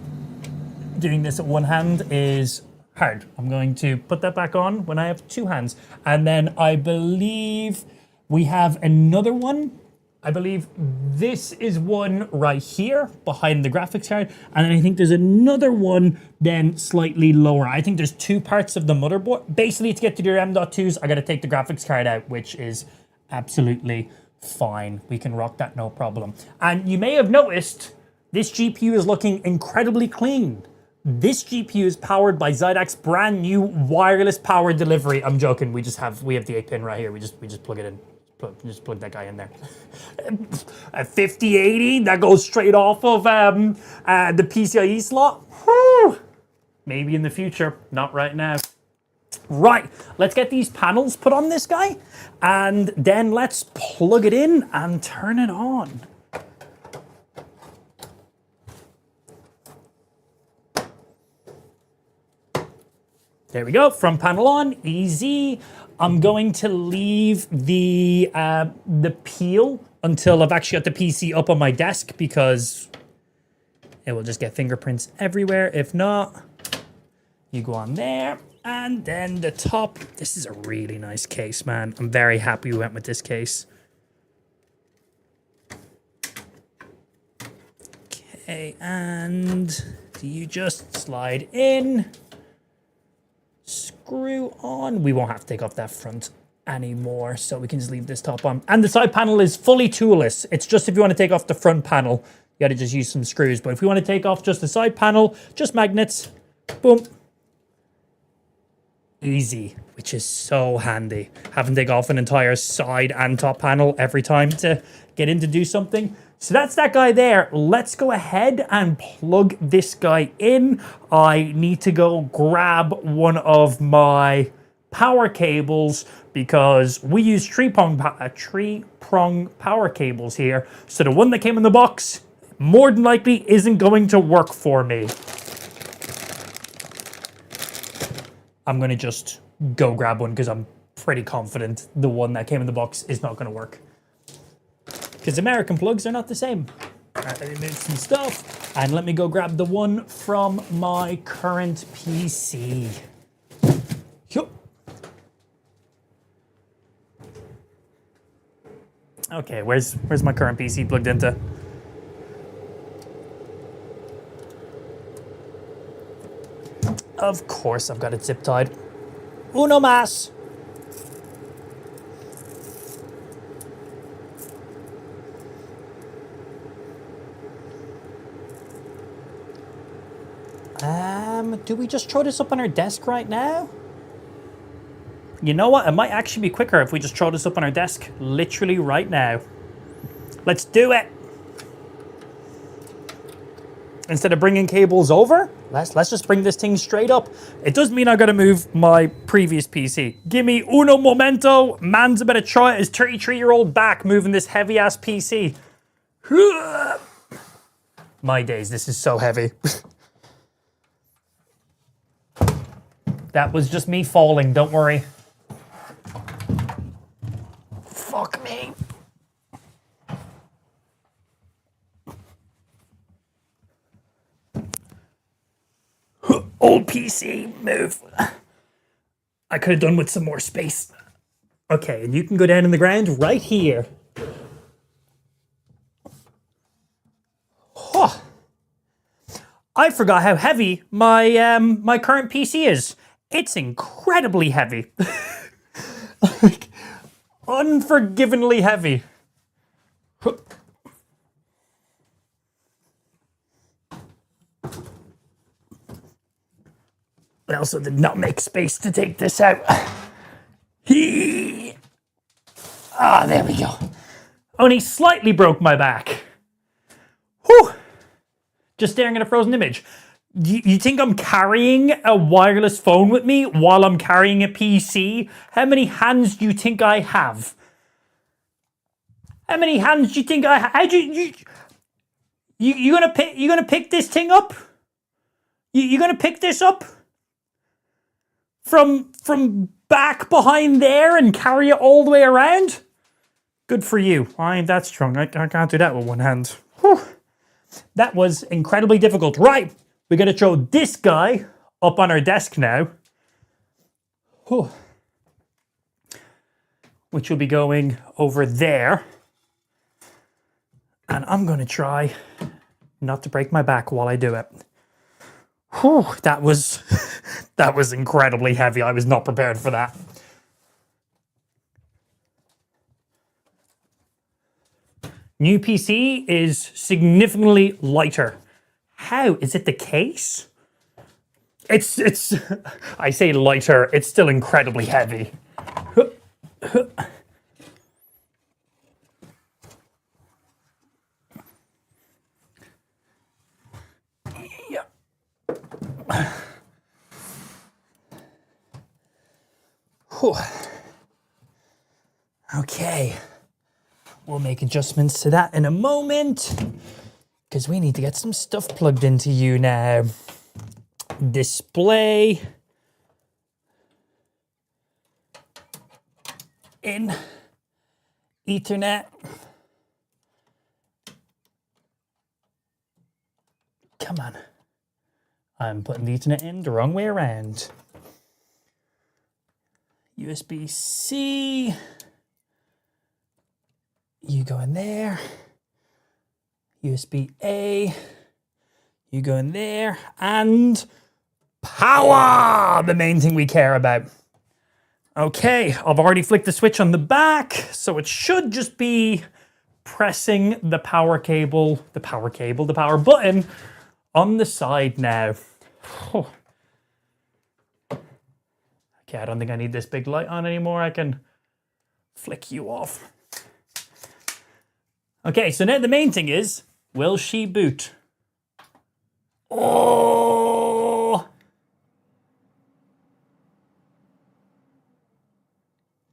Doing this at one hand is hard. I'm going to put that back on when I have two hands. And then I believe we have another one. I believe this is one right here behind the graphics card. And then I think there's another one then slightly lower. I think there's two parts of the motherboard. Basically, to get to your M.2s, I got to take the graphics card out, which is absolutely fine. We can rock that, no problem. And you may have noticed this GPU is looking incredibly clean. This GPU is powered by xidax brand new wireless power delivery. I'm joking. We have the 8-pin right here. We just plug it in. Just plug that guy in there. A 5080 that goes straight off of the PCIe slot. Whew. Maybe in the future, not right now. Right, let's get these panels put on this guy, and then let's plug it in and turn it on. There we go, front panel on, easy. I'm going to leave the peel until I've actually got the PC up on my desk, because it will just get fingerprints everywhere. If not, you go on there, and then the top. This is a really nice case, man. I'm very happy we went with this case. Okay, and you just slide in. Screw on. We won't have to take off that front anymore, so we can just leave this top on. And the side panel is fully toolless. It's just if you want to take off the front panel, you got to just use some screws. But if you want to take off just the side panel, just magnets, boom. Easy, which is so handy. Having to take off an entire side and top panel every time to get in to do something. So that's that guy there. Let's go ahead and plug this guy in. I need to go grab one of my power cables, because we use three-prong power cables here. So the one that came in the box more than likely isn't going to work for me. I'm going to just go grab one, because I'm pretty confident the one that came in the box is not going to work. Because American plugs are not the same. All right, let me move some stuff, and let me go grab the one from my current PC. Yup. Okay, where's my current PC plugged into? Of course, I've got it zip tied. Uno mas. Do we just throw this up on our desk right now? You know what? It might actually be quicker if we just throw this up on our desk literally right now. Let's do it. Instead of bringing cables over, let's just bring this thing straight up. It does mean I gotta move my previous PC. Give me uno momento. Man's about to try his 33-year-old back moving this heavy-ass PC. My days, this is so heavy. That was just me falling, don't worry. Fuck me. Old PC, move. I could have done with some more space. Okay, and you can go down in the ground right here. Huh. I forgot how heavy my current PC is. It's incredibly heavy. Like, unforgivingly heavy. I also did not make space to take this out. There we go. Only slightly broke my back. Whew. Just staring at a frozen image. You think I'm carrying a wireless phone with me while I'm carrying a PC? How many hands do you think I have? How many hands do you think I have? How do you gonna pick this thing up? You gonna pick this up from back behind there and carry it all the way around? Good for you. I ain't that strong. I can't do that with one hand. Whew. That was incredibly difficult. Right, we got to throw this guy up on our desk now. Whew. Which will be going over there. And I'm going to try not to break my back while I do it. Whew, that was incredibly heavy. I was not prepared for that. New PC is significantly lighter. How? Is it the case? It's I say lighter, it's still incredibly heavy. Yeah. Okay. We'll make adjustments to that in a moment, because we need to get some stuff plugged into you now. Display. In. Ethernet. Come on. I'm putting the Ethernet in the wrong way around. USB-C. You go in there. USB-A. You go in there. And power! The main thing we care about. Okay, I've already flicked the switch on the back, so it should just be pressing the power button on the side now. Oh. Okay, I don't think I need this big light on anymore. I can flick you off. Okay, so now the main thing is, will she boot? Oh!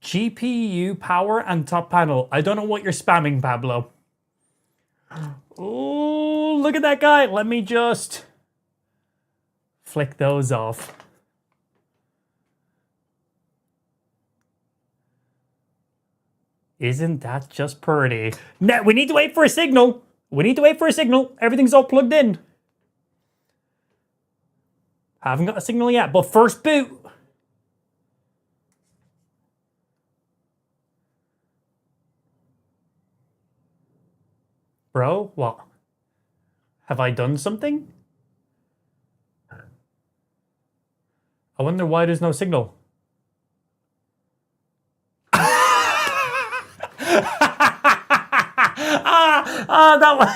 GPU power and top panel. I don't know what you're spamming, Pablo. Oh, look at that guy. Let me just flick those off. Isn't that just pretty? Now, we need to wait for a signal. Everything's all plugged in. Haven't got a signal yet, but first boot. Bro, what? Have I done something? I wonder why there's no signal. That one.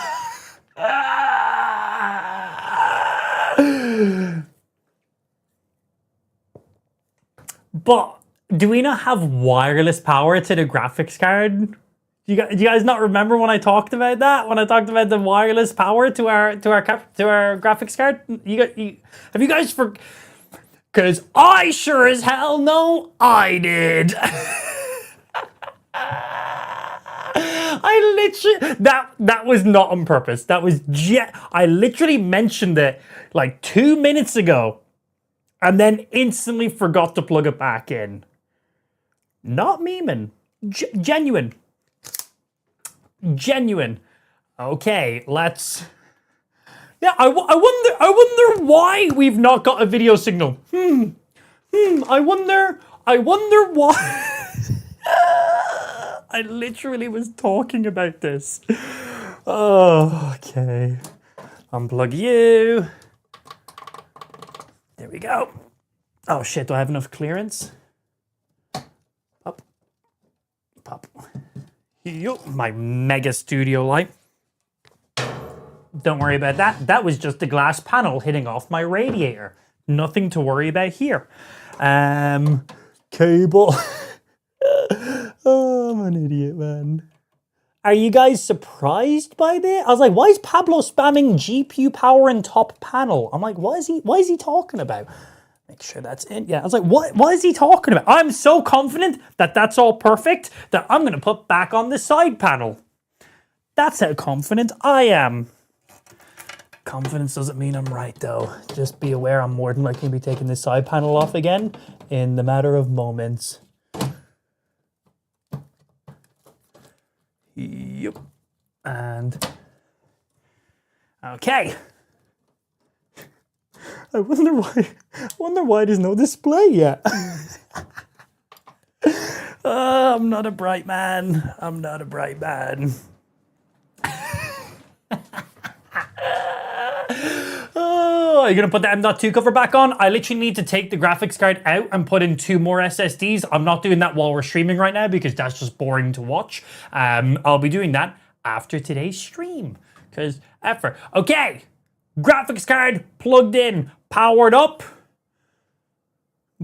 But do we not have wireless power to the graphics card? Do you guys not remember when I talked about that? When I talked about the wireless power to our graphics card? Have you guys because I sure as hell know I did. I literally that was not on purpose. That was I literally mentioned it like 2 minutes ago and then instantly forgot to plug it back in. Not memeing. Genuine. Okay, let's. Yeah, I wonder why we've not got a video signal. I wonder why. I literally was talking about this. Oh, okay. Unplug you. There we go. Oh shit, do I have enough clearance? Pop. Yo, my mega studio light. Don't worry about that. That was just a glass panel hitting off my radiator. Nothing to worry about here. Cable. Oh, I'm an idiot, man. Are you guys surprised by this? I was like, why is Pablo spamming GPU power and top panel? I'm like, what is he talking about? Make sure that's in. Yeah, I was like, what is he talking about? I'm so confident that that's all perfect that I'm going to put back on the side panel. That's how confident I am. Confidence doesn't mean I'm right, though. Just be aware I'm more than likely to be taking this side panel off again in the matter of moments. Yep. And okay. I wonder why there's no display yet. I'm not a bright man. I'm not a bright man. Oh, are you gonna put the M.2 cover back on? I literally need to take the graphics card out and put in 2 more SSDs. I'm not doing that while we're streaming right now because that's just boring to watch. I'll be doing that after today's stream because effort. Okay, graphics card plugged in, powered up.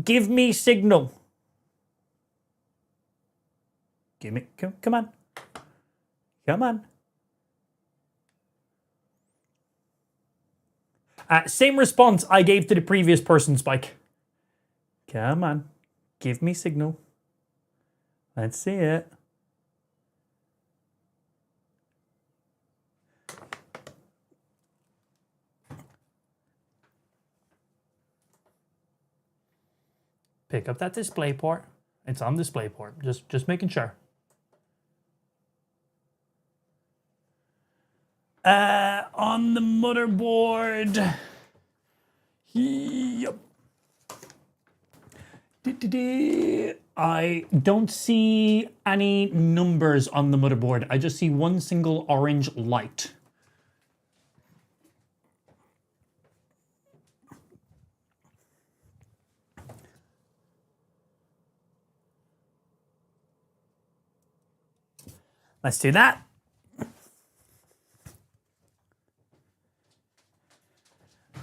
Give me signal. Give me, come on. Come on. Same response I gave to the previous person, Spike. Come on. Give me signal. Let's see it. Pick up that display port. It's on display port. Just making sure. On the motherboard. Yep. I don't see any numbers on the motherboard. I just see one single orange light. Let's do that.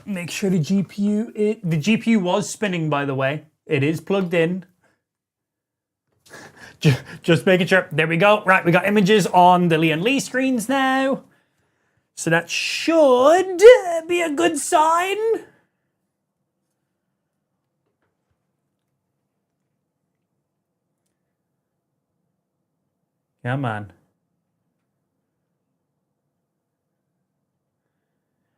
Make sure the GPU was spinning, by the way. It is plugged in. Just making sure. There we go. Right, we got images on the Lian Lee screens now. So that should be a good sign. Come on.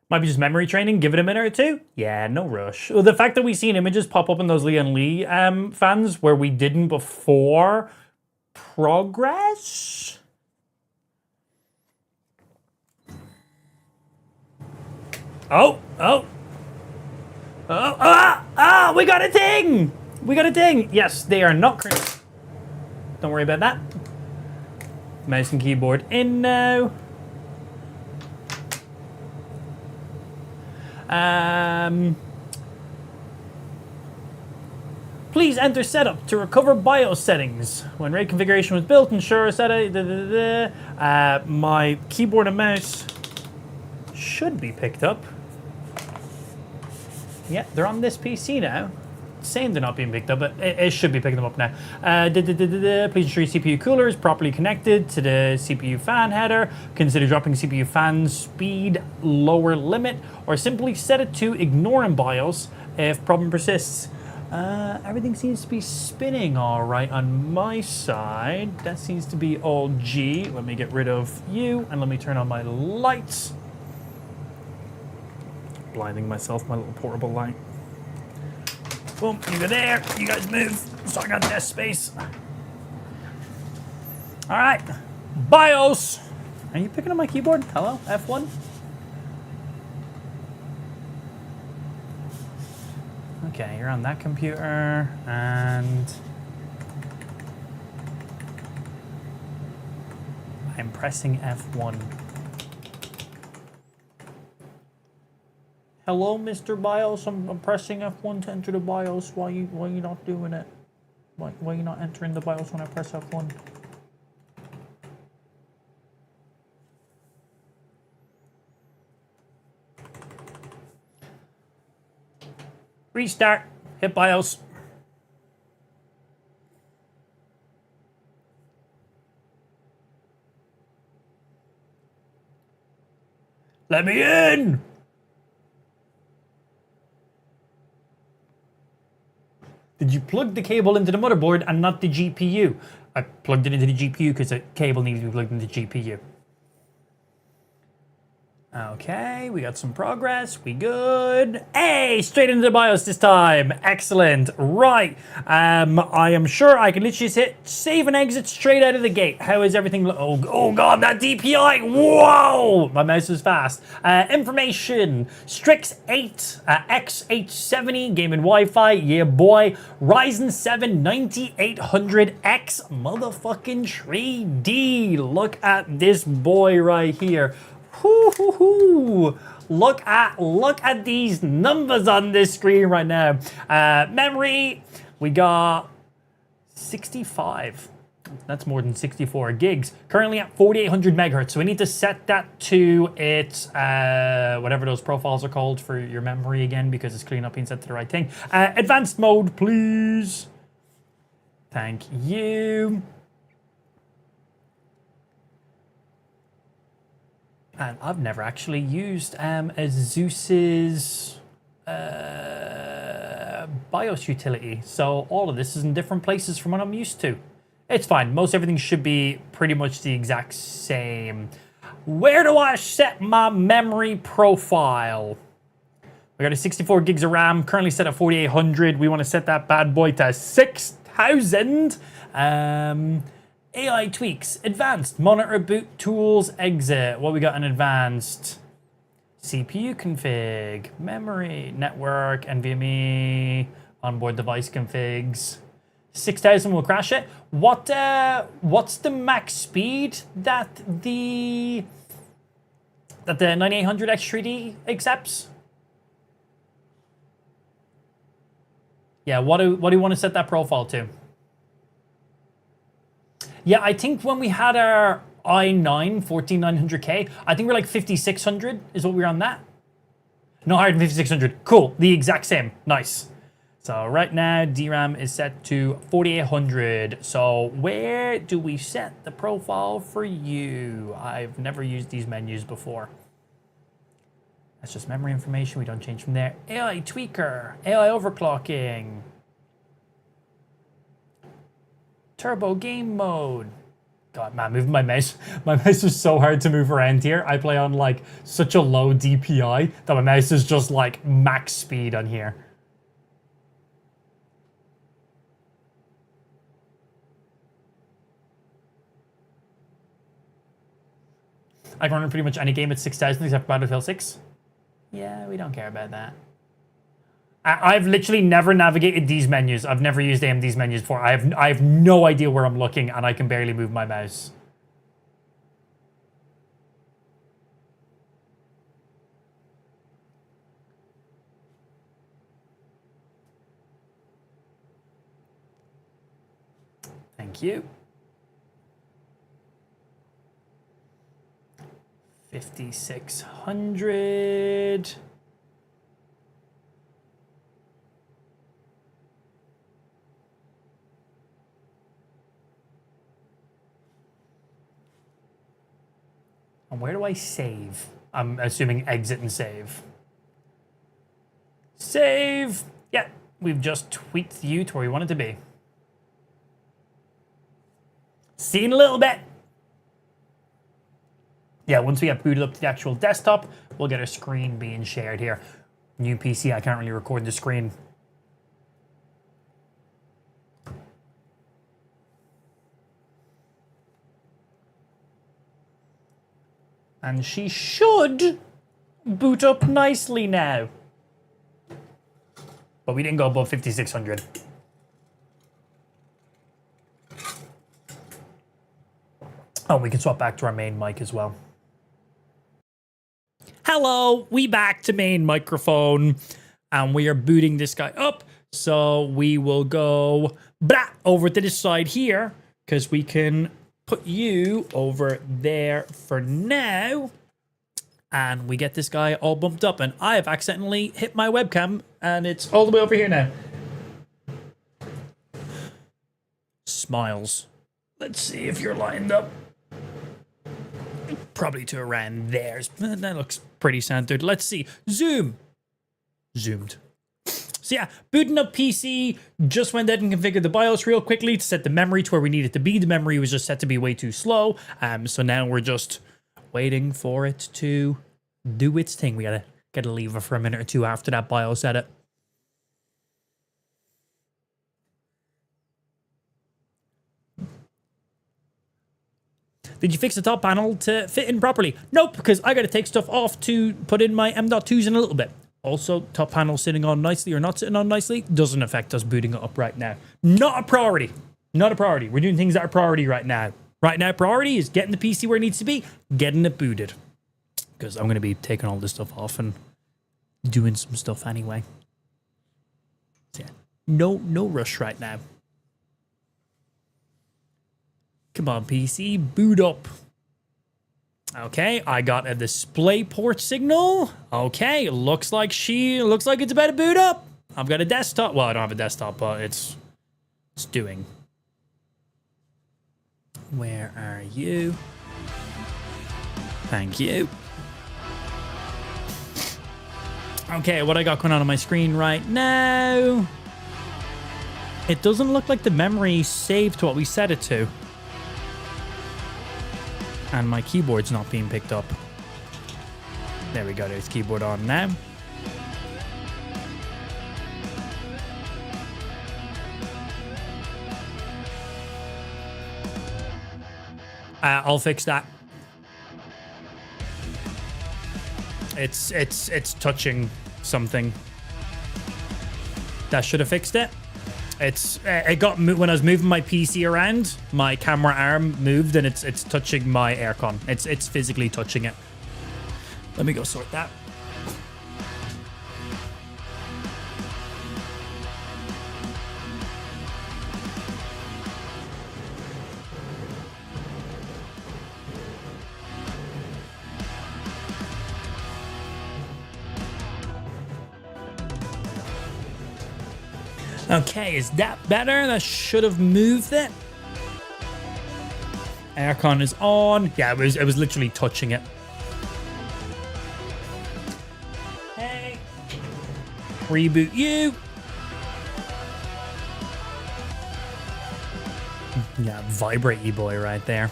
Might be just memory training. Give it a minute or two. Yeah, no rush. Well, the fact that we seen images pop up in those Lian Lee fans where we didn't before. Progress? Oh. We got a ding! We got a ding! Yes, they are not crazy. Don't worry about that. Mouse and keyboard in now. Please enter setup to recover BIOS settings. When RAID configuration was built, ensure setup. My keyboard and mouse should be picked up. Yeah, they're on this PC now. It's saying they're not being picked up, but it should be picking them up now. Please ensure your CPU cooler is properly connected to the CPU fan header. Consider dropping CPU fan speed lower limit, or simply set it to ignore in BIOS if problem persists. Everything seems to be spinning all right on my side. That seems to be all G. Let me get rid of you, and let me turn on my lights. Blinding myself, my little portable light. Boom, you go there. You guys move, so I got desk space. All right, BIOS. Are you picking up my keyboard? Hello, F1? Okay, you're on that computer, and I'm pressing F1. Hello, Mr. BIOS. I'm pressing F1 to enter the BIOS. Why you not doing it? Why you not entering the BIOS when I press F1? Restart. Hit BIOS. Let me in! Did you plug the cable into the motherboard and not the GPU? I plugged it into the GPU because the cable needs to be plugged into the GPU. Okay, we got some progress. We good. Hey, straight into the BIOS this time. Excellent. Right. I am sure I can literally just hit save and exit straight out of the gate. How is everything? Oh God, that DPI. Whoa! My mouse is fast. Information. Strix 8, X870, gaming Wi-Fi. Yeah, boy. Ryzen 7 9800X motherfucking 3D. Look at this boy right here. Look at these numbers on this screen right now. Memory, we got 65. That's more than 64 gigs. Currently at 4800 megahertz. So we need to set that to its whatever those profiles are called for your memory again, because it's clearly not being set to the right thing. Advanced mode, please. Thank you. And I've never actually used Asus's BIOS utility, so all of this is in different places from what I'm used to. It's fine. Most everything should be pretty much the exact same. Where do I set my memory profile? We got a 64 gigs of RAM, currently set at 4800. We want to set that bad boy to 6000. AI tweaks, advanced, monitor boot tools, exit. What we got in advanced? CPU config, memory, network, NVMe, onboard device configs. 6000 will crash it. What's the max speed that the 9800X3D accepts? Yeah, what do you want to set that profile to? Yeah, I think when we had our i9 14900K, I think we're like 5600 is what we're on that. No higher than 5600. Cool, the exact same. Nice. So right now, DRAM is set to 4800. So where do we set the profile for you? I've never used these menus before. That's just memory information. We don't change from there. AI tweaker, AI overclocking. Turbo game mode. God, man, moving my mouse. My mouse is so hard to move around here. I play on like such a low DPI that my mouse is just like max speed on here. I can run pretty much any game at 6000 except Battlefield 6. Yeah, we don't care about that. I've literally never navigated these menus. I've never used AMD's menus before. I have no idea where I'm looking, and I can barely move my mouse. Thank you. 5600. And where do I save? I'm assuming exit and save. Save! Yeah, we've just tweaked you to where we want it to be. See you in a little bit. Yeah, once we get booted up to the actual desktop, we'll get a screen being shared here. New PC, I can't really record the screen. And she should boot up nicely now. But we didn't go above 5600. Oh, we can swap back to our main mic as well. Hello, we back to main microphone. And we are booting this guy up. So we will go over to this side here, because we can put you over there for now. And we get this guy all bumped up, and I have accidentally hit my webcam, and it's all the way over here now. Smiles. Let's see if you're lined up. Probably to around there. That looks pretty centered. Let's see. Zoom. Zoomed. So yeah, booting up PC, just went ahead and configured the BIOS real quickly to set the memory to where we need it to be. The memory was just set to be way too slow. So now we're just waiting for it to do its thing. We gotta leave it for a minute or two after that BIOS edit. Did you fix the top panel to fit in properly? Nope, because I gotta take stuff off to put in my M.2s in a little bit. Also, top panel sitting on nicely or not sitting on nicely doesn't affect us booting it up right now. Not a priority. Not a priority. We're doing things that are priority right now. Right now, priority is getting the PC where it needs to be, getting it booted. Because I'm going to be taking all this stuff off and doing some stuff anyway. So yeah, no rush right now. Come on, PC, boot up. Okay, I got a display port signal. Okay, looks like it's about to boot up. I've got a desktop. Well, I don't have a desktop, but it's doing. Where are you? Thank you. Okay, what I got going on my screen right now? It doesn't look like the memory saved to what we set it to. And my keyboard's not being picked up. There we go, there's keyboard on now. I'll fix that. It's touching something. That should have fixed it. It got when I was moving my PC around, my camera arm moved and it's touching my aircon. It's physically touching it. Let me go sort that. Okay, is that better? That should have moved it. Aircon is on. Yeah, it was literally touching it. Hey. Reboot you. Yeah, vibrate-y boy right there.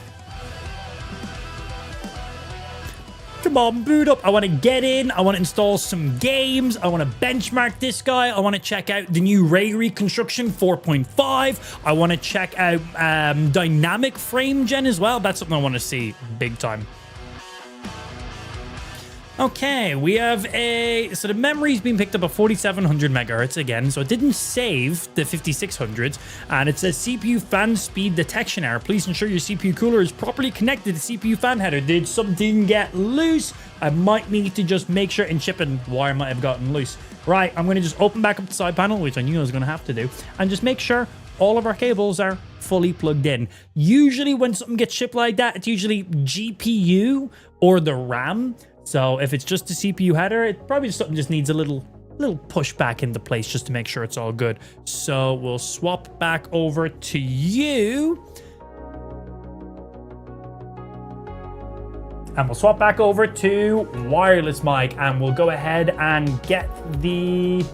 Come on, boot up. I want to get in. I want to install some games. I want to benchmark this guy. I want to check out the new Ray Reconstruction 4.5. I want to check out dynamic frame gen as well. That's something I want to see big time. Okay, we have so the memory's been picked up at 4700 megahertz again, so it didn't save the 5600s, and it says CPU fan speed detection error. Please ensure your CPU cooler is properly connected to the CPU fan header. Did something get loose? I might need to just make sure, and shipping wire might have gotten loose. Right, I'm going to just open back up the side panel, which I knew I was going to have to do, and just make sure all of our cables are fully plugged in. Usually when something gets shipped like that, it's usually GPU or the RAM. So if it's just the CPU header, it probably just needs a little push back into place just to make sure it's all good. So we'll swap back over to you. And we'll swap back over to wireless mic, and we'll go ahead and get the...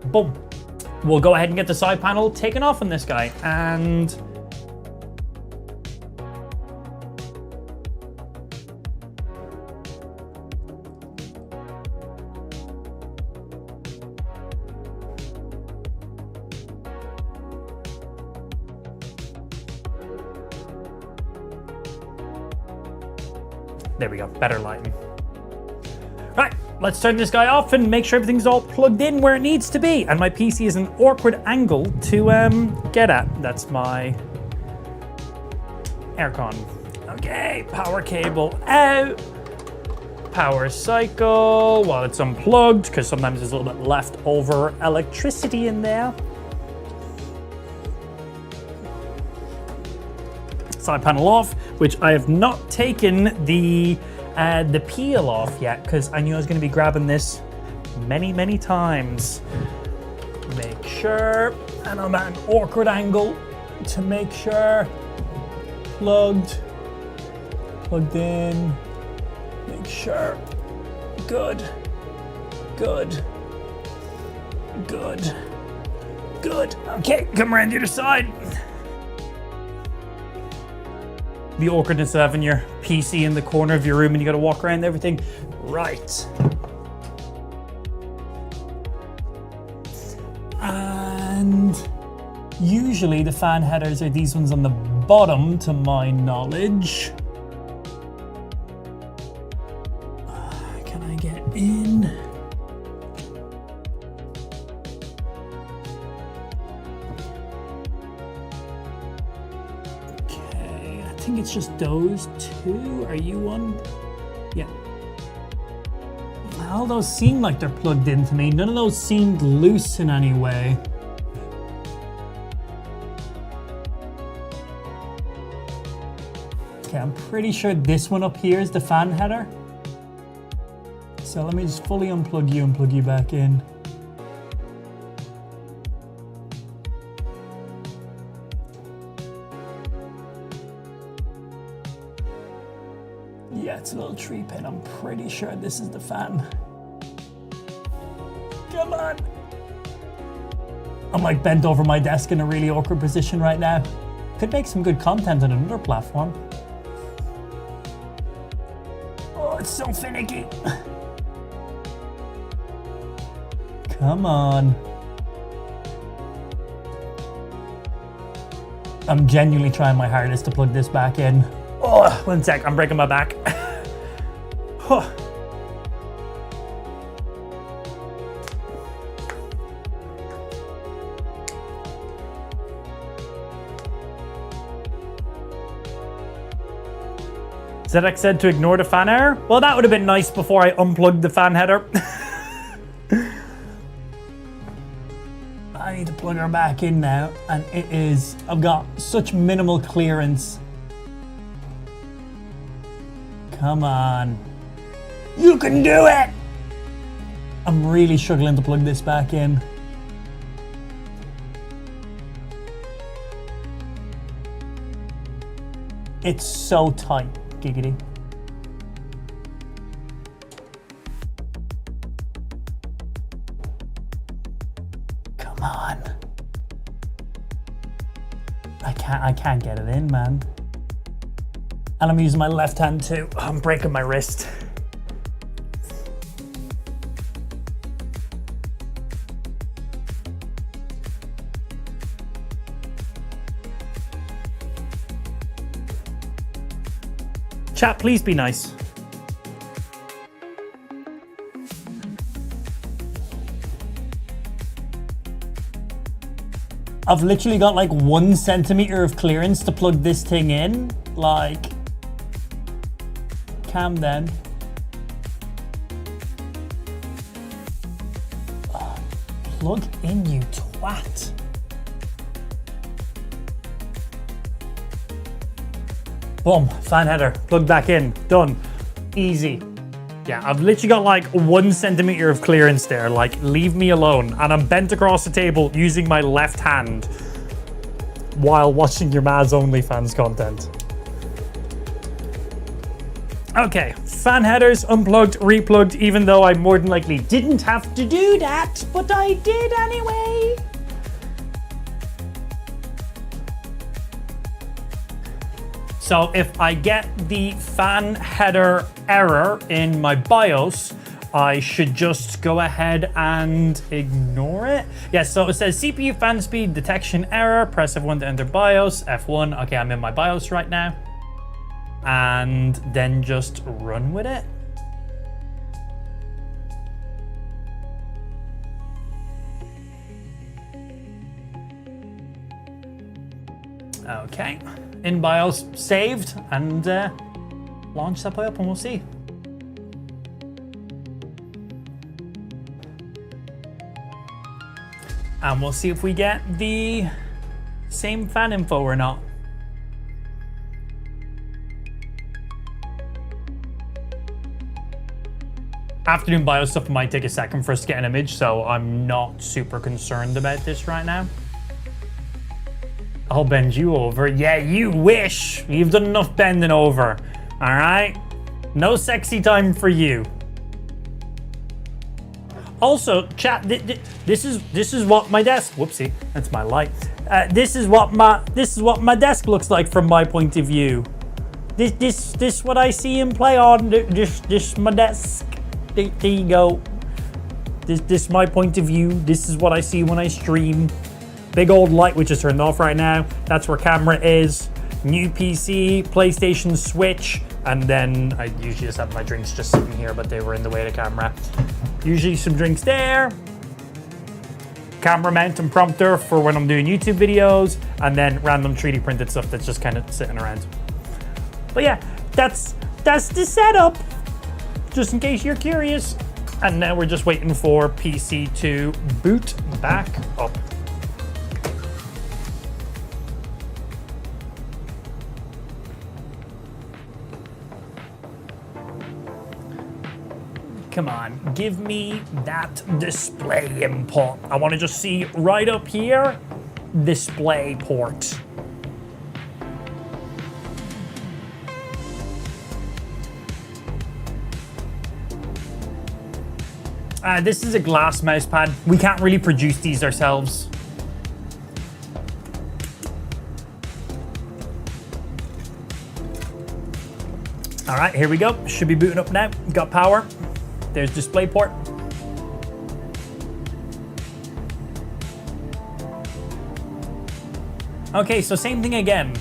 Boom. We'll go ahead and get the side panel taken off on this guy, and... There we go, better lighting. Right, let's turn this guy off and make sure everything's all plugged in where it needs to be. And my PC is an awkward angle to get at. That's my aircon. Okay, power cable out. Power cycle while it's unplugged, because sometimes there's a little bit left over electricity in there. Side panel off, which I have not taken the the peel off yet, because I knew I was going to be grabbing this many times. Make sure, and I'm at an awkward angle to make sure. Plugged in, make sure. Good. Okay, come around the other side. The awkwardness of having your PC in the corner of your room and you gotta walk around everything. Right. And usually the fan headers are these ones on the bottom, to my knowledge. Can I get in? Okay, I think it's just those two. Are you one? Yeah. All those seem like they're plugged in to me. None of those seemed loose in any way. Okay, I'm pretty sure this one up here is the fan header. So let me just fully unplug you and plug you back in. Yeah, it's a little tree pin. I'm pretty sure this is the fan. Come on. I'm like bent over my desk in a really awkward position right now. Could make some good content on another platform. Oh, it's so finicky. Come on. I'm genuinely trying my hardest to plug this back in. Oh, 1 sec, I'm breaking my back. xidax said to ignore the fan error. Well, that would have been nice before I unplugged the fan header. I need to plug her back in now, and it is, I've got such minimal clearance. Come on. You can do it! I'm really struggling to plug this back in. It's so tight, giggity. Come on. I can't get it in, man. And I'm using my left hand too. I'm breaking my wrist. Chat, please be nice. I've literally got like 1 centimeter of clearance to plug this thing in. Like, calm down. Oh, plug in, you twat. Boom, fan header, plug back in, done, easy. Yeah, I've literally got like 1 centimeter of clearance there, like leave me alone. And I'm bent across the table using my left hand while watching your Maz OnlyFans content. Okay, fan headers unplugged, replugged, even though I more than likely didn't have to do that, but I did anyway. So if I get the fan header error in my BIOS, I should just go ahead and ignore it. Yes, so it says CPU fan speed detection error, press F1 to enter BIOS, F1, okay, I'm in my BIOS right now. And then just run with it. Okay, in BIOS saved, and launch that up and we'll see. And we'll see if we get the same fan info or not. Afternoon bio stuff might take a second for us to get an image, so I'm not super concerned about this right now. I'll bend you over. Yeah, you wish. You've done enough bending over. All right? No sexy time for you. Also, chat, this is what my desk, whoopsie, that's my light. This is what my desk looks like from my point of view. This what I see him play on. This my desk. There you go. This my point of view. This is what I see when I stream. Big old light which is turned off right now. That's where camera is. New PC, PlayStation, Switch, and then I usually just have my drinks just sitting here, but they were in the way of the camera. Usually some drinks there. Camera mount and prompter for when I'm doing YouTube videos, and then random 3D printed stuff that's just kind of sitting around. But yeah, that's the setup, just in case you're curious. And now we're just waiting for PC to boot back up. Come on, give me that display input. I want to just see right up here, display port. This is a glass mouse pad. We can't really produce these ourselves. All right, here we go. Should be booting up now. Got power. There's DisplayPort. Okay, so same thing again.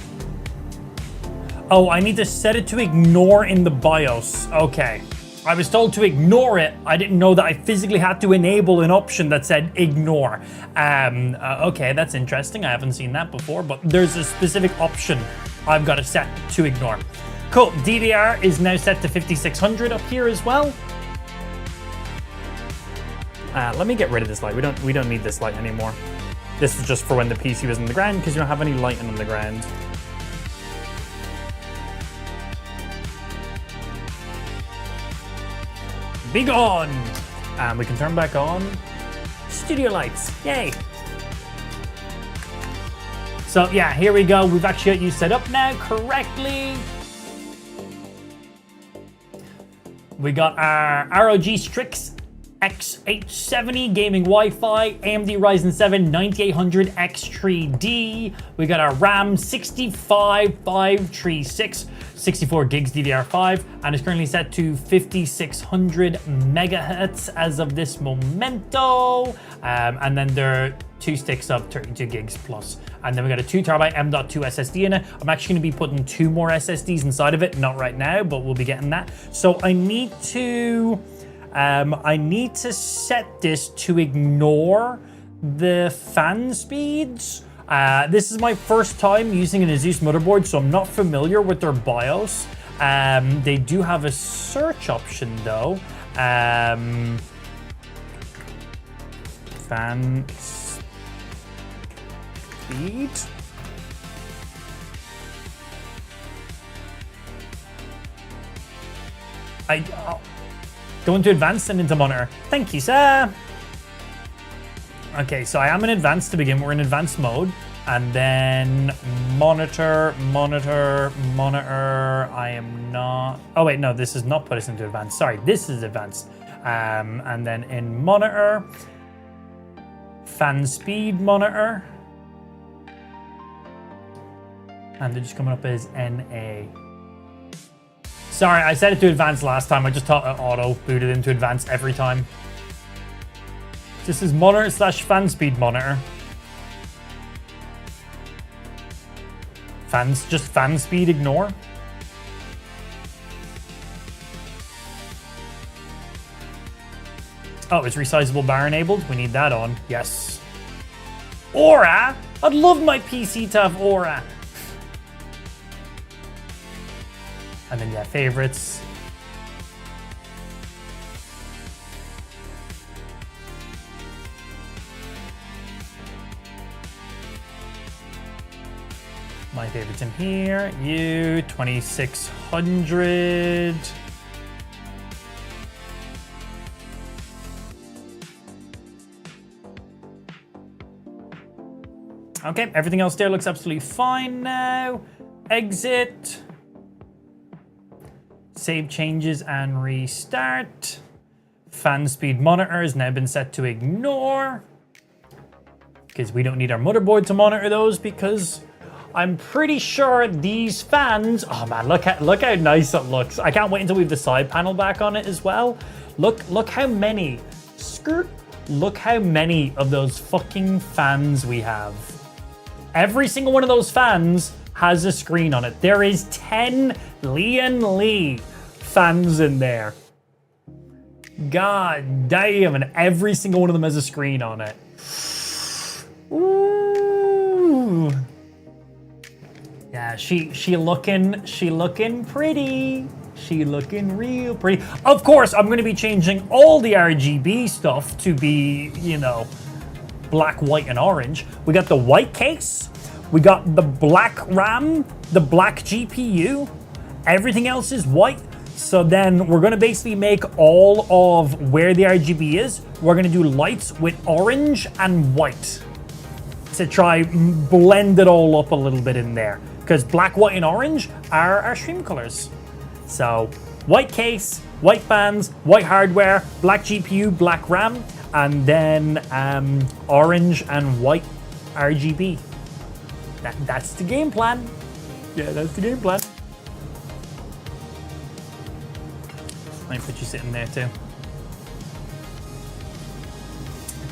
Oh, I need to set it to ignore in the BIOS. Okay. I was told to ignore it. I didn't know that I physically had to enable an option that said ignore. Okay, that's interesting. I haven't seen that before, but there's a specific option I've got to set to ignore. Cool. DVR is now set to 5600 up here as well. Let me get rid of this light. We don't need this light anymore. This is just for when the PC was on the ground because you don't have any lighting on the ground. Be gone! And we can turn back on studio lights. Yay! So yeah, here we go. We've actually got you set up now correctly. We got our ROG Strix X870 gaming Wi-Fi, AMD Ryzen 7 9800 X3D. We got our RAM 65536, 64 gigs DDR5, and it's currently set to 5600 megahertz as of this momento. And then there are 2 sticks of 32 gigs plus. And then we got a 2TB M.2 SSD in it. I'm actually going to be putting 2 more SSDs inside of it, not right now, but we'll be getting that. So I need to set this to ignore the fan speeds. This is my first time using an Asus motherboard, so I'm not familiar with their BIOS. They do have a search option though. Fan speed. Go into advanced and into monitor. Thank you, sir. Okay, so I am in advanced to begin. We're in advanced mode. And then monitor. I am not. Oh, wait, no, this does not put us into advanced. Sorry, this is advanced. And then in monitor, fan speed monitor. And they're just coming up as NA. Sorry, I set it to advanced last time. I just thought it auto booted into advanced every time. This is monitor / fan speed monitor. Just fan speed ignore. Oh, it's resizable bar enabled. We need that on. Yes. Aura? I'd love my PC to have Aura. And then, yeah, favorites. My favorites in here. You, 2600. Okay, everything else there looks absolutely fine now. Exit. Save changes and restart. Fan speed monitor has now been set to ignore. Because we don't need our motherboard to monitor those, because I'm pretty sure these fans... Oh man, look how nice it looks. I can't wait until we have the side panel back on it as well. Look how many... Look how many of those fucking fans we have. Every single one of those fans has a screen on it. There is 10 Lian Li fans in there. God damn, and every single one of them has a screen on it. Ooh. Yeah, she looking pretty. She looking real pretty. Of course, I'm going to be changing all the RGB stuff to be, you know, black, white, and orange. We got the white case. We got the black RAM, the black GPU. Everything else is white. So then we're going to basically make all of where the RGB is. We're going to do lights with orange and white to try blend it all up a little bit in there. Because black, white, and orange are our stream colors. So white case, white fans, white hardware, black GPU, black RAM, and then orange and white RGB. That's the game plan. Yeah, that's the game plan. Let me put you sitting there too.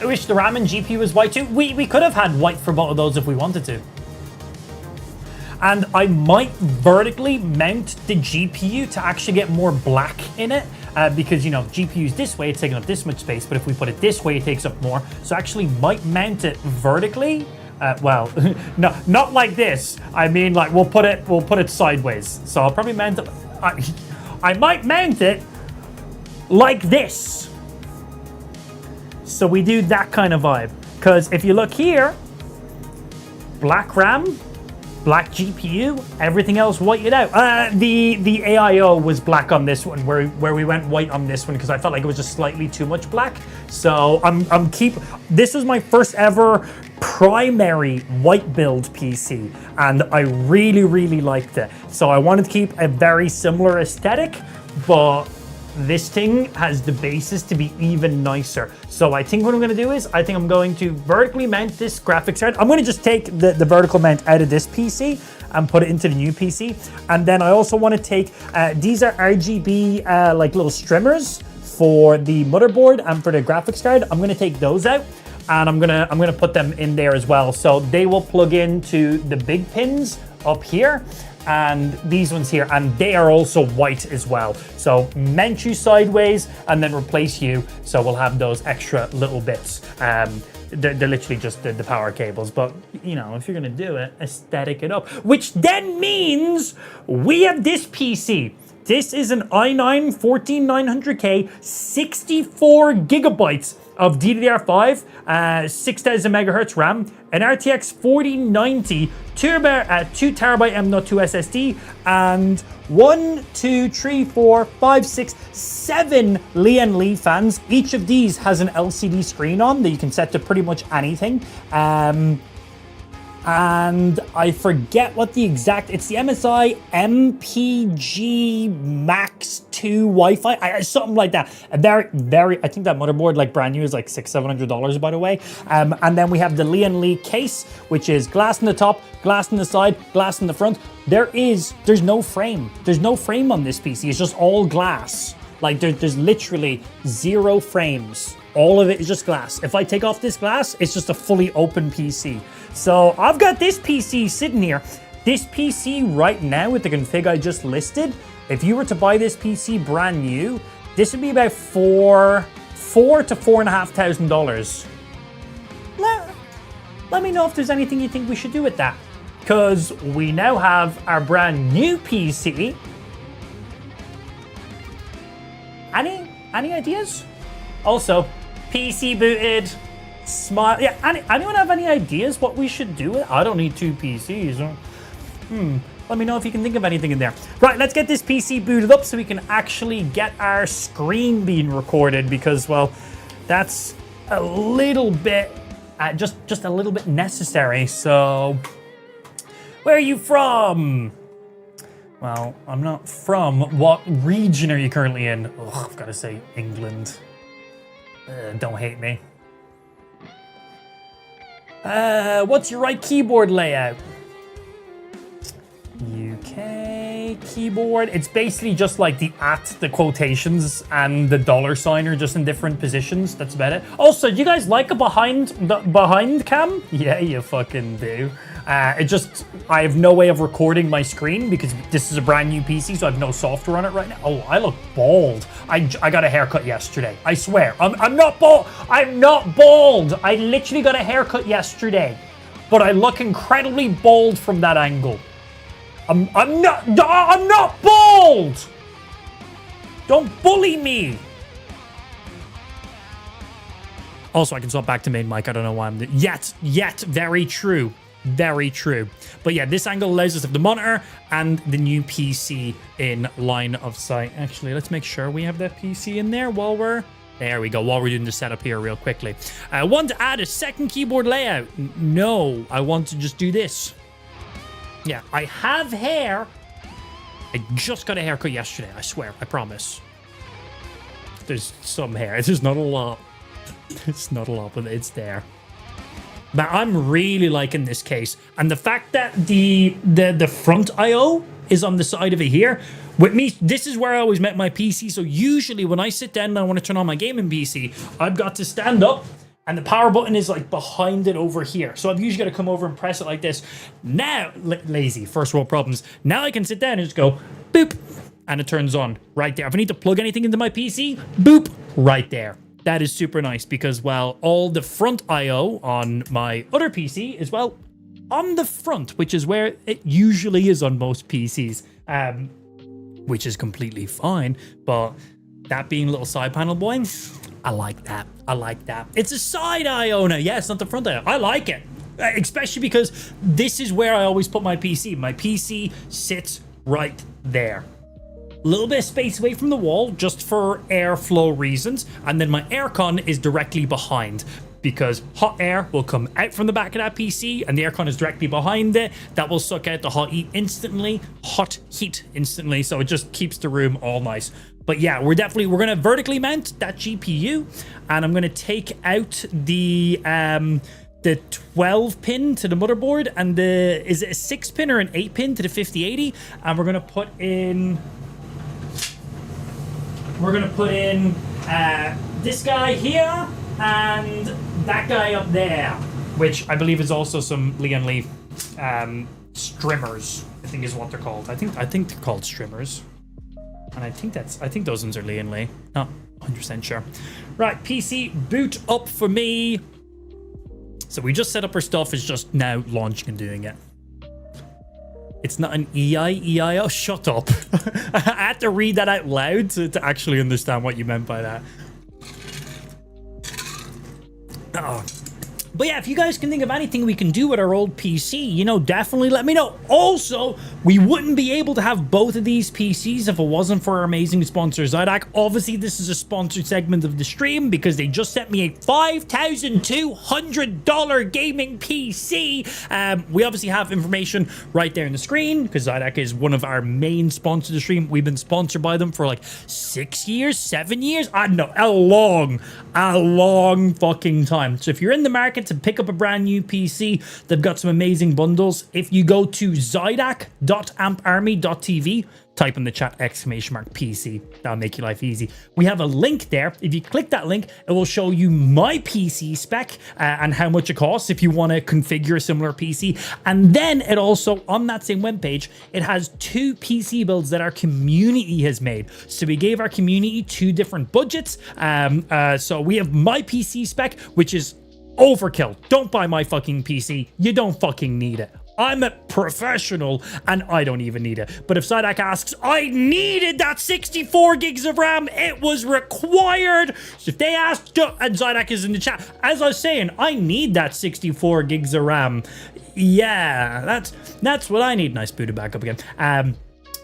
I wish the RAM and GPU was white too. We could have had white for both of those if we wanted to. And I might vertically mount the GPU to actually get more black in it. Because, you know, GPU's this way, it's taking up this much space, but if we put it this way, it takes up more. So I actually might mount it vertically. Well, no, not like this. I mean, like we'll put it sideways. So I'll probably mount it. I might mount it like this. So we do that kind of vibe. Because if you look here, black RAM, black GPU, everything else whited out. The AIO was black on this one, where we went white on this one because I felt like it was just slightly too much black. So this was my first ever primary white build PC, and I really liked it. So I wanted to keep a very similar aesthetic, but this thing has the basis to be even nicer. So I think what I'm going to do is, I think I'm going to vertically mount this graphics card. I'm going to just take the vertical mount out of this PC and put it into the new PC. And then I also want to take, these are RGB like little streamers for the motherboard and for the graphics card. I'm going to take those out, and I'm gonna put them in there as well. So they will plug into the big pins up here, and these ones here, and they are also white as well. So mount you sideways and then replace you. So we'll have those extra little bits. They're literally just the power cables, but you know, if you're gonna do it, aesthetic it up. Which then means we have this PC. This is an i9 14900K, 64 gigabytes of DDR5, 6000 megahertz RAM, an RTX 4090, 2 terabyte M.2 SSD, and 1, 2, 3, 4, 5, 6, 7 Lian Li fans. Each of these has an LCD screen on that you can set to pretty much anything. And I forget what the exact, it's the MSI MPG Max 2 Wi-Fi, something like that. A very, I think that motherboard, like brand new, is like $600-700 by the way. And then we have the Lian Li case, which is glass in the top, glass in the side, glass in the front. There's no frame. There's no frame on this PC. It's just all glass. Like there's literally 0 frames. All of it is just glass. If I take off this glass, it's just a fully open PC. So I've got this PC sitting here. This PC right now with the config I just listed, if you were to buy this PC brand new, this would be about $4,000 to $4,500. Let me know if there's anything you think we should do with that. Because we now have our brand new PC. Any ideas? Also, PC booted, smart. Yeah, anyone have any ideas what we should do with it? I don't need 2 PCs. Let me know if you can think of anything in there. Right, let's get this PC booted up so we can actually get our screen being recorded, because, well, that's a little bit just a little bit necessary. So, where are you from? Well, I'm not from. What region are you currently in? Ugh, I've got to say England. Don't hate me. What's your right keyboard layout? UK keyboard. It's basically just like the quotations and the dollar sign are just in different positions. That's about it. Also, do you guys like a behind cam? Yeah, you fucking do. I have no way of recording my screen because this is a brand new PC, so I have no software on it right now. Oh, I look bald. I got a haircut yesterday. I swear. I'm not bald. I'm not bald. I literally got a haircut yesterday, but I look incredibly bald from that angle. I'm not bald. Don't bully me. Also, I can swap back to main mic. I don't know why I'm yet. Very true. Very true. But yeah, this angle allows us to have the monitor and the new PC in line of sight. Actually, let's make sure we have that PC in there while we're... There we go, while we're doing the setup here real quickly. I want to add a second keyboard layout. No, I want to just do this. Yeah, I have hair. I just got a haircut yesterday, I swear, I promise. There's some hair. There's not a lot. It's not a lot, but it's there. But I'm really liking this case. And the fact that the front I/O is on the side of it here, with me, this is where I always met my PC. So usually when I sit down and I want to turn on my gaming PC, I've got to stand up and the power button is like behind it over here. So I've usually got to come over and press it like this. Now, lazy, first world problems. Now I can sit down and just go, boop, and it turns on right there. If I need to plug anything into my PC, boop, right there. That is super nice because, well, all the front I/O on my other PC is, well, on the front, which is where it usually is on most PCs, which is completely fine. But that being a little side panel boy, I like that. I like that. It's a side I/O now. Yeah, it's not the front I/O. I like it, especially because this is where I always put my PC. My PC sits right there. A little bit of space away from the wall just for airflow reasons, and then my aircon is directly behind because hot air will come out from the back of that PC and the aircon is directly behind it. That will suck out the hot heat instantly, so it just keeps the room all nice. But yeah, we're gonna vertically mount that GPU, and I'm gonna take out the 12 pin to the motherboard and is it a 6 pin or an 8 pin to the 5080, and we're gonna put in this guy here and that guy up there, which I believe is also some Leon Lee strimmers, I think is what they're called. I think they're called strimmers. And I think those ones are Leon Lee. Not 100% sure. Right, PC boot up for me. So we just set up our stuff, it's just now launching and doing it. It's not an EIO. Shut up. I had to read that out loud to actually understand what you meant by that. Oh. But yeah, if you guys can think of anything we can do with our old PC, you know, definitely let me know. Also, we wouldn't be able to have both of these PCs if it wasn't for our amazing sponsor, xidax. Obviously, this is a sponsored segment of the stream because they just sent me a $5,200 gaming PC. We obviously have information right there on the screen because xidax is one of our main sponsors of the stream. We've been sponsored by them for like 6 years, 7 years. I don't know, a long fucking time. So if you're in the market to pick up a brand new PC, they've got some amazing bundles. If you go to xidax.amparmy.tv, type in the chat !PC. That'll make your life easy. We have a link there. If you click that link, it will show you my PC spec and how much it costs if you want to configure a similar PC. And then it also, on that same webpage, it has 2 PC builds that our community has made. So we gave our community 2 different budgets. So we have my PC spec, which is overkill. Don't buy my fucking PC. You don't fucking need it. I'm a professional and I don't even need it. But if xidax asks, I needed that 64 gigs of RAM, it was required. So if they ask, and xidax is in the chat, as I was saying, I need that 64 gigs of RAM. Yeah, that's what I need. Nice, booted back up again.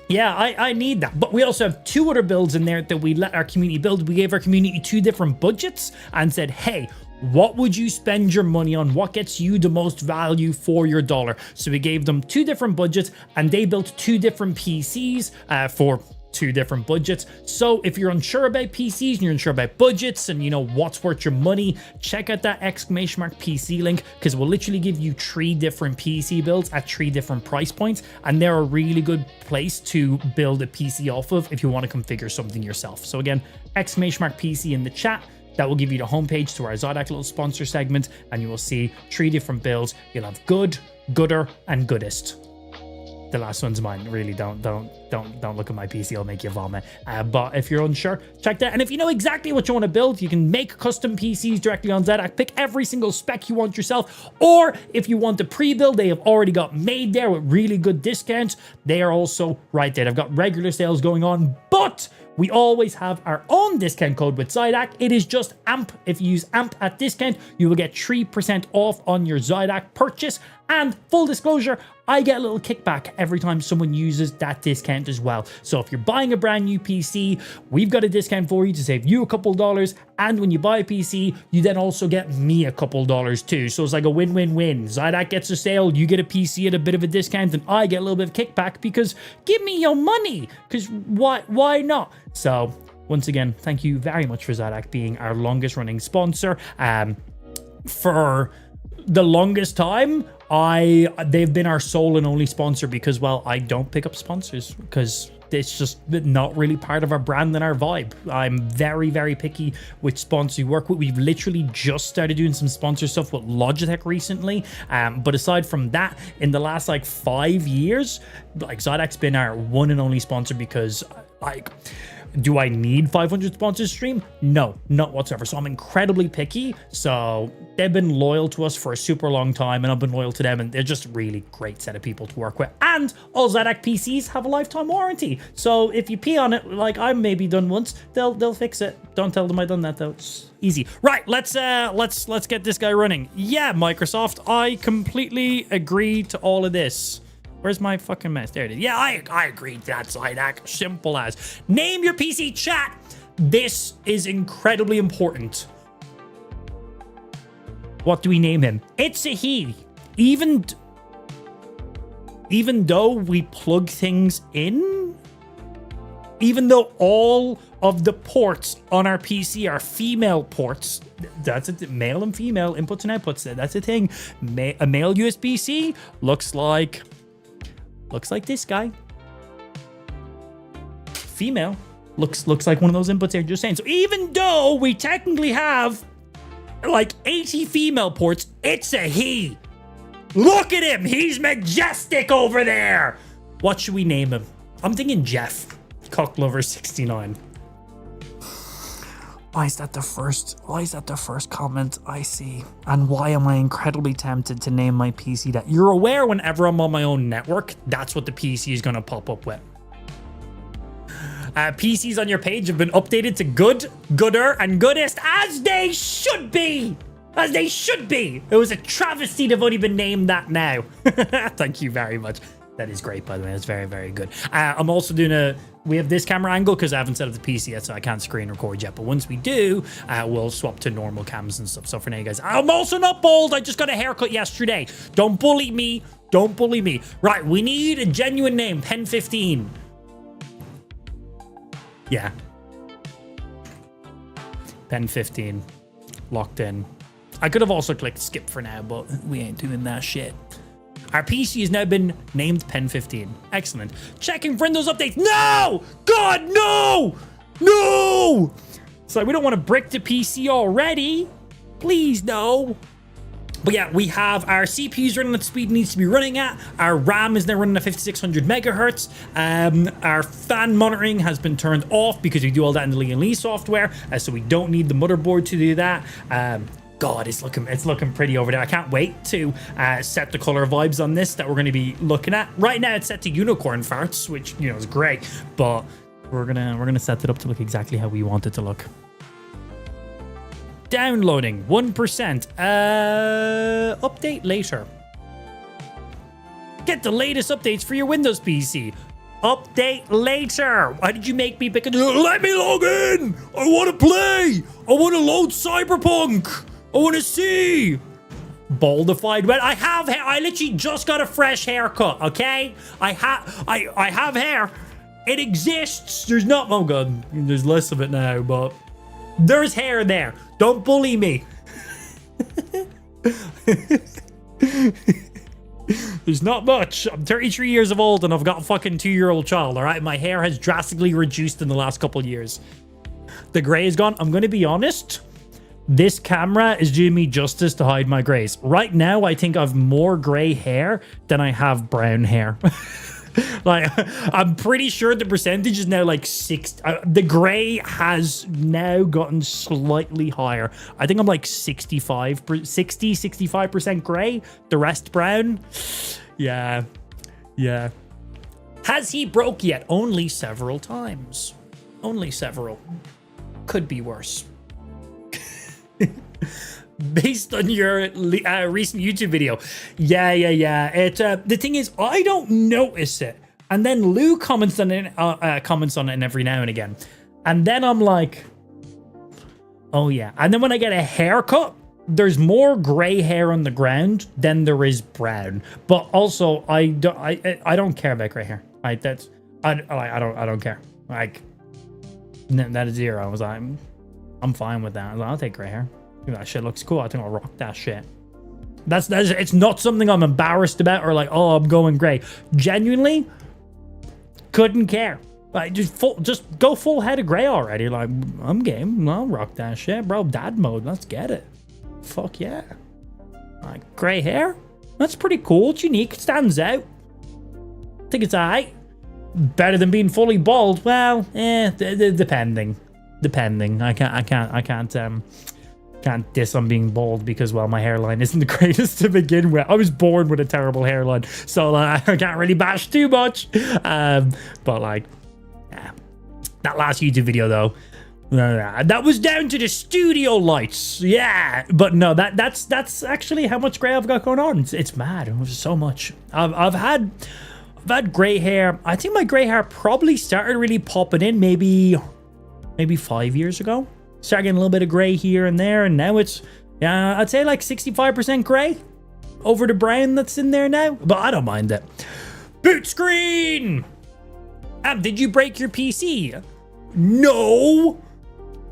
Yeah, I need that. But we also have 2 other builds in there that we let our community build. We gave our community 2 different budgets and said, hey, what would you spend your money on? What gets you the most value for your dollar? So we gave them 2 different budgets, and they built 2 different PCs for 2 different budgets. So if you're unsure about PCs and you're unsure about budgets and you know what's worth your money, check out that !PC link, because we'll literally give you 3 different PC builds at 3 different price points, and they're a really good place to build a PC off of if you want to configure something yourself. So again, !PC in the chat. That will give you the homepage to our xidax little sponsor segment, and you will see 3 different builds. You'll have good, gooder, and goodest. The last one's mine. Really, don't look at my PC. It'll make you vomit. But if you're unsure, check that. And if you know exactly what you want to build, you can make custom PCs directly on xidax. Pick every single spec you want yourself. Or if you want the pre-build, they have already got made there with really good discounts. They are also right there. They've got regular sales going on, but we always have our own discount code with xidax. It is just AMP. If you use AMP at discount, you will get 3% off on your xidax purchase. And full disclosure, I get a little kickback every time someone uses that discount as well. So if you're buying a brand new PC, we've got a discount for you to save you a couple dollars. And when you buy a PC, you then also get me a couple dollars too. So it's like a win-win-win. xidax gets a sale, you get a PC at a bit of a discount, and I get a little bit of kickback because give me your money. Because why not? So once again, thank you very much for xidax being our longest running sponsor. For the longest time, they've been our sole and only sponsor because, well, I don't pick up sponsors because it's just not really part of our brand and our vibe. I'm very, very picky which sponsors we work with. We've literally just started doing some sponsor stuff with Logitech recently. But aside from that, in the last like 5 years, like xidax's been our one and only sponsor because like, do I need 500 sponsors stream? No, not whatsoever. So I'm incredibly picky. So they've been loyal to us for a super long time, and I've been loyal to them, and they're just a really great set of people to work with. And all xidax PCs have a lifetime warranty. So if you pee on it, like I maybe done once, they'll fix it. Don't tell them I done that though. It's easy. Right, let's get this guy running. Yeah, Microsoft, I completely agree to all of this. Where's my fucking mouse? There it is. Yeah, I agree to that, xidax. Simple as. Name your PC, chat. This is incredibly important. What do we name him? It's a he. Even though we plug things in, even though all of the ports on our PC are female ports, that's it, male and female inputs and outputs. That's a thing. A male USB-C looks like this guy. Female looks like one of those inputs there, just saying. So even though we technically have like 80 female ports, it's a he. Look at him. He's majestic over there. What should we name him? I'm thinking Jeff. Cocklover69. Why is that the first comment I see? And why am I incredibly tempted to name my PC that? You're aware whenever I'm on my own network, that's what the PC is going to pop up with. PCs on your page have been updated to good, gooder, and goodest, as they should be. As they should be. It was a travesty to have only been named that now. Thank you very much. That is great, by the way. That's very, very good. I'm also doing we have this camera angle because I haven't set up the PC yet, so I can't screen record yet. But once we do, we'll swap to normal cams and stuff. So for now, you guys, I'm also not bald. I just got a haircut yesterday. Don't bully me. Don't bully me. Right, we need a genuine name. Pen 15. Yeah. Pen 15. Locked in. I could have also clicked skip for now, but we ain't doing that shit. Our PC has now been named Pen 15. Excellent. Checking for Windows updates. No! God, no! No! It's like we don't want to brick the PC already. Please, no. But yeah, we have our CPUs running at the speed it needs to be running at. Our RAM is now running at 5600 megahertz. Our fan monitoring has been turned off because we do all that in the Lee software. So we don't need the motherboard to do that. God, it's looking pretty over there. I can't wait to set the color vibes on this that we're going to be looking at. Right now, it's set to unicorn farts, which is great, but we're gonna set it up to look exactly how we want it to look. Downloading 1%. Update later. Get the latest updates for your Windows PC. Update later. Why did you make me pick a... Let me log in. I want to play. I want to load Cyberpunk. I want to see. Baldified. Well, I have hair. I literally just got a fresh haircut, okay? I have hair. It exists. There's not... Oh, God. There's less of it now, but... There's hair there. Don't bully me. There's not much. I'm 33 years old and I've got a fucking 2-year-old child, all right? My hair has drastically reduced in the last couple of years. The gray is gone. I'm going to be honest. This camera is doing me justice to hide my grays. Right now, I think I've more gray hair than I have brown hair. Like, I'm pretty sure the percentage is now like 6. The gray has now gotten slightly higher. I think I'm like 65% gray. The rest brown. Yeah. Yeah. Has he broke yet? Only several times. Only several. Could be worse. Based on your recent YouTube video. Yeah. The thing is, I don't notice it. And then Lou comments on it every now and again. And then I'm like, oh yeah. And then when I get a haircut, there's more gray hair on the ground than there is brown. But also, I don't care about gray hair. I don't care. Like, that is 0. I was like, I'm fine with that. I was like, I'll take gray hair. That shit looks cool. I think I'll rock that shit. That's it's not something I'm embarrassed about or like, oh, I'm going gray. Genuinely, couldn't care. Like, just go full head of gray already. Like, I'm game. I'll rock that shit, bro. Dad mode. Let's get it. Fuck yeah. Like, gray hair. That's pretty cool. It's unique. It stands out. I think it's alright. Better than being fully bald. Well, depending. I can't diss on being bald because, well, my hairline isn't the greatest to begin with. I was born with a terrible hairline, so I can't really bash too much. But like, yeah. That last YouTube video though, that was down to the studio lights. Yeah, but no, that's actually how much gray I've got going on. It's mad. It was so much. I've had gray hair. I think my gray hair probably started really popping in maybe 5 years ago. Started getting a little bit of gray here and there, and now it's, I'd say like 65% gray over the brown that's in there now, but I don't mind it. Boot screen! Did you break your PC? No!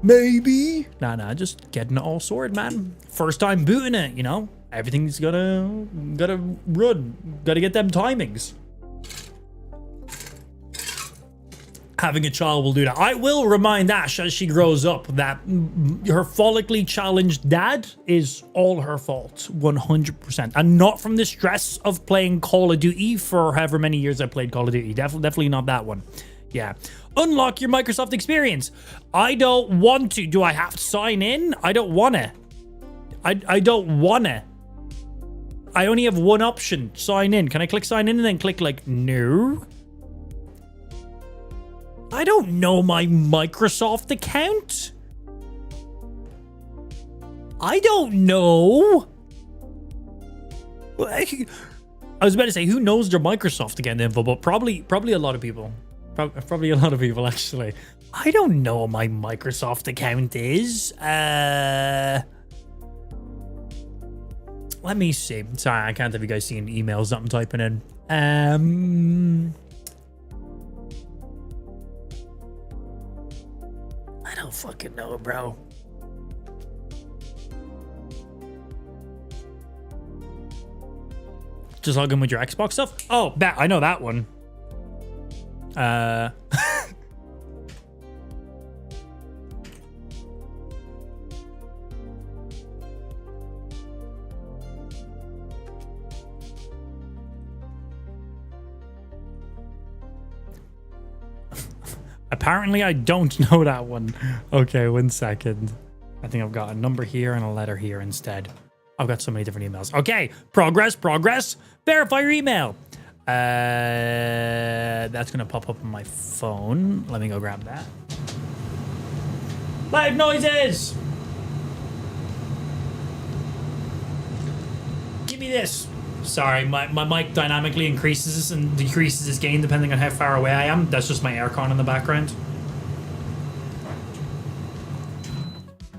Maybe? Nah, just getting it all sorted, man. First time booting it, you know? Everything's gotta run. Gotta get them timings. Having a child will do that. I will remind Ash as she grows up that her follically challenged dad is all her fault, 100%. And not from the stress of playing Call of Duty for however many years I played Call of Duty. Definitely not that one. Yeah. Unlock your Microsoft experience. I don't want to. Do I have to sign in? I don't want to. I don't want to. I only have one option. Sign in. Can I click sign in and then click like no? I don't know my Microsoft account. I don't know. I was about to say, who knows their Microsoft account info, but probably a lot of people. Probably a lot of people, actually. I don't know what my Microsoft account is. Let me see. Sorry, I can't have you guys seen emails that I'm typing in. I don't fucking know, bro. Just log in with your Xbox stuff? Oh, I know that one. Apparently, I don't know that one. Okay, 1 second. I think I've got a number here and a letter here instead. I've got so many different emails. Okay, progress. Verify your email. That's going to pop up on my phone. Let me go grab that. Loud noises! Give me this. Sorry, my mic dynamically increases and decreases its gain depending on how far away I am. That's just my aircon in the background.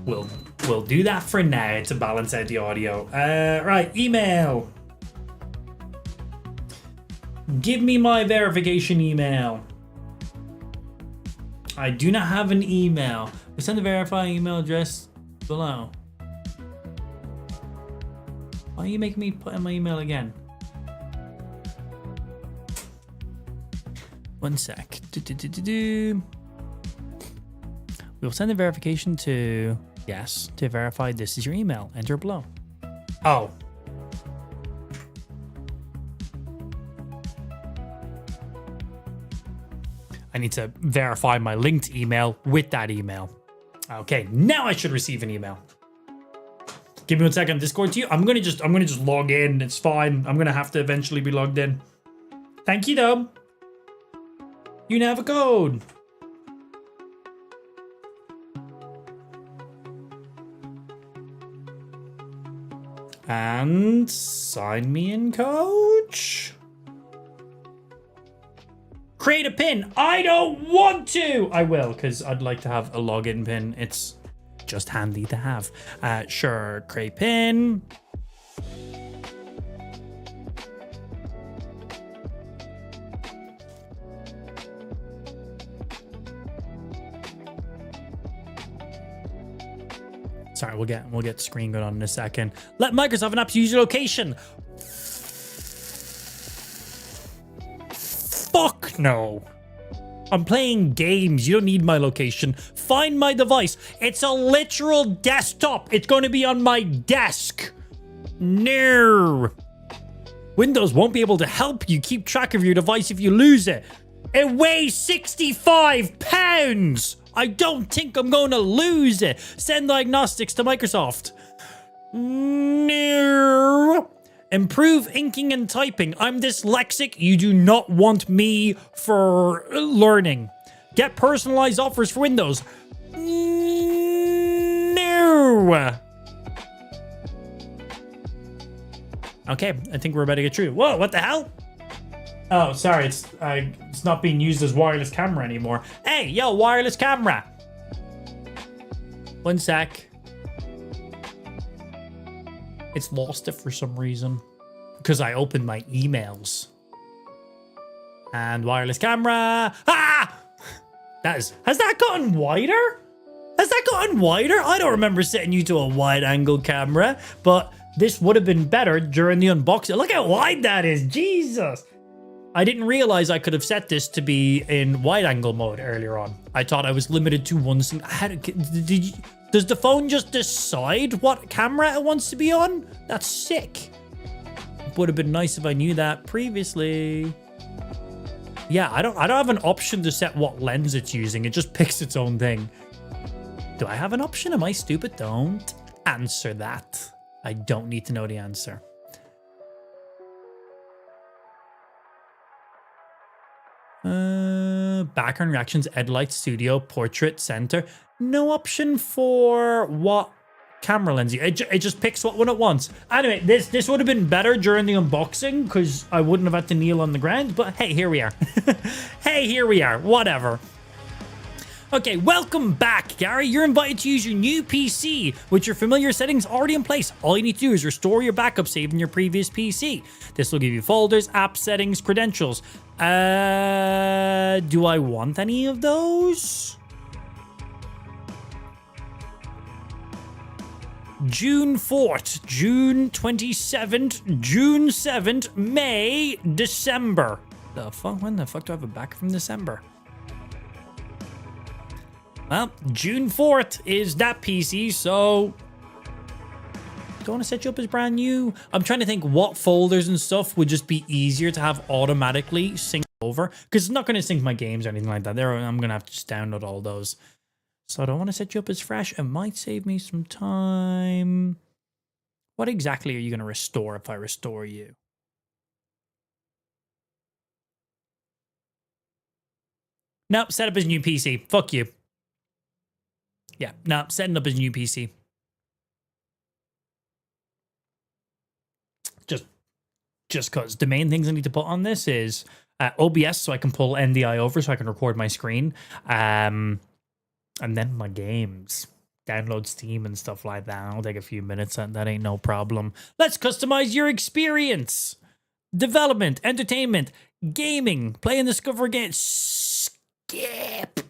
We'll We'll do that for now to balance out the audio. Right, email. Give me my verification email. I do not have an email. We send the verifying email address below. Why are you making me put in my email again? One sec. We'll send the verification to... Yes, to verify this is your email. Enter below. Oh. I need to verify my linked email with that email. Okay, now I should receive an email. Give me 1 second. Discord to you. I'm gonna just log in. It's fine. I'm gonna have to eventually be logged in. Thank you, though. You now have a code. And sign me in, coach. Create a pin. I don't want to. I will, because I'd like to have a login pin. It's just handy to have. Sure, create pin. Sorry, we'll get screen good on in a second. Let Microsoft and apps use your location. Fuck no. I'm playing games. You don't need my location. Find my device. It's a literal desktop. It's going to be on my desk. No. Windows won't be able to help you keep track of your device if you lose it. It weighs 65 pounds. I don't think I'm going to lose it. Send diagnostics to Microsoft. No. Improve inking and typing. I'm dyslexic. You do not want me for learning. Get personalized offers for Windows. No. Okay, I think we're about to get through. Whoa, what the hell? Oh, sorry, it's not being used as wireless camera anymore. Hey, yo, wireless camera. 1 sec. It's lost it for some reason. Because I opened my emails. And wireless camera. Ah! Has that gotten wider? Has that gotten wider? I don't remember setting you to a wide angle camera. But this would have been better during the unboxing. Look how wide that is. Jesus. I didn't realize I could have set this to be in wide angle mode earlier on. I thought I was limited to one single... Does the phone just decide what camera it wants to be on? That's sick. Would have been nice if I knew that previously. Yeah, I don't have an option to set what lens it's using. It just picks its own thing. Do I have an option? Am I stupid? Don't answer that. I don't need to know the answer. Background reactions, Edlight, Studio, Portrait, Center. No option for what camera lens. It just picks what one it wants. Anyway, this would have been better during the unboxing because I wouldn't have had to kneel on the ground. But hey, here we are. Hey, here we are. Whatever. Okay, welcome back, Gary. You're invited to use your new PC with your familiar settings already in place. All you need to do is restore your backup saved in your previous PC. This will give you folders, app settings, credentials. Do I want any of those? June 4th, June 27th, June 7th, May, December. The fuck? When the fuck do I have a backup from December? Well, June 4th is that PC, so don't want to set you up as brand new. I'm trying to think what folders and stuff would just be easier to have automatically synced over, because it's not going to sync my games or anything like that. I'm going to have to just download all those. So I don't want to set you up as fresh. It might save me some time. What exactly are you going to restore if I restore you? Nope, set up as new PC. Fuck you. Yeah, no, setting up his new PC. Just because the main things I need to put on this is OBS, so I can pull NDI over so I can record my screen. And then my games. download Steam and stuff like that. It'll take a few minutes, and that ain't no problem. Let's customize your experience. Development, entertainment, gaming, play and discover games. Skip.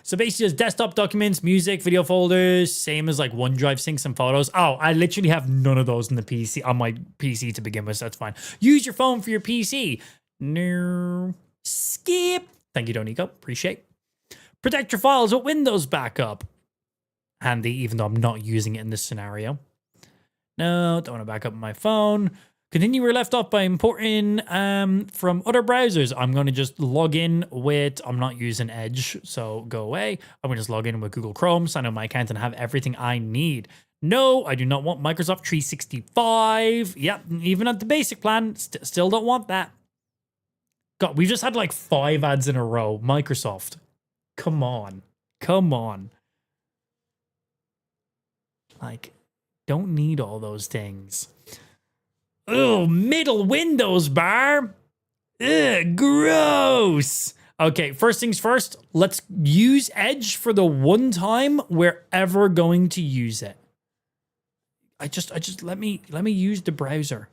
So basically there's desktop documents, music, video folders, same as like OneDrive syncs and photos. Oh, I literally have none of those in the PC, on my PC to begin with, so that's fine. Use your phone for your PC. No. Skip. Thank you, Donico. Appreciate. Protect your files with Windows backup. Handy, even though I'm not using it in this scenario. No, don't want to back up my phone. Continue where left off by importing from other browsers. I'm going to just log in with, I'm not using Edge, so go away. I'm going to just log in with Google Chrome, sign up my account, and have everything I need. No, I do not want Microsoft 365. Yep, even at the basic plan, still don't want that. God, we've just had like 5 ads in a row. Microsoft. Come on. Come on. Like, don't need all those things. Oh, middle Windows bar. Ugh, gross. Okay, first things first, let's use Edge for the one time we're ever going to use it. I just let me use the browser.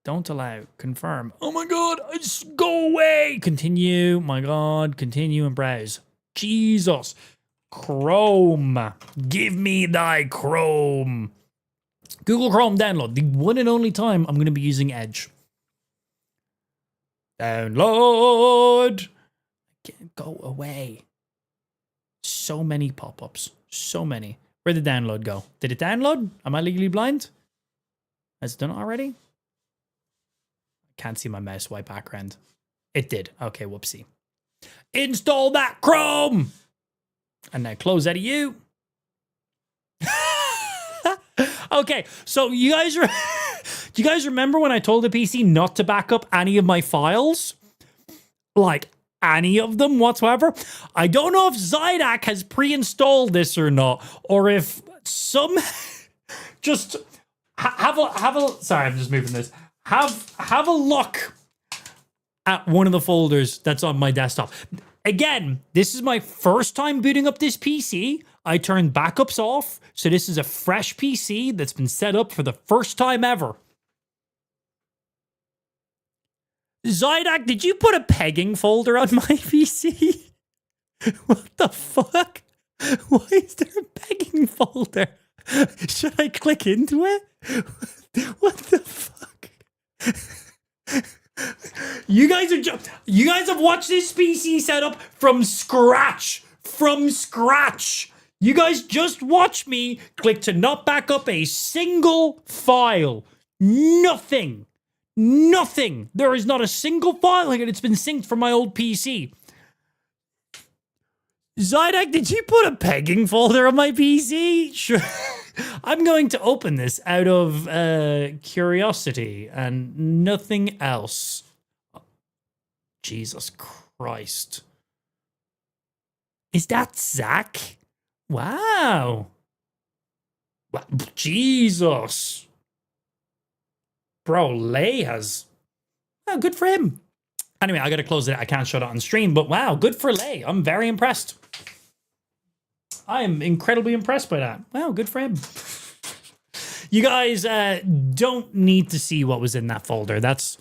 Don't allow. Confirm. Oh my god, I just go away. Continue. My god, continue and browse. Jesus. Chrome. Give me thy Chrome. Google Chrome download. The one and only time I'm going to be using Edge. Download. Go away. So many pop-ups. So many. Where'd the download go? Did it download? Am I legally blind? Has it done it already? Can't see my mouse white background. It did. Okay, whoopsie. Install that Chrome! And now close out of you. Okay, so you guys remember when I told the PC not to back up any of my files? Like, any of them whatsoever? I don't know if xidax has pre-installed this or not, or if some... just have a... Sorry, I'm just moving this. Have a look at one of the folders that's on my desktop. Again, this is my first time booting up this PC. I turned backups off, so this is a fresh PC that's been set up for the first time ever. xidax, did you put a pegging folder on my PC? What the fuck? Why is there a pegging folder? Should I click into it? What the fuck? You guys have watched this PC set up from scratch. From scratch. You guys just watch me click to not back up a single file. Nothing. Nothing. There is not a single file like it. It's been synced from my old PC. xidax, did you put a pegging folder on my PC? Sure. I'm going to open this out of curiosity and nothing else. Jesus Christ. Is that Zach? Wow. Jesus. Bro, Lay has... Oh, good for him. Anyway, I gotta close it. I can't shut it on stream, but wow, good for Lay. I'm very impressed. I am incredibly impressed by that. Wow, good for him. You guys don't need to see what was in that folder. That's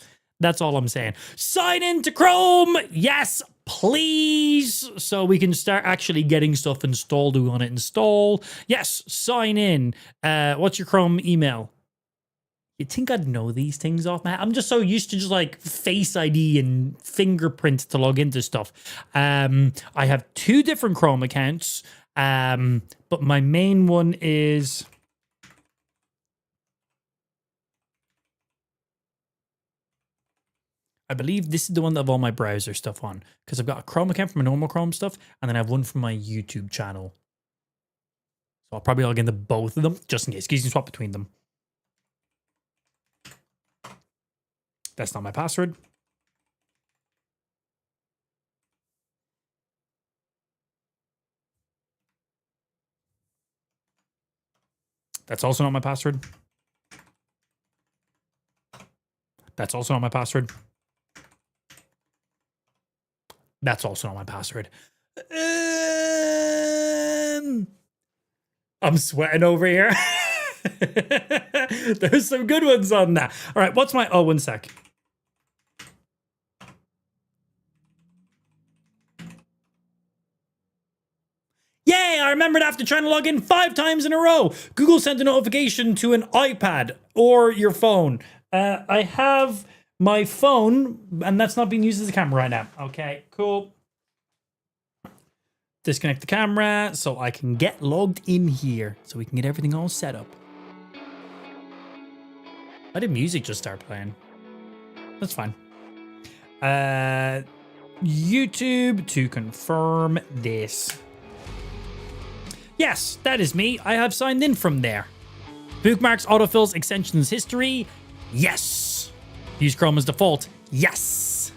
all I'm saying. Sign into Chrome. Yes, please. So we can start actually getting stuff installed. We want to install. Yes, sign in. What's your Chrome email? You'd think I'd know these things off, man. I'm just so used to just like Face ID and fingerprint to log into stuff. I have 2 different Chrome accounts. But my main one is... I believe this is the one that I have all my browser stuff on, because I've got a Chrome account for my normal Chrome stuff, and then I have one for my YouTube channel. So I'll probably log into both of them, just in case, because you can swap between them. That's not my password. That's also not my password. That's also not my password. That's also not my password. I'm sweating over here. There's some good ones on that. All right, what's my... Oh, one sec. Yay, I remembered after trying to log in 5 times in a row. Google sent a notification to an iPad or your phone. I have my phone, and that's not being used as a camera right now. Okay, cool. Disconnect the camera so I can get logged in here so we can get everything all set up. Why did music just start playing? That's fine. YouTube to confirm this. Yes, that is me. I have signed in from there. Bookmarks, autofills, extensions, history. Yes. Use Chrome as default. Yes.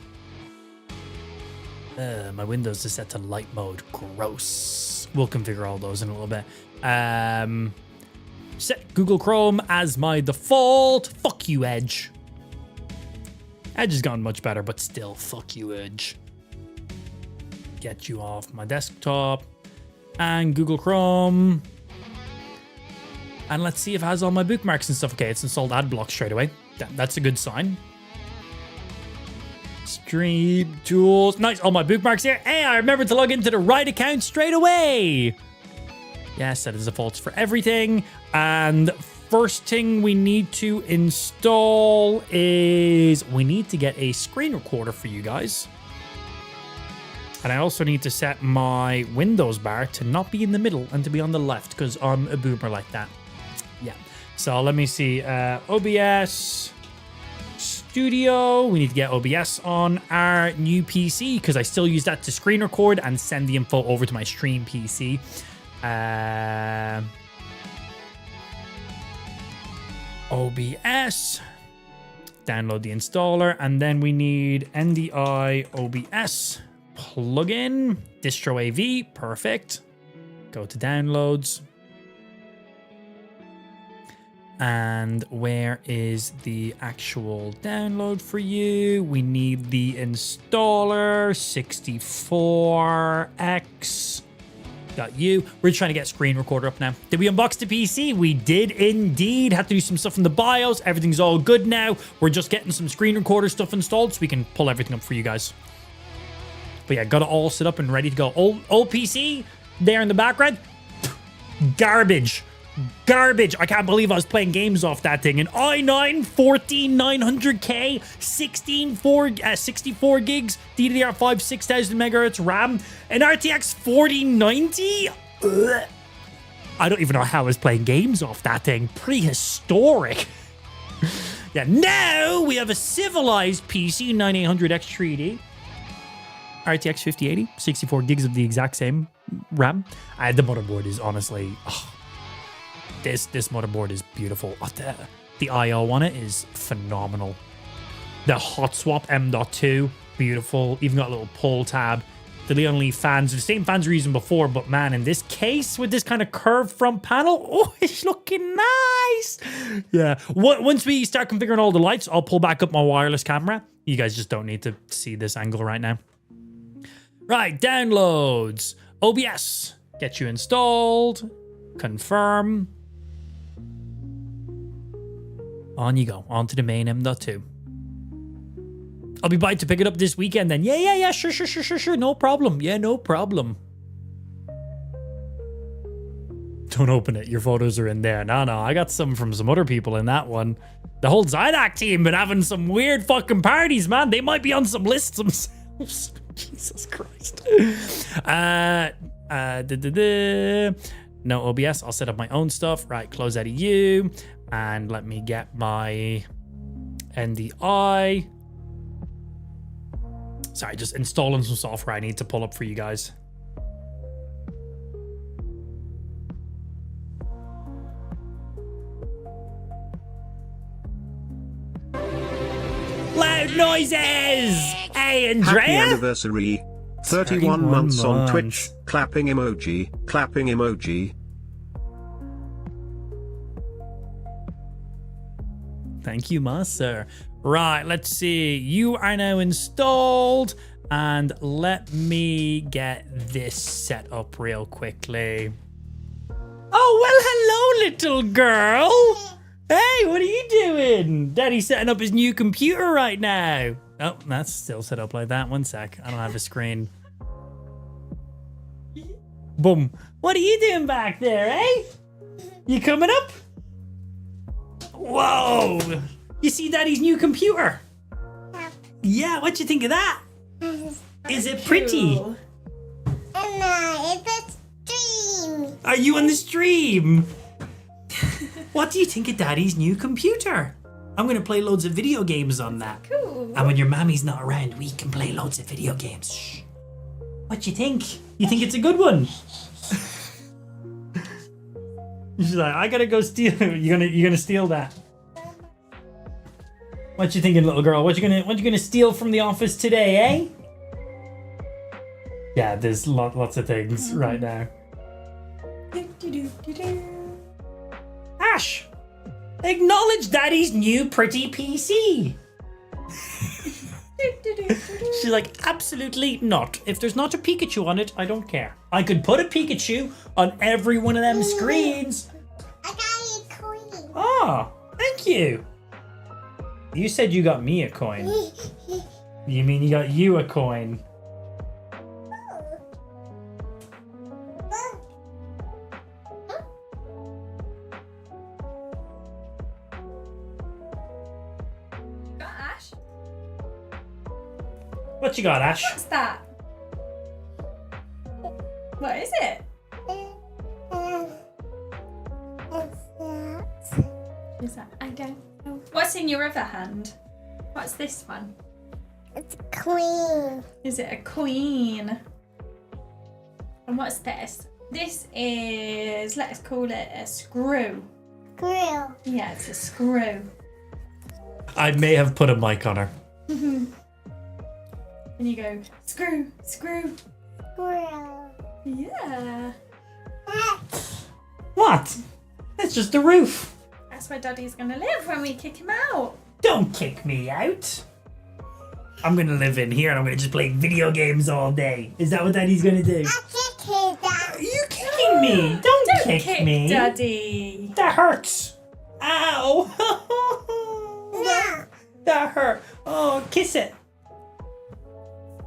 My Windows is set to light mode. Gross. We'll configure all those in a little bit. Set Google Chrome as my default. Fuck you, Edge. Edge has gone much better, but still, fuck you, Edge. Get you off my desktop. And Google Chrome. And let's see if it has all my bookmarks and stuff. Okay, it's installed AdBlock straight away. That's a good sign. Stream tools. Nice, all my bookmarks here. Hey, I remembered to log into the right account straight away. Yes, set as defaults for everything. And first thing we need to install is we need to get a screen recorder for you guys. And I also need to set my Windows bar to not be in the middle and to be on the left because I'm a boomer like that. Yeah. So let me see. OBS Studio. We need to get OBS on our new PC because I still use that to screen record and send the info over to my stream PC. OBS. Download the installer. And then we need NDI OBS. Plugin, distro AV, perfect. Go to downloads. And where is the actual download for you? We need the installer, 64x.u. We're trying to get screen recorder up now. Did we unbox the PC? We did indeed. Had to do some stuff in the BIOS. Everything's all good now. We're just getting some screen recorder stuff installed so we can pull everything up for you guys. But yeah, got it all set up and ready to go. Old PC there in the background. Garbage. Garbage. I can't believe I was playing games off that thing. An i9 14900K, 64 gigs, DDR5 6000 megahertz RAM, an RTX 4090. Ugh. I don't even know how I was playing games off that thing. Prehistoric. Yeah, now we have a civilized PC 9800X3D. RTX 5080, 64 gigs of the exact same RAM. The motherboard is honestly, this motherboard is beautiful. The I/O on it is phenomenal. The hot swap M.2, beautiful. Even got a little pull tab. The only fans, the same fans we're using before, but man, in this case with this kind of curved front panel, oh, it's looking nice. Yeah. Once we start configuring all the lights, I'll pull back up my wireless camera. You guys just don't need to see this angle right now. Right, downloads. OBS. Get you installed. Confirm. On you go. On to the main M.2. I'll be by to pick it up this weekend then. Yeah. Sure. No problem. Yeah, no problem. Don't open it. Your photos are in there. No. I got some from some other people in that one. The whole xidax team been having some weird fucking parties, man. They might be on some lists themselves. Jesus Christ. No OBS. I'll set up my own stuff. Right, close out of you. And let me get my NDI. Sorry, just installing some software I need to pull up for you guys. Loud noises! Hey, Andrea? Happy anniversary. 31 months on Twitch. Clapping emoji. Clapping emoji. Thank you, master. Right, let's see. You are now installed. And let me get this set up real quickly. Oh, well, hello, little girl. Hey, what are you doing? Daddy's setting up his new computer right now. Oh, that's still set up like that. One sec. I don't have a screen. Boom. What are you doing back there, eh? You coming up? Whoa. You see Daddy's new computer? Yeah, what you think of that? Is it pretty? It's a stream. Are you on the stream? What do you think of Daddy's new computer? I'm going to play loads of video games on that. Cool. And when your mammy's not around, we can play loads of video games. Shh. What do you think? You think it's a good one? She's like, I gotta go steal. You're gonna steal that. What you thinking, little girl? What you gonna steal from the office today, eh? Yeah, there's lots of things right now. Ash, acknowledge Daddy's new pretty PC. She's like, absolutely not. If there's not a Pikachu on it, I don't care. I could put a Pikachu on every one of them screens. I got a coin. Oh, thank you. You said you got me a coin. You mean you got you a coin? Ash? What you got, Ash? What's that? What is it? Is that? I don't know. What's in your other hand? What's this one? It's a queen. Is it a queen? And what's this? This is, let's call it a screw. Screw. Yeah, it's a screw. I may have put a mic on her. And you go, screw, screw. Screw. Yeah. What? It's just a roof. That's where Daddy's gonna live when we kick him out. Don't kick me out. I'm gonna live in here and I'm gonna just play video games all day. Is that what Daddy's gonna do? Are you kicking me? Don't kick me. Daddy. That hurts. Ow. That hurt. Oh, kiss it.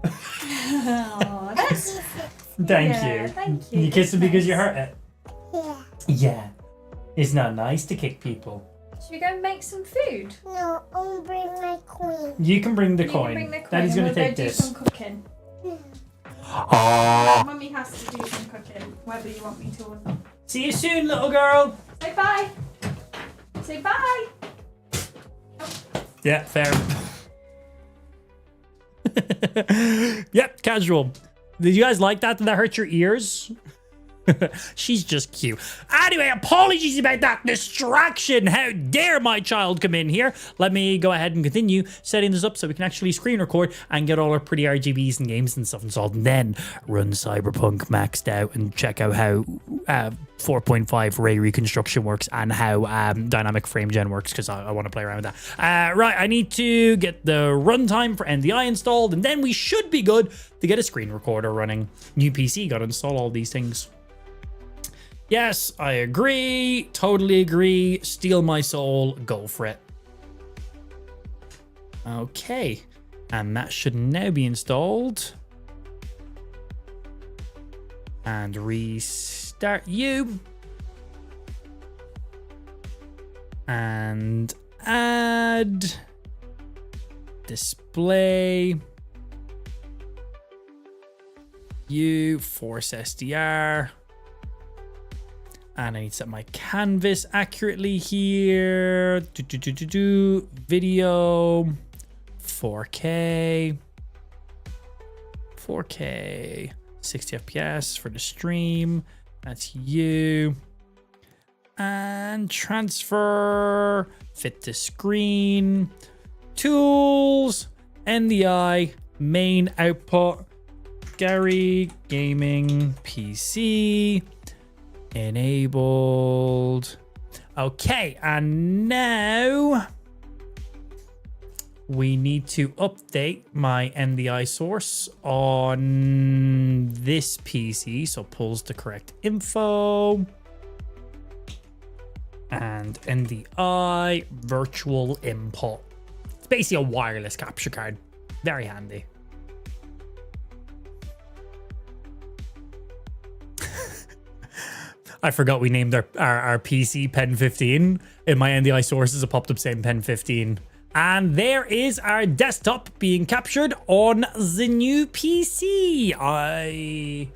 Oh, that's... Thank Yeah, you. thank you. You kiss it because you hurt it? Yeah. Yeah. It's not nice to kick people. Should we go and make some food? No, I'll bring my coin. You can bring the You coin. can bring the coin. Daddy's and gonna we'll take go this. do some cooking. Oh. Mummy has to do some cooking, whether you want me to or not. See you soon, little girl. Say bye. Say bye. Yeah, fair. Yep, casual. Did you guys like that? Did that hurt your ears? She's just cute. Anyway, apologies about that distraction. How dare my child come in here? Let me go ahead and continue setting this up so we can actually screen record and get all our pretty RGBs and games and stuff installed, and then run Cyberpunk maxed out and check out how 4.5 ray reconstruction works and how dynamic frame gen works, because I want to play around with that. Right, I need to get the runtime for NDI installed, and then we should be good to get a screen recorder running. New PC, gotta install all these things. Yes, I agree. Totally agree. Steal my soul. Go for it. Okay. And that should now be installed. And restart you. And add display. You force SDR. And I need to set my canvas accurately here. Video 4K 60 FPS for the stream. That's you. And transfer, fit to screen, tools, NDI, main output, Gary Gaming PC. Enabled. Okay, and now we need to update my NDI source on this PC. So pulls the correct info. And NDI virtual input. It's basically a wireless capture card. Very handy. I forgot we named our PC Pen 15. In my NDI sources, it popped up saying Pen 15. And there is our desktop being captured on the new PC. I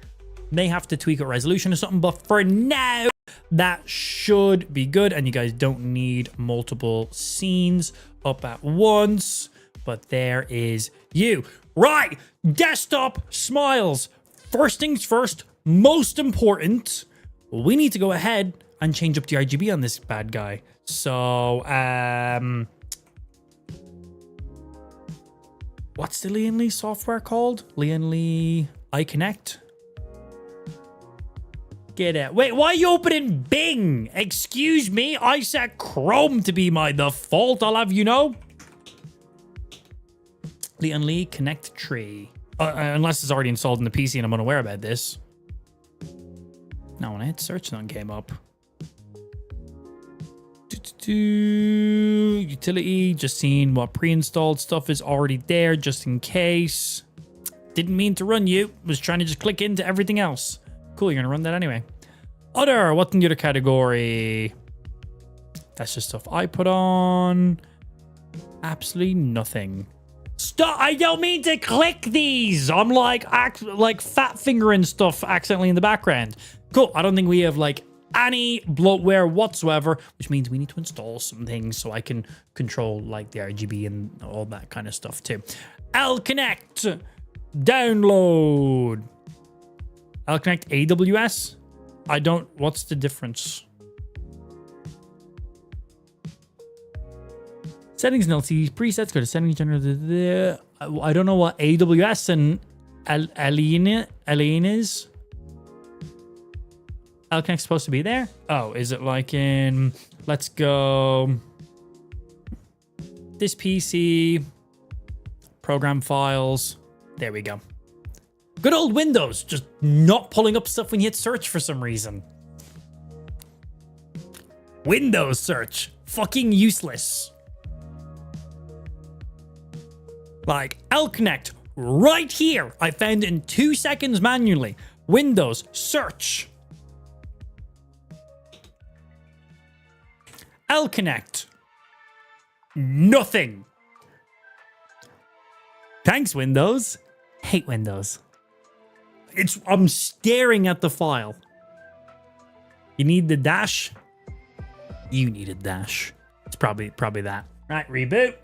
may have to tweak a resolution or something, but for now, that should be good. And you guys don't need multiple scenes up at once. But there is you. Right, desktop smiles. First things first, most important, we need to go ahead and change up the RGB on this bad guy. So, what's the Lian Li software called? Lian Li iConnect? Get out. Wait, why are you opening Bing? Excuse me, I set Chrome to be my default, I'll have you know. Lian Li Connect Tree. Unless it's already installed in the PC and I'm unaware about this. No, when I hit search, none came up. Utility, just seeing what pre-installed stuff is already there, just in case. Didn't mean to run you. Was trying to just click into everything else. Cool, you're gonna run that anyway. Other, what's in the other category? That's just stuff I put on. Absolutely nothing. Stop! I don't mean to click these. I'm like fat fingering stuff accidentally in the background. Cool. I don't think we have like any bloatware whatsoever, which means we need to install some things so I can control like the RGB and all that kind of stuff too. L-Connect download. L-Connect AWS. I don't. What's the difference? Settings and LCD presets. Go to settings general. I don't know what AWS and Alene is. L-Connect's supposed to be there. Oh, is it like in? Let's go. This PC. Program files. There we go. Good old Windows, just not pulling up stuff when you hit search for some reason. Windows search. Fucking useless. Like, L-Connect, right here. I found in 2 seconds manually. Windows search. L-Connect. Nothing. Thanks, Windows. Hate Windows. I'm staring at the file. You need the dash? You need a dash. It's probably that. Right, reboot.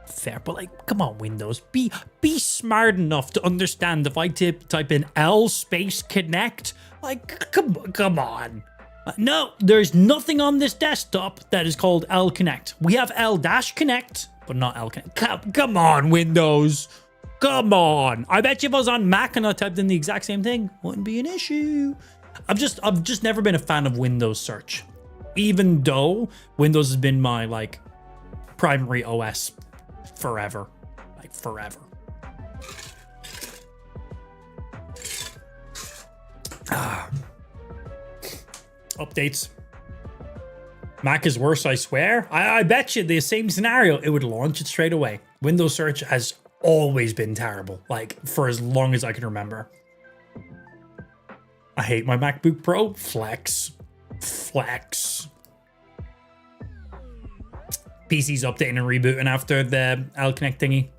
Fair, but like, come on, Windows. Be smart enough to understand if I type in L space connect. Like, come on. No, there's nothing on this desktop that is called L Connect. We have L dash connect, but not L Connect. Come on, Windows. Come on. I bet you if I was on Mac and I typed in the exact same thing, wouldn't be an issue. I've just never been a fan of Windows search. Even though Windows has been my like primary OS forever. Like forever. Updates. Mac is worse, I swear. I bet you the same scenario, it would launch it straight away. Windows search has always been terrible, like for as long as I can remember. I hate my MacBook Pro. Flex. PC's updating and rebooting after the L-Connect thingy.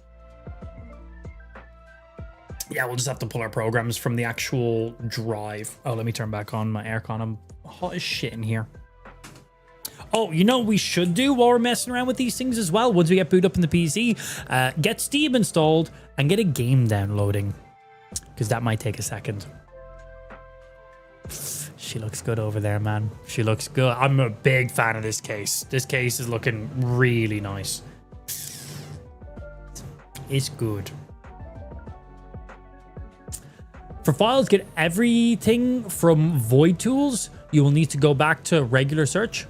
Yeah, we'll just have to pull our programs from the actual drive. Oh, let me turn back on my aircon. I'm hot as shit in here. Oh, you know what we should do while we're messing around with these things as well? Once we get booted up in the PC, get Steam installed and get a game downloading. Because that might take a second. She looks good over there, man. She looks good. I'm a big fan of this case. This case is looking really nice. It's good. For files, get everything from Void Tools. You will need to go back to regular search.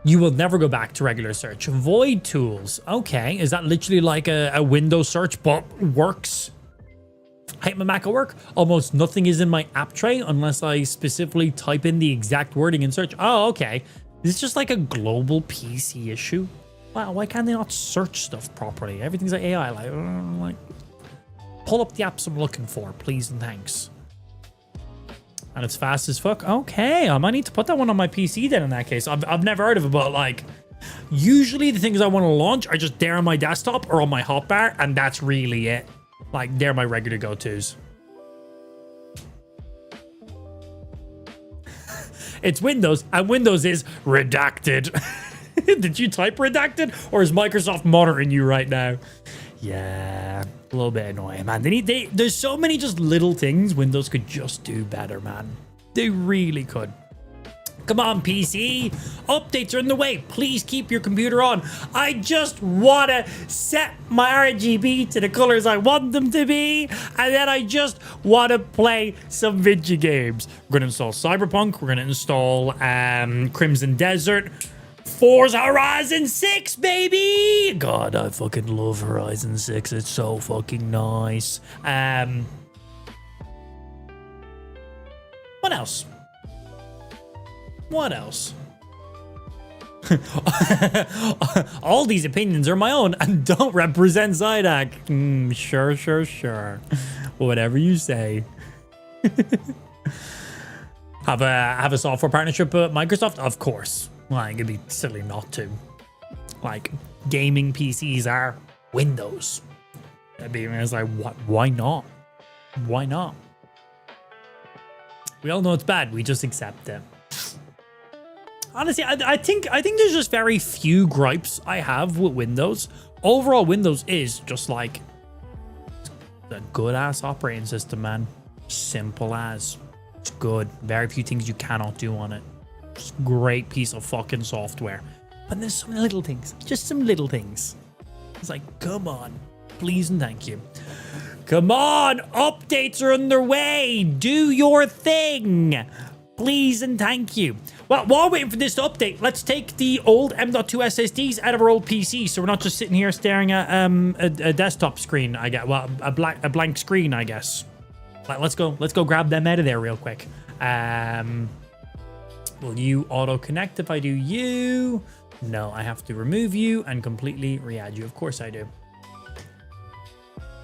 You will never go back to regular search. Void tools. Okay, is that literally like a window search but works? Hey, my Mac will work. Almost nothing is in my app tray unless I specifically type in the exact wording in search. Oh, okay. This is just like a global PC issue. Wow, why can't they not search stuff properly? Everything's like AI. Like, pull up the apps I'm looking for, please and thanks. And it's fast as fuck. Okay, I might need to put that one on my PC then in that case. I've never heard of it, but like, usually the things I want to launch are just there on my desktop or on my hotbar, and that's really it. Like, they're my regular go-tos. It's Windows, and Windows is redacted. Did you type redacted, or is Microsoft monitoring you right now? Yeah, a little bit annoying, man. There's so many just little things Windows could just do better, man. They really could. Come on, PC. Updates are in the way. Please keep your computer on. I just want to set my RGB to the colors I want them to be. And then I just want to play some video games. We're going to install Cyberpunk. We're going to install Crimson Desert. Forza Horizon 6, baby! God, I fucking love Horizon 6. It's so fucking nice. What else? What else? All these opinions are my own and don't represent xidax. Sure. Whatever you say. Have a software partnership with Microsoft? Of course. Like, it'd be silly not to. Like, gaming PCs are Windows. It's like, what? Why not? Why not? We all know it's bad. We just accept it. Honestly, I think there's just very few gripes I have with Windows. Overall, Windows is just like a good-ass operating system, man. Simple as. It's good. Very few things you cannot do on it. Just great piece of fucking software. But there's some little things. Just some little things. It's like, come on. Please and thank you. Come on! Updates are on their way! Do your thing! Please and thank you. Well, while waiting for this to update, let's take the old M.2 SSDs out of our old PC, so we're not just sitting here staring at a desktop screen. I guess. Well, a blank screen, I guess. Like, let's go grab them out of there real quick. Will you auto connect if I do you? No, I have to remove you and completely re-add you. Of course I do.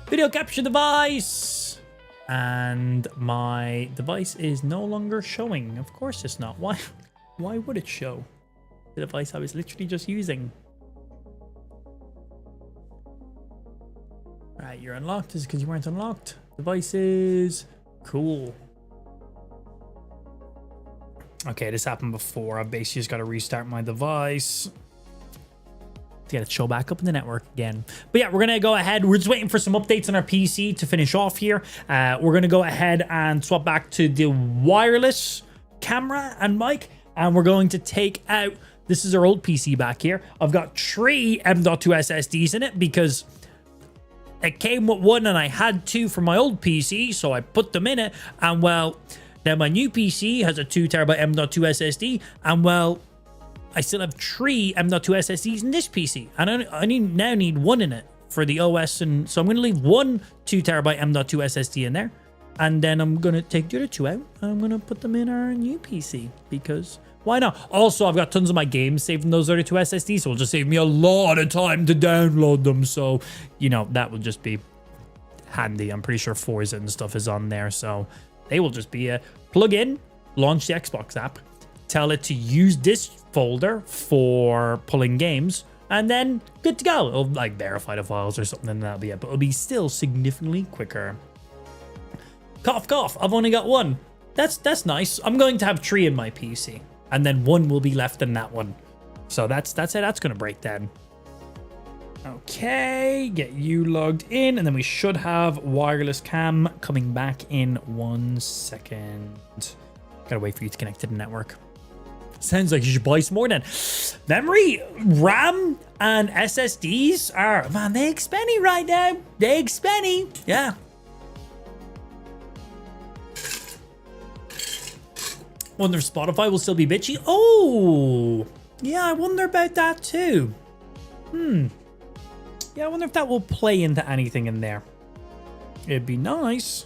Video capture device. And my device is no longer showing. Of course it's not. Why would it show the device I was literally just using? Right, you're unlocked. This is because you weren't unlocked. Devices. Cool. Okay, this happened before. I've basically just got to restart my device to get it show back up in the network again. But yeah, we're going to go ahead. We're just waiting for some updates on our PC to finish off here. We're going to go ahead and swap back to the wireless camera and mic. And we're going to take out, this is our old PC back here. I've got 3 M.2 SSDs in it because it came with one and I had 2 from my old PC. So I put them in it. And well, now my new PC has a 2TB M.2 SSD. And well, I still have 3 M.2 SSDs in this PC, and I now need 1 in it for the OS, and so I'm going to leave 1 2TB M.2 SSD in there, and then I'm going to take the other 2 out, and I'm going to put them in our new PC, because why not? Also, I've got tons of my games saved in those other 2 SSDs, so it'll just save me a lot of time to download them, so, you know, that will just be handy. I'm pretty sure Forza and stuff is on there, so they will just be a plug-in, launch the Xbox app, tell it to use this folder for pulling games, and then good to go. It'll like verify the files or something, and that'll be it. But it'll be still significantly quicker. Cough, cough. I've only got 1. That's nice. I'm going to have 3 in my PC, and then 1 will be left in that one. So that's how that's going to break down. Okay, get you logged in, and then we should have wireless cam coming back in 1 second. Gotta wait for you to connect to the network. Sounds like you should buy some more then. Memory, RAM, and SSDs are, man, they expenny right now. They expenny. Yeah. Wonder if Spotify will still be bitchy. Oh, Yeah, I wonder about that too. Yeah, I wonder if that will play into anything in there. It'd be nice.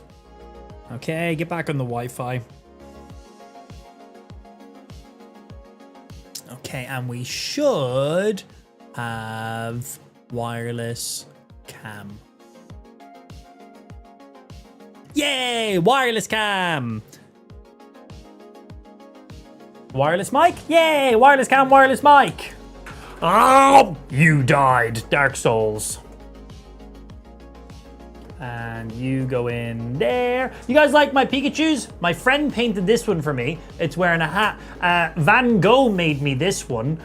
Okay, get back on the Wi-Fi. Okay, and we should have wireless cam. Yay! Wireless cam! Wireless mic? Yay! Wireless cam, wireless mic! Oh! You died, Dark Souls. And you go in there. You guys like my Pikachus? My friend painted this one for me. It's wearing a hat. Van Gogh made me this one.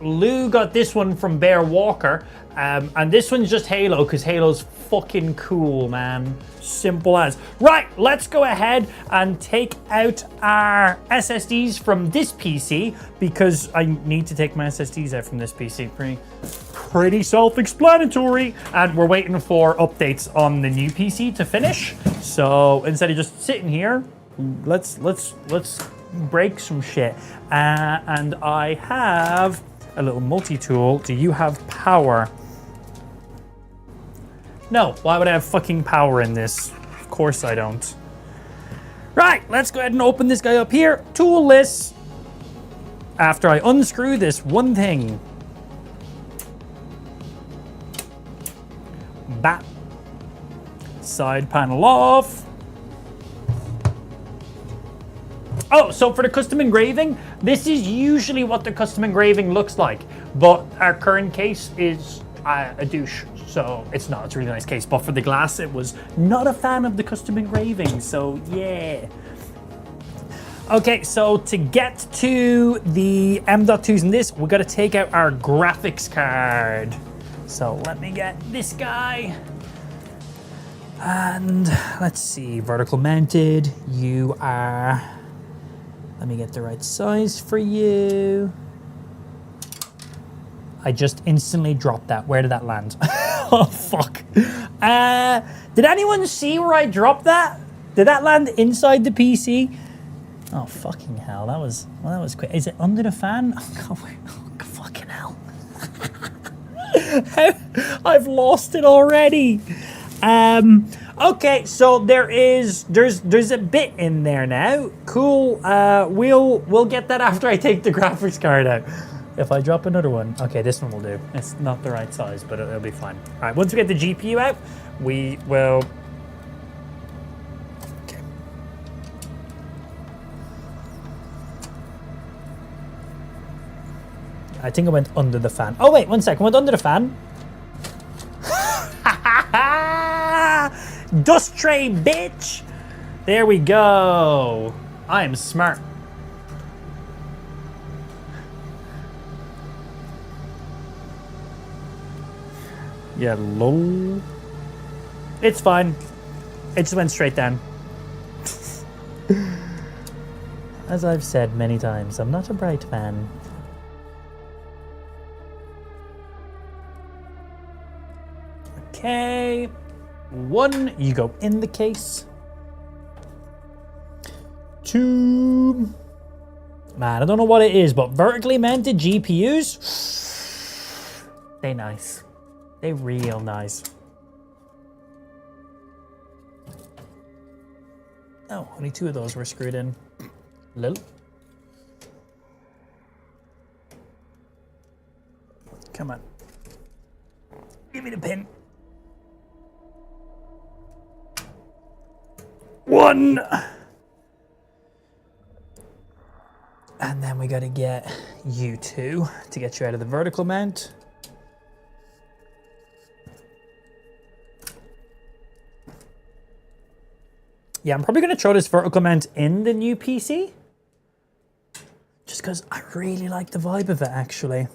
Lou got this one from Bear Walker. And this one's just Halo, because Halo's fucking cool, man. Simple as. Right, let's go ahead and take out our SSDs from this PC, because I need to take my SSDs out from this PC. Pretty self-explanatory. And we're waiting for updates on the new PC to finish. So instead of just sitting here, let's break some shit. And I have a little multi-tool. Do you have power? No, why would I have fucking power in this? Of course I don't. Right, let's go ahead and open this guy up here. Tool list. After I unscrew this one thing. Bat. Side panel off. Oh, so for the custom engraving, this is usually what the custom engraving looks like. But our current case is a douche. So it's not, it's a really nice case. But for the glass, it was not a fan of the custom engraving. So yeah. Okay, so to get to the M.2s in this, we got to take out our graphics card. So let me get this guy. And let's see, vertical mounted. You are, let me get the right size for you. I just instantly dropped that. Where did that land? Oh, fuck. Did anyone see where I dropped that? Did that land inside the PC? Oh, fucking hell. That was quick. Is it under the fan? Oh, fucking hell. I've lost it already. Okay, so there's a bit in there now. Cool. We'll get that after I take the graphics card out. If I drop another one, okay, this one will do. It's not the right size, but it'll be fine. All right, once we get the GPU out, we will. Okay. I think I went under the fan. Oh wait, 1 second. Went under the fan. Dust tray, bitch. There we go. I am smart. Yeah, lol. It's fine. It just went straight down. As I've said many times, I'm not a bright fan. Okay. 1, you go in the case. 2. Man, I don't know what it is, but vertically mounted GPUs, they nice. They real nice. Oh, only 2 of those were screwed in. Lil. Come on. Give me the pin. 1. And then we gotta get you 2 to get you out of the vertical mount. Yeah, I'm probably going to throw this vertical mount in the new PC. Just because I really like the vibe of it, actually.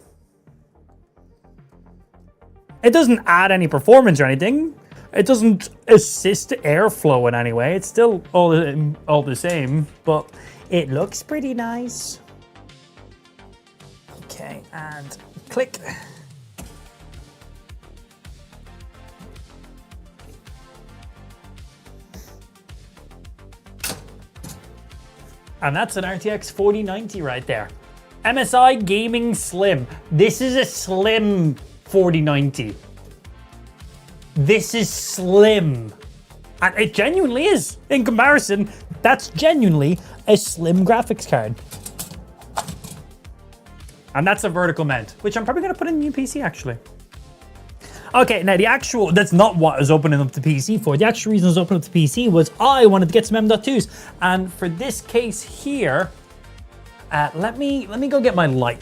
It doesn't add any performance or anything. It doesn't assist airflow in any way. It's still all the same, but it looks pretty nice. Okay, and click. And that's an RTX 4090 right there. MSI Gaming Slim. This is a slim 4090. This is slim. And it genuinely is. In comparison, that's genuinely a slim graphics card. And that's a vertical mount, which I'm probably going to put in the new PC, actually. Okay, now that's not what I was opening up the PC for. The actual reason I was opening up the PC was I wanted to get some M.2s. And for this case here, let me go get my light.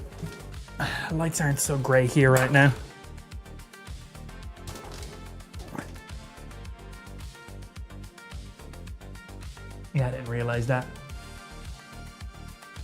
Lights aren't so gray here right now. Yeah, I didn't realize that.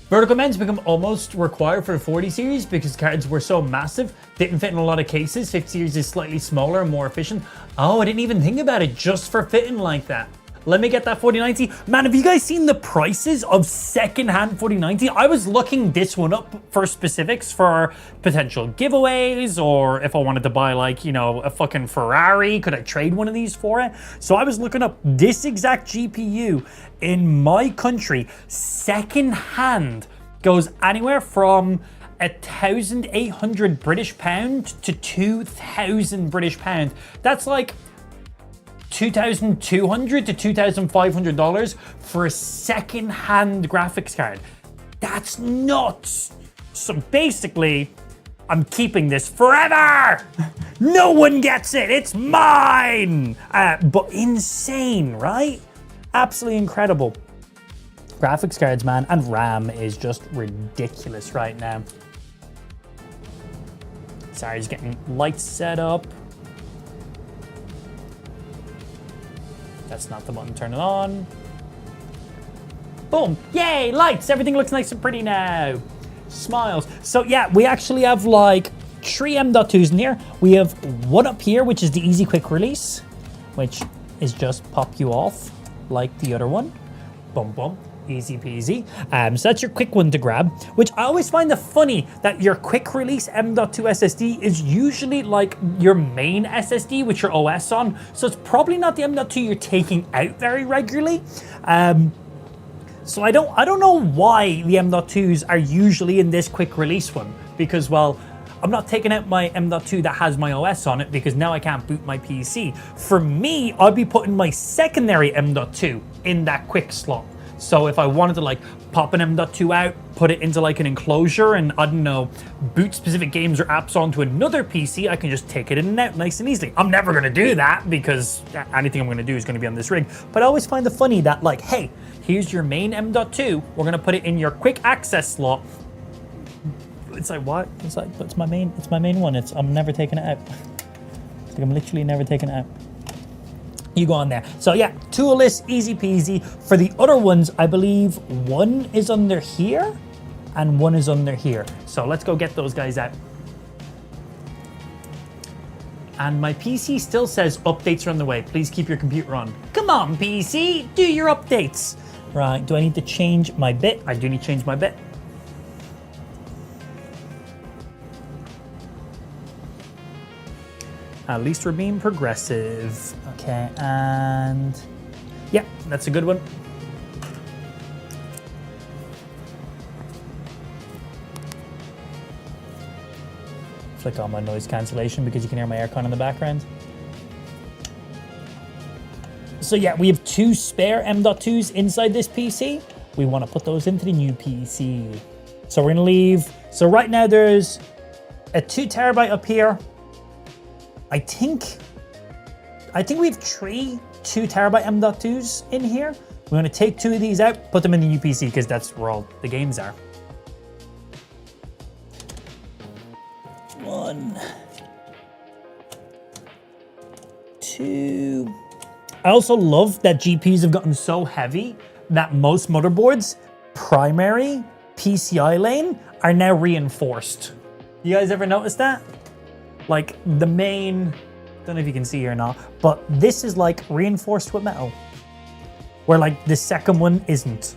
Vertical mounts become almost required for the 40 series because cards were so massive, didn't fit in a lot of cases. 50 series is slightly smaller and more efficient. Oh, I didn't even think about it just for fitting like that. Let me get that 4090. Man, have you guys seen the prices of secondhand 4090? I was looking this one up for specifics for potential giveaways, or if I wanted to buy like, you know, a fucking Ferrari, could I trade one of these for it? So I was looking up this exact GPU in my country, secondhand, goes anywhere from 1,800 British pound to 2,000 British pound. That's like $2,200 to $2,500 for a second-hand graphics card. That's nuts. So basically, I'm keeping this forever. No one gets it. It's mine. But insane, right? Absolutely incredible. Graphics cards, man, and RAM is just ridiculous right now. Sorry, just getting lights set up. That's not the button, turn it on. Boom, yay, lights, everything looks nice and pretty now. Smiles. So yeah, we actually have like 3 M.2s in here. We have one up here, which is the easy quick release, which is just pop you off like the other one. Boom, boom, easy peasy. So that's your quick one to grab, which I always find it funny that your quick release M.2 SSD is usually like your main SSD with your OS on. So it's probably not the M.2 you're taking out very regularly. So I don't know why the M.2s are usually in this quick release one, because, well, I'm not taking out my M.2 that has my OS on it because now I can't boot my PC. For me, I'd be putting my secondary M.2 in that quick slot. So if I wanted to like pop an M.2 out, put it into like an enclosure and, I don't know, boot specific games or apps onto another PC, I can just take it in and out nice and easily. I'm never gonna do that because anything I'm gonna do is gonna be on this rig. But I always find it funny that like, hey, here's your main M.2, we're gonna put it in your quick access slot. It's like, what? It's like, it's my main one. I'm never taking it out. It's like I'm literally never taking it out. You go on there. So yeah, toolless, easy peasy. For the other ones, I believe one is under here and one is under here. So let's go get those guys out. And my PC still says updates are on the way. Please keep your computer on. Come on, PC, do your updates. Right, do I need to change my bit? I do need to change my bit. At least we're being progressive. Okay, and yeah, that's a good one. Flick on my noise cancellation because you can hear my aircon in the background. So yeah, we have 2 spare M.2s inside this PC. We want to put those into the new PC. So we're gonna leave. So right now there's a 2 terabyte up here. I think we have 3 2 terabyte M.2s in here. We're gonna take 2 of these out, put them in the new PC because that's where all the games are. 1, 2. I also love that GPUs have gotten so heavy that most motherboards, primary PCI lane, are now reinforced. You guys ever notice that? Like the main, don't know if you can see here or not, but this is like reinforced with metal, where like the second one isn't,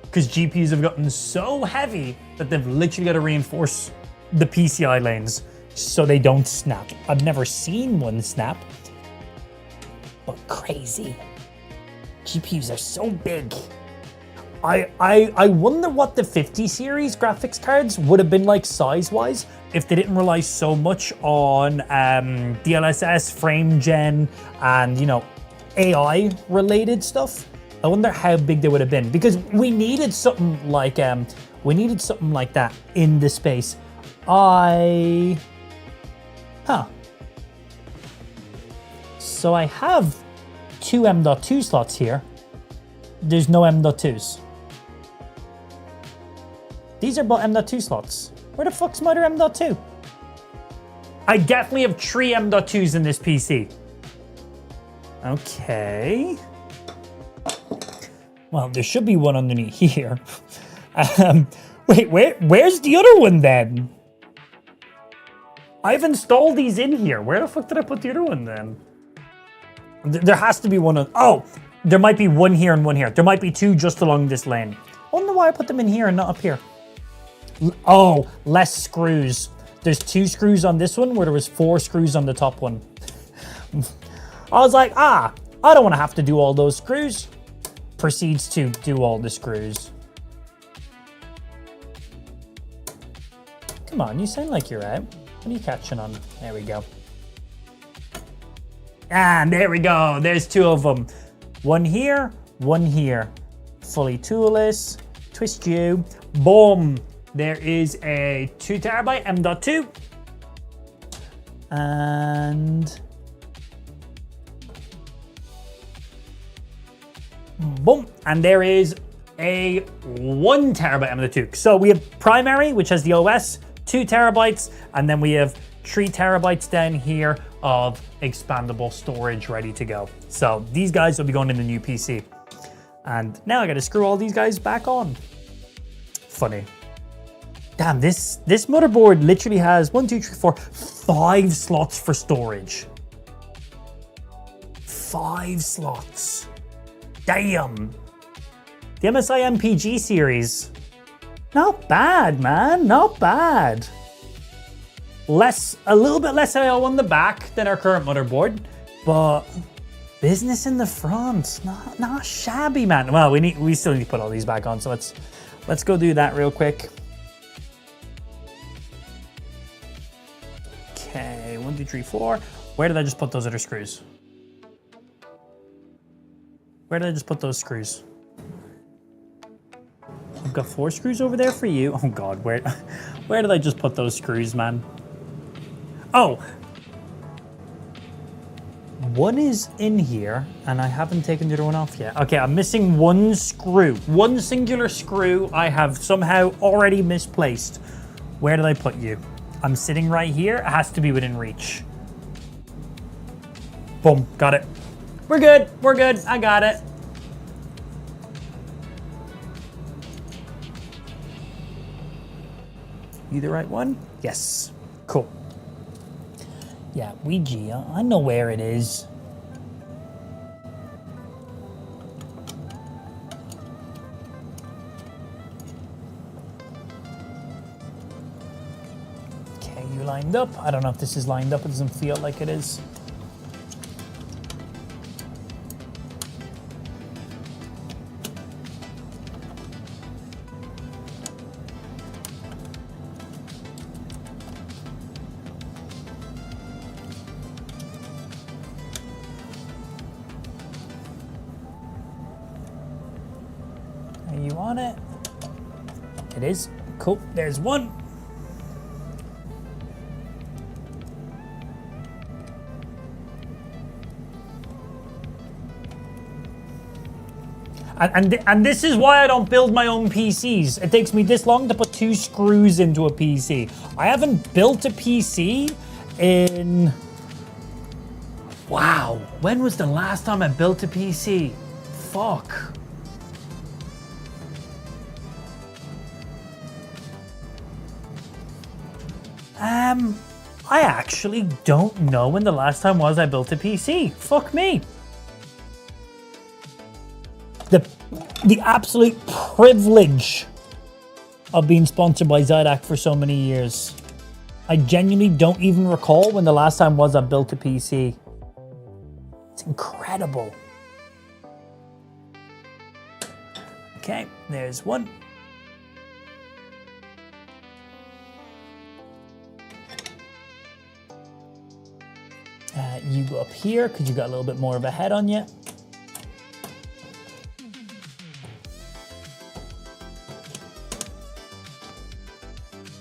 because GPUs have gotten so heavy that they've literally got to reinforce the PCI lanes so they don't snap. I've never seen one snap, but crazy. GPUs are so big. I wonder what the 50 series graphics cards would have been like size-wise if they didn't rely so much on DLSS, frame gen, and, you know, AI-related stuff. I wonder how big they would have been, because we needed something like that in the space. So I have 2 M.2 slots here. There's no M.2s. These are both M.2 slots. Where the fuck's my other M.2? I definitely have 3 M.2s in this PC. Okay. Well, there should be one underneath here. Wait, where's the other one then? I've installed these in here. Where the fuck did I put the other one then? There has to be one on... Oh, there might be one here and one here. There might be 2 just along this lane. I wonder why I put them in here and not up here. Oh, less screws. There's 2 screws on this one where there was 4 screws on the top one. I was like, I don't want to have to do all those screws. Proceeds to do all the screws. Come on, you sound like you're out. What are you catching on? There we go. And there we go. There's 2 of them. One here, one here. Fully toolless. Twist you. Boom. There is a 2 terabyte M.2. And... boom. And there is a 1 terabyte M.2. So we have primary, which has the OS, 2 terabytes, and then we have 3 terabytes down here of expandable storage ready to go. So these guys will be going in the new PC. And now I gotta screw all these guys back on. Funny. Damn, this motherboard literally has 1, 2, 3, 4, 5 slots for storage. 5 slots. Damn. The MSI MPG series. Not bad, man. Not bad. A little bit less I/O on the back than our current motherboard, but business in the front. Not shabby, man. Well, we still need to put all these back on, so let's go do that real quick. Okay, 1, 2, 3, 4. Where did I just put those other screws? Where did I just put those screws? I've got 4 screws over there for you. Oh God, where did I just put those screws, man? Oh, one is in here, and I haven't taken the other one off yet. Okay, I'm missing 1 screw. 1 singular screw I have somehow already misplaced. Where did I put you? I'm sitting right here. It has to be within reach. Boom, got it. We're good, we're good. I got it. You the right one? Yes, cool. Yeah, Ouija, I know where it is. Okay, you lined up. I don't know if this is lined up. It doesn't feel like it is. Are you on it? It is. Cool. There's one. And this is why I don't build my own PCs. It takes me this long to put 2 screws into a PC. I haven't built a PC in... Wow. When was the last time I built a PC? Fuck. I actually don't know when the last time was I built a PC. Fuck me. The absolute privilege of being sponsored by xidax for so many years. I genuinely don't even recall when the last time was I built a PC. It's incredible. Okay, there's one. You go up here because you got a little bit more of a head on you.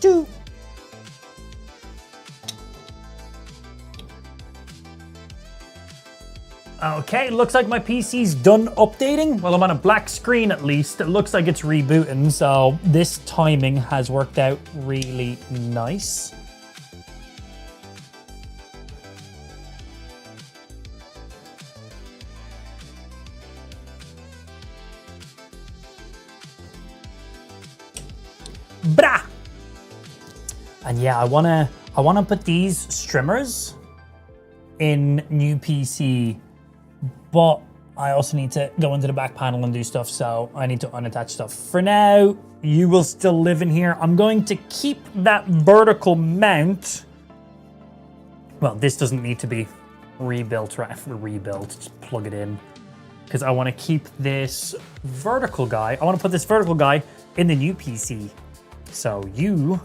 Two. Okay, looks like my PC's done updating. Well, I'm on a black screen at least. It looks like it's rebooting, so this timing has worked out really nice. Brah! And yeah, I wanna put these streamers in new PC, but I also need to go into the back panel and do stuff, so I need to unattach stuff. For now, you will still live in here. I'm going to keep that vertical mount. Well, this doesn't need to be rebuilt, right? Rebuilt, just plug it in. Because I want to keep this vertical guy. I want to put this vertical guy in the new PC. So you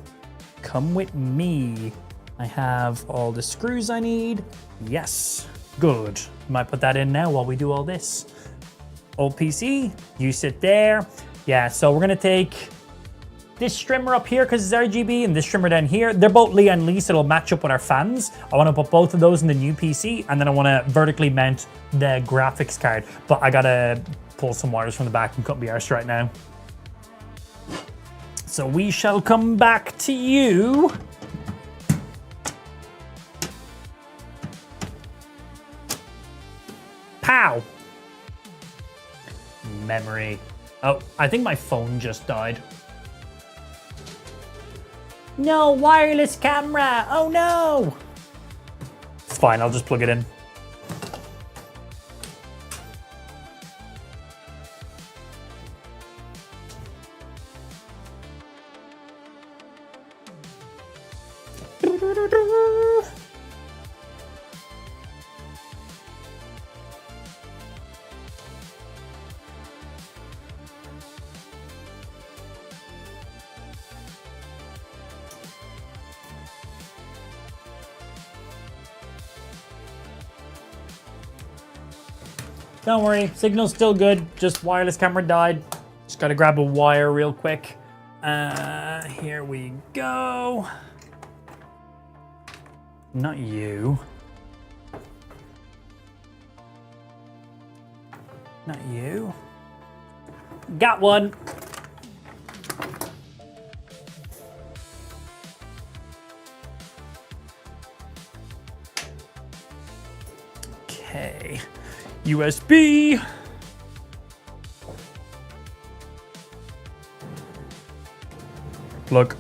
come with me. I have all the screws I need. Yes, good. Might put that in now while we do all this. Old PC, you sit there. Yeah, so we're gonna take this streamer up here because it's RGB and this streamer down here. They're both Lee and Lee, so it'll match up with our fans. I wanna put both of those in the new PC, and then I wanna vertically mount the graphics card. But I gotta pull some wires from the back and cut me arse right now. So we shall come back to you. Pow! Memory. Oh, I think my phone just died. No, wireless camera! Oh no! It's fine, I'll just plug it in. Don't worry, signal's still good, just wireless camera died. Just gotta grab a wire real quick. Here we go. Not you. Not you. Got one. Okay. USB. Plug.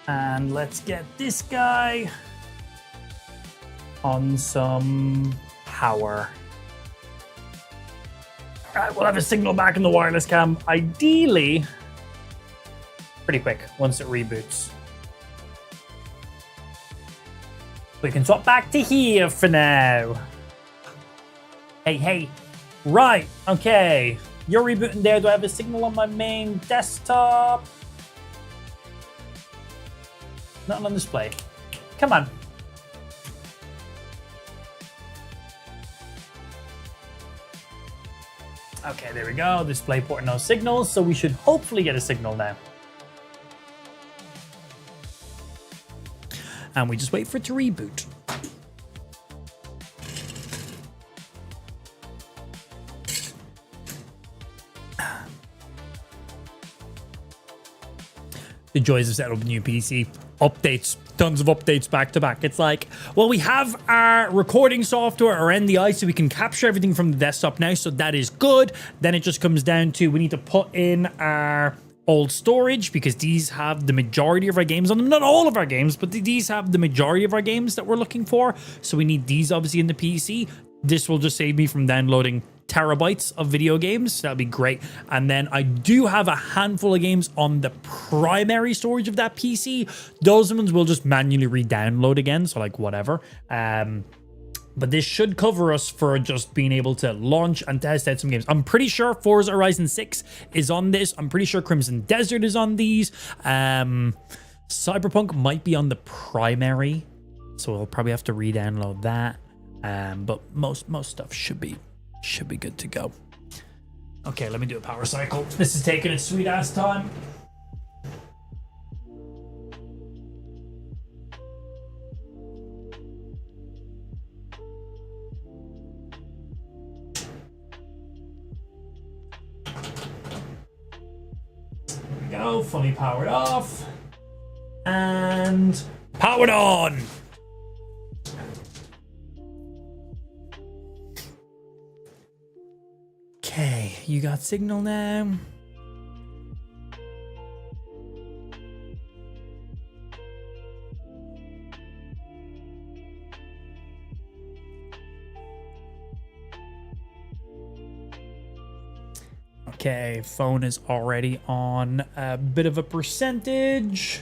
And let's get this guy on some power. All right, we'll have a signal back in the wireless cam. Ideally, pretty quick once it reboots. We can swap back to here for now. Hey. Right, okay. You're rebooting there. Do I have a signal on my main desktop? Nothing on display. Come on. Okay, there we go. Display port, no signals. So we should hopefully get a signal now. And we just wait for it to reboot. The joys of setting up a new PC. Updates, tons of updates back to back. It's like, well, we have our recording software or NDI, so we can capture everything from the desktop now, so that is good. Then it just comes down to we need to put in our old storage because these have the majority of our games on them. Not all of our games, but these have the majority of our games that we're looking for. So we need these obviously in the PC. This will just save me from downloading terabytes of video games. That'd be great. And then I do have a handful of games on the primary storage of that PC. Those ones will just manually re-download again, so like whatever. But this should cover us for just being able to launch and test out some games. I'm pretty sure Forza Horizon 6 is on this. I'm pretty sure Crimson Desert is on these. Cyberpunk might be on the primary, so we'll probably have to re-download that. But most stuff should be good to go. Okay, let me do a power cycle. This is taking its sweet ass time. There we go, fully powered off. And powered on. Okay, you got signal now. Okay, phone is already on a bit of a percentage.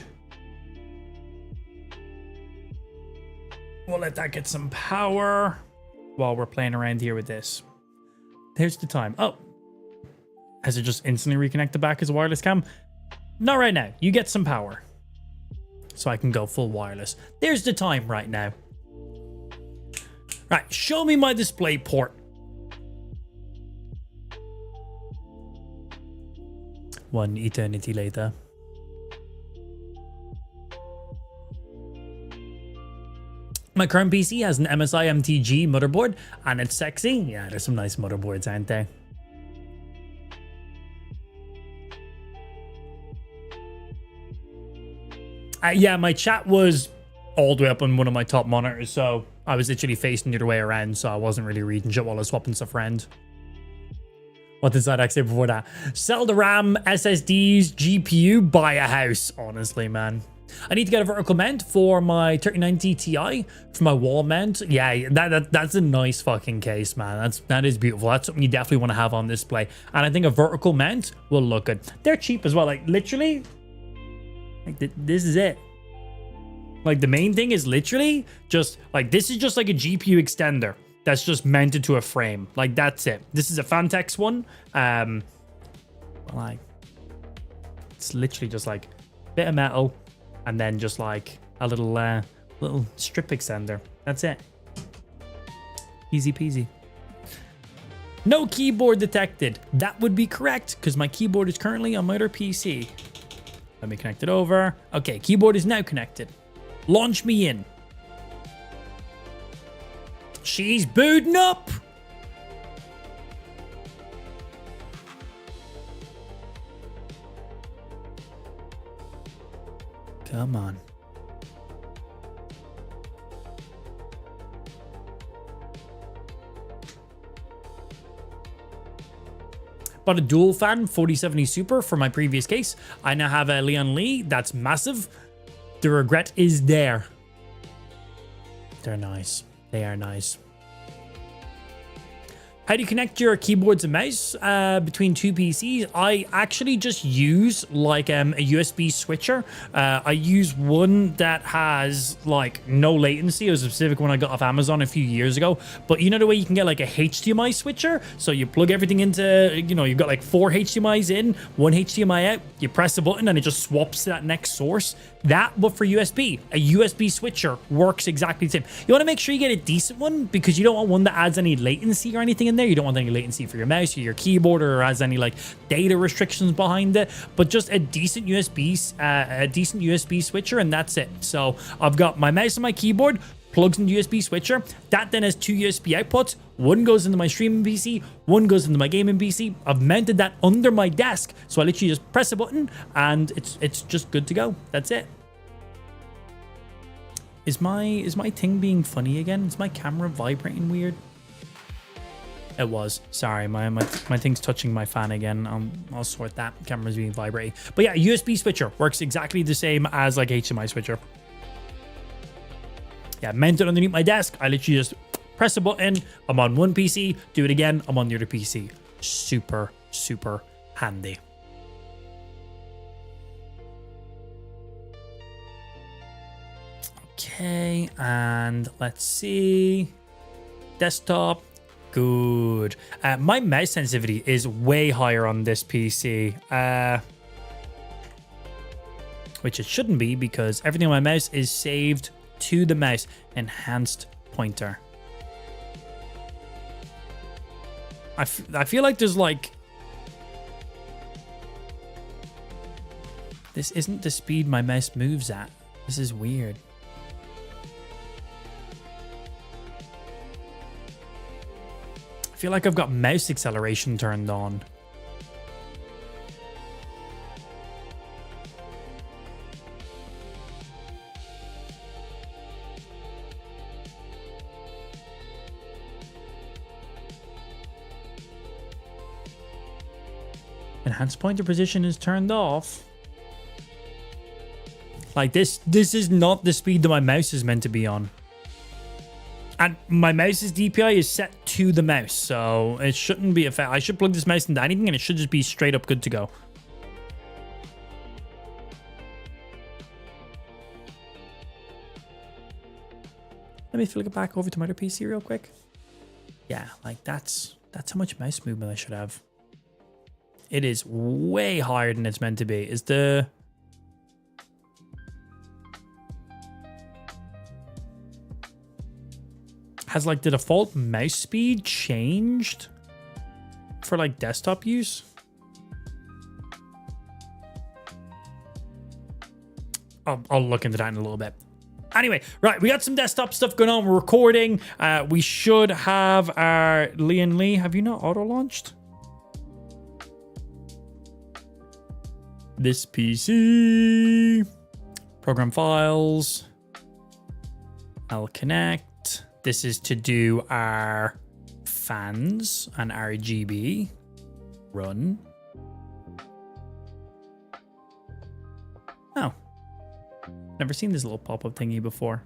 We'll let that get some power while we're playing around here with this. Here's the time. Oh, has it just instantly reconnected back as a wireless cam? Not right now. You get some power. So I can go full wireless. There's the time right now. Right, show me my display port. One eternity later. My current PC has an MSI MTG motherboard, and it's sexy. Yeah, there's some nice motherboards, aren't there? Yeah, my chat was all the way up on one of my top monitors, so I was literally facing the other way around, so I wasn't really reading shit while I was swapping stuff around. What did Xidax say before that? Sell the RAM, SSDs, GPU, buy a house. Honestly, man. I need to get a vertical mount for my 3090 Ti for my wall mount. Yeah, that's a nice fucking case, man. That is beautiful. That's something you definitely want to have on display. And I think a vertical mount will look good. They're cheap as well. Like literally, like this is it. Like the main thing is literally just like this is just like a GPU extender that's just mounted to a frame. Like that's it. This is a Fantex one. Like it's literally just like a bit of metal. And then just like a little strip extender. That's it. Easy peasy. No keyboard detected. That would be correct because my keyboard is currently on my other PC. Let me connect it over. Okay, keyboard is now connected. Launch me in. She's booting up. Come on. Bought a dual fan 4070 Super for my previous case. I now have a Leon Lee. That's massive. The regret is there. They're nice. They are nice. How do you connect your keyboards and mouse between two PCs? I actually just use like a USB switcher. I use one that has like no latency. It was a specific one I got off Amazon a few years ago. But you know the way you can get like a HDMI switcher? So you plug everything into, you know, you've got like 4 HDMIs in, 1 HDMI out. You press a button and it just swaps to that next source. That, but for USB. A USB switcher works exactly the same. You want to make sure you get a decent one because you don't want one that adds any latency or anything in there. You don't want any latency for your mouse or your keyboard or has any like data restrictions behind it, but just a decent USB switcher, and that's it. So I've got my mouse and my keyboard plugs in the USB switcher. That then has 2 USB outputs. One goes into my streaming PC, one goes into my gaming PC. I've mounted that under my desk, so I literally just press a button and it's just good to go. That's it. Is my thing being funny again? Is my camera vibrating weird? It was. Sorry, my thing's touching my fan again. I'll sort that. Camera's being vibrating. But yeah, USB switcher works exactly the same as like HDMI switcher. Yeah, mounted underneath my desk. I literally just Press a button, I'm on one PC. Do it again, I'm on the other PC. Super, super handy. Okay, and let's see. Desktop. Good. My mouse sensitivity is way higher on this PC. Which it shouldn't be because everything on my mouse is saved to the mouse. Enhanced pointer. I feel like there's like... This isn't the speed my mouse moves at. This is weird. I feel like I've got mouse acceleration turned on. Enhanced pointer position is turned off. Like this is not the speed that my mouse is meant to be on. And my mouse's DPI is set to the mouse, so it shouldn't be affected. I should plug this mouse into anything and it should just be straight up good to go. Let me flick it back over to my other PC real quick. Yeah, like that's how much mouse movement I should have. It is way higher than it's meant to be. Is the... Has like the default mouse speed changed for like desktop use? I'll look into that in a little bit. Anyway, right, we got some desktop stuff going on. We're recording. We should have our Lian Li. Have you not auto-launched? This PC. Program files. I'll connect. This is to do our fans and RGB. Run. Oh. Never seen this little pop-up thingy before.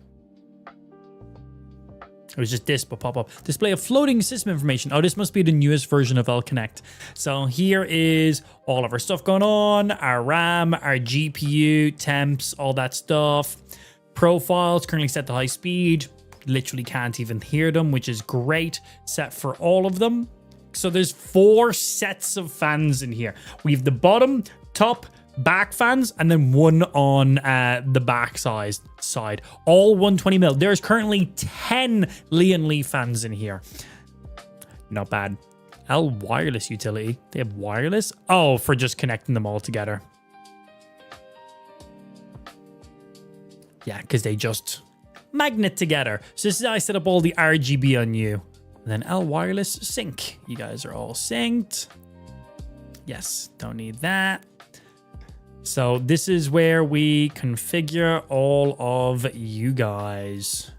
It was just this, but pop-up. Display of floating system information. Oh, this must be the newest version of L-Connect. So here is all of our stuff going on. Our RAM, our GPU, temps, all that stuff. Profiles currently set to high speed. Literally can't even hear them, which is great. Set for all of them. So there's 4 sets of fans in here. We have the bottom, top, back fans, and then one on the back side. All 120 mil. There's currently 10 Lian Li fans in here. Not bad. L wireless utility. They have wireless? Oh, for just connecting them all together. Yeah, because they just magnet together. So this is how I set up all the RGB on you. And then L wireless sync. You guys are all synced. Yes, don't need that. So this is where we configure all of you guys.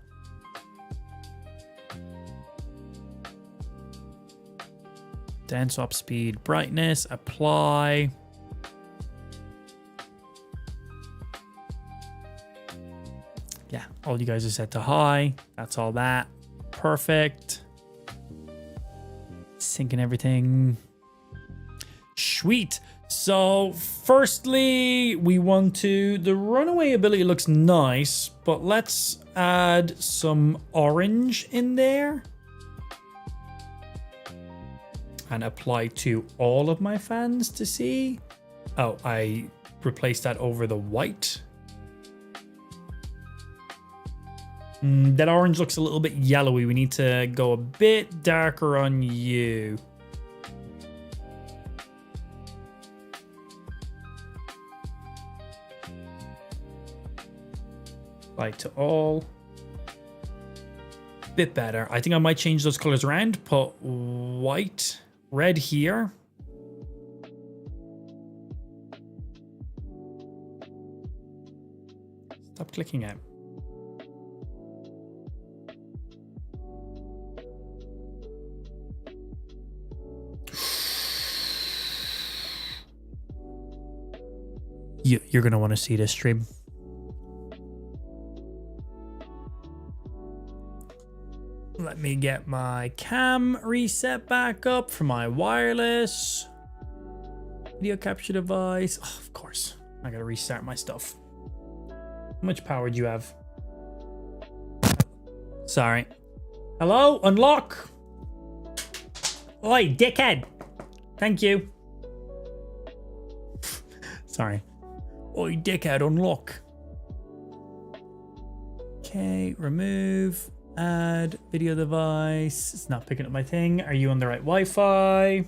Down swap speed, brightness, apply. Yeah, all you guys are set to high. That's all that. Perfect. Syncing everything. Sweet. So firstly, we want to, the runaway ability looks nice, but let's add some orange in there. And apply to all of my fans to see. Oh, I replaced that over the white. That orange looks a little bit yellowy. We need to go a bit darker on you. Light to all. Bit better. I think I might change those colors around. Put white, red here. Stop clicking out. You're going to want to see this stream. let me get my cam reset back up for my wireless video capture device. Oh, of course, I gotta restart my stuff. How much power do you have? Sorry. Hello? Unlock? Oi, dickhead. Thank you. Sorry. Oi, dickhead, unlock. Okay, remove, add video device. It's not picking up my thing. Are you on the right Wi-Fi?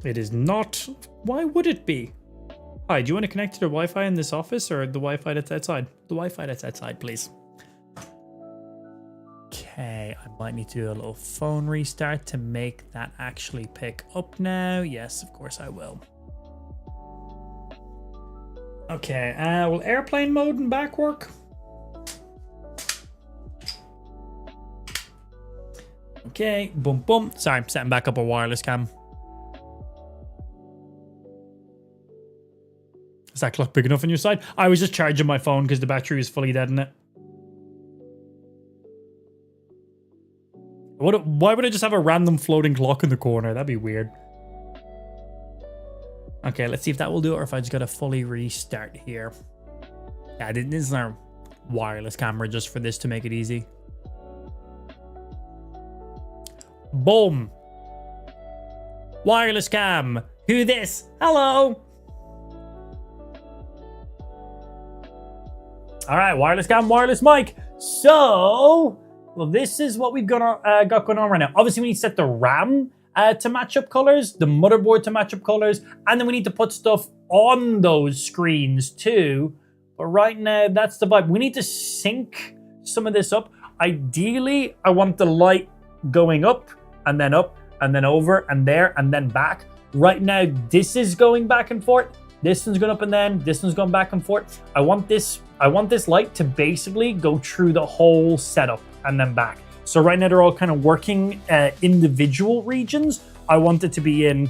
It is not. Why would it be? Hi, do you want to connect to the Wi-Fi in this office or the Wi-Fi that's outside? The Wi-Fi that's outside, please. Okay, I might need to do a little phone restart to make that actually pick up now. Yes, of course I will. Okay, will airplane mode and back work? Okay, boom, boom. Sorry, I'm setting back up a wireless cam. Is that clock big enough on your side? I was just charging my phone because the battery was fully dead in it. Why would I just have a random floating clock in the corner? That'd be weird. Okay, let's see if that will do it or if I just gotta fully restart here. Yeah, this is our wireless camera just for this to make it easy. Boom. Wireless cam. Who this? Hello. All right, wireless cam, wireless mic. So, well, this is what we've got going on right now. Obviously, we need to set the RAM to match up colors, the motherboard to match up colors, and then we need to put stuff on those screens too. But right now, that's the vibe. We need to sync some of this up. Ideally, I want the light going up and then over and there and then back. Right now, this is going back and forth. This one's going up and then this one's going back and forth. I want this light to basically go through the whole setup and then back. So right now they're all kind of working individual regions. I want it to be in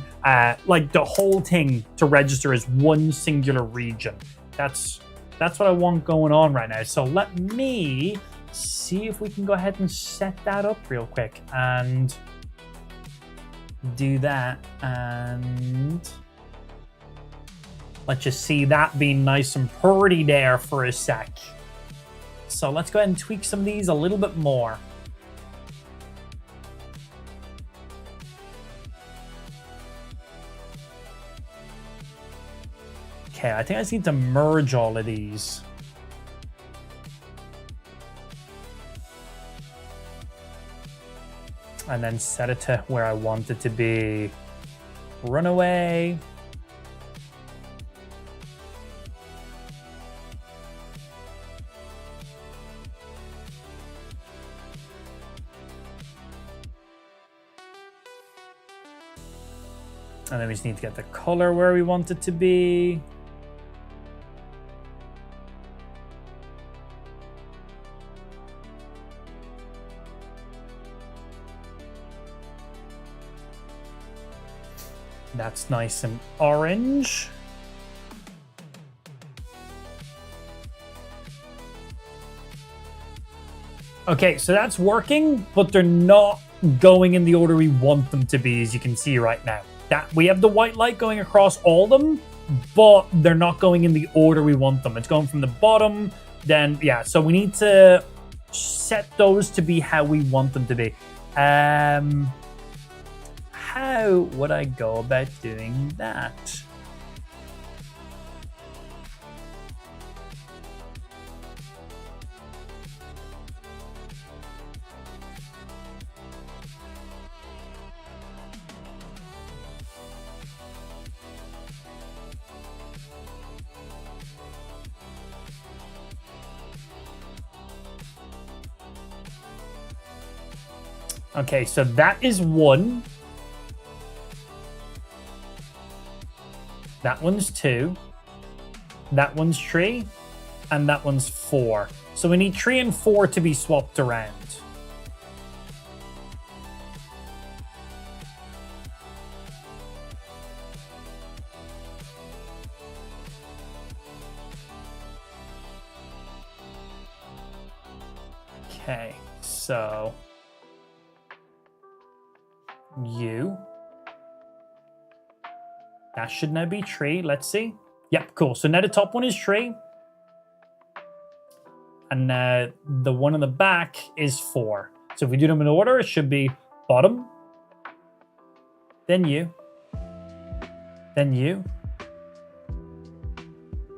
like the whole thing to register as one singular region. That's what I want going on right now. So let me see if we can go ahead and set that up real quick and do that. And let's just see that being nice and pretty there for a sec. So let's go ahead and tweak some of these a little bit more. Okay, I think I just need to merge all of these. And then set it to where I want it to be. Runaway. And then we just need to get the color where we want it to be. That's nice and orange. Okay, so that's working, but they're not going in the order we want them to be, as you can see right now. That we have the white light going across all of them, but they're not going in the order we want them. It's going from the bottom, then yeah. So we need to set those to be how we want them to be. How would I go about doing that? Okay, so that is 1. That one's 2. That one's 3. And that one's 4. So we need 3 and 4 to be swapped around. Okay, So you. That should now be 3. Let's see. Yep, cool. So now the top one is 3. And now the one on the back is 4. So if we do them in order, it should be bottom, then you, then you,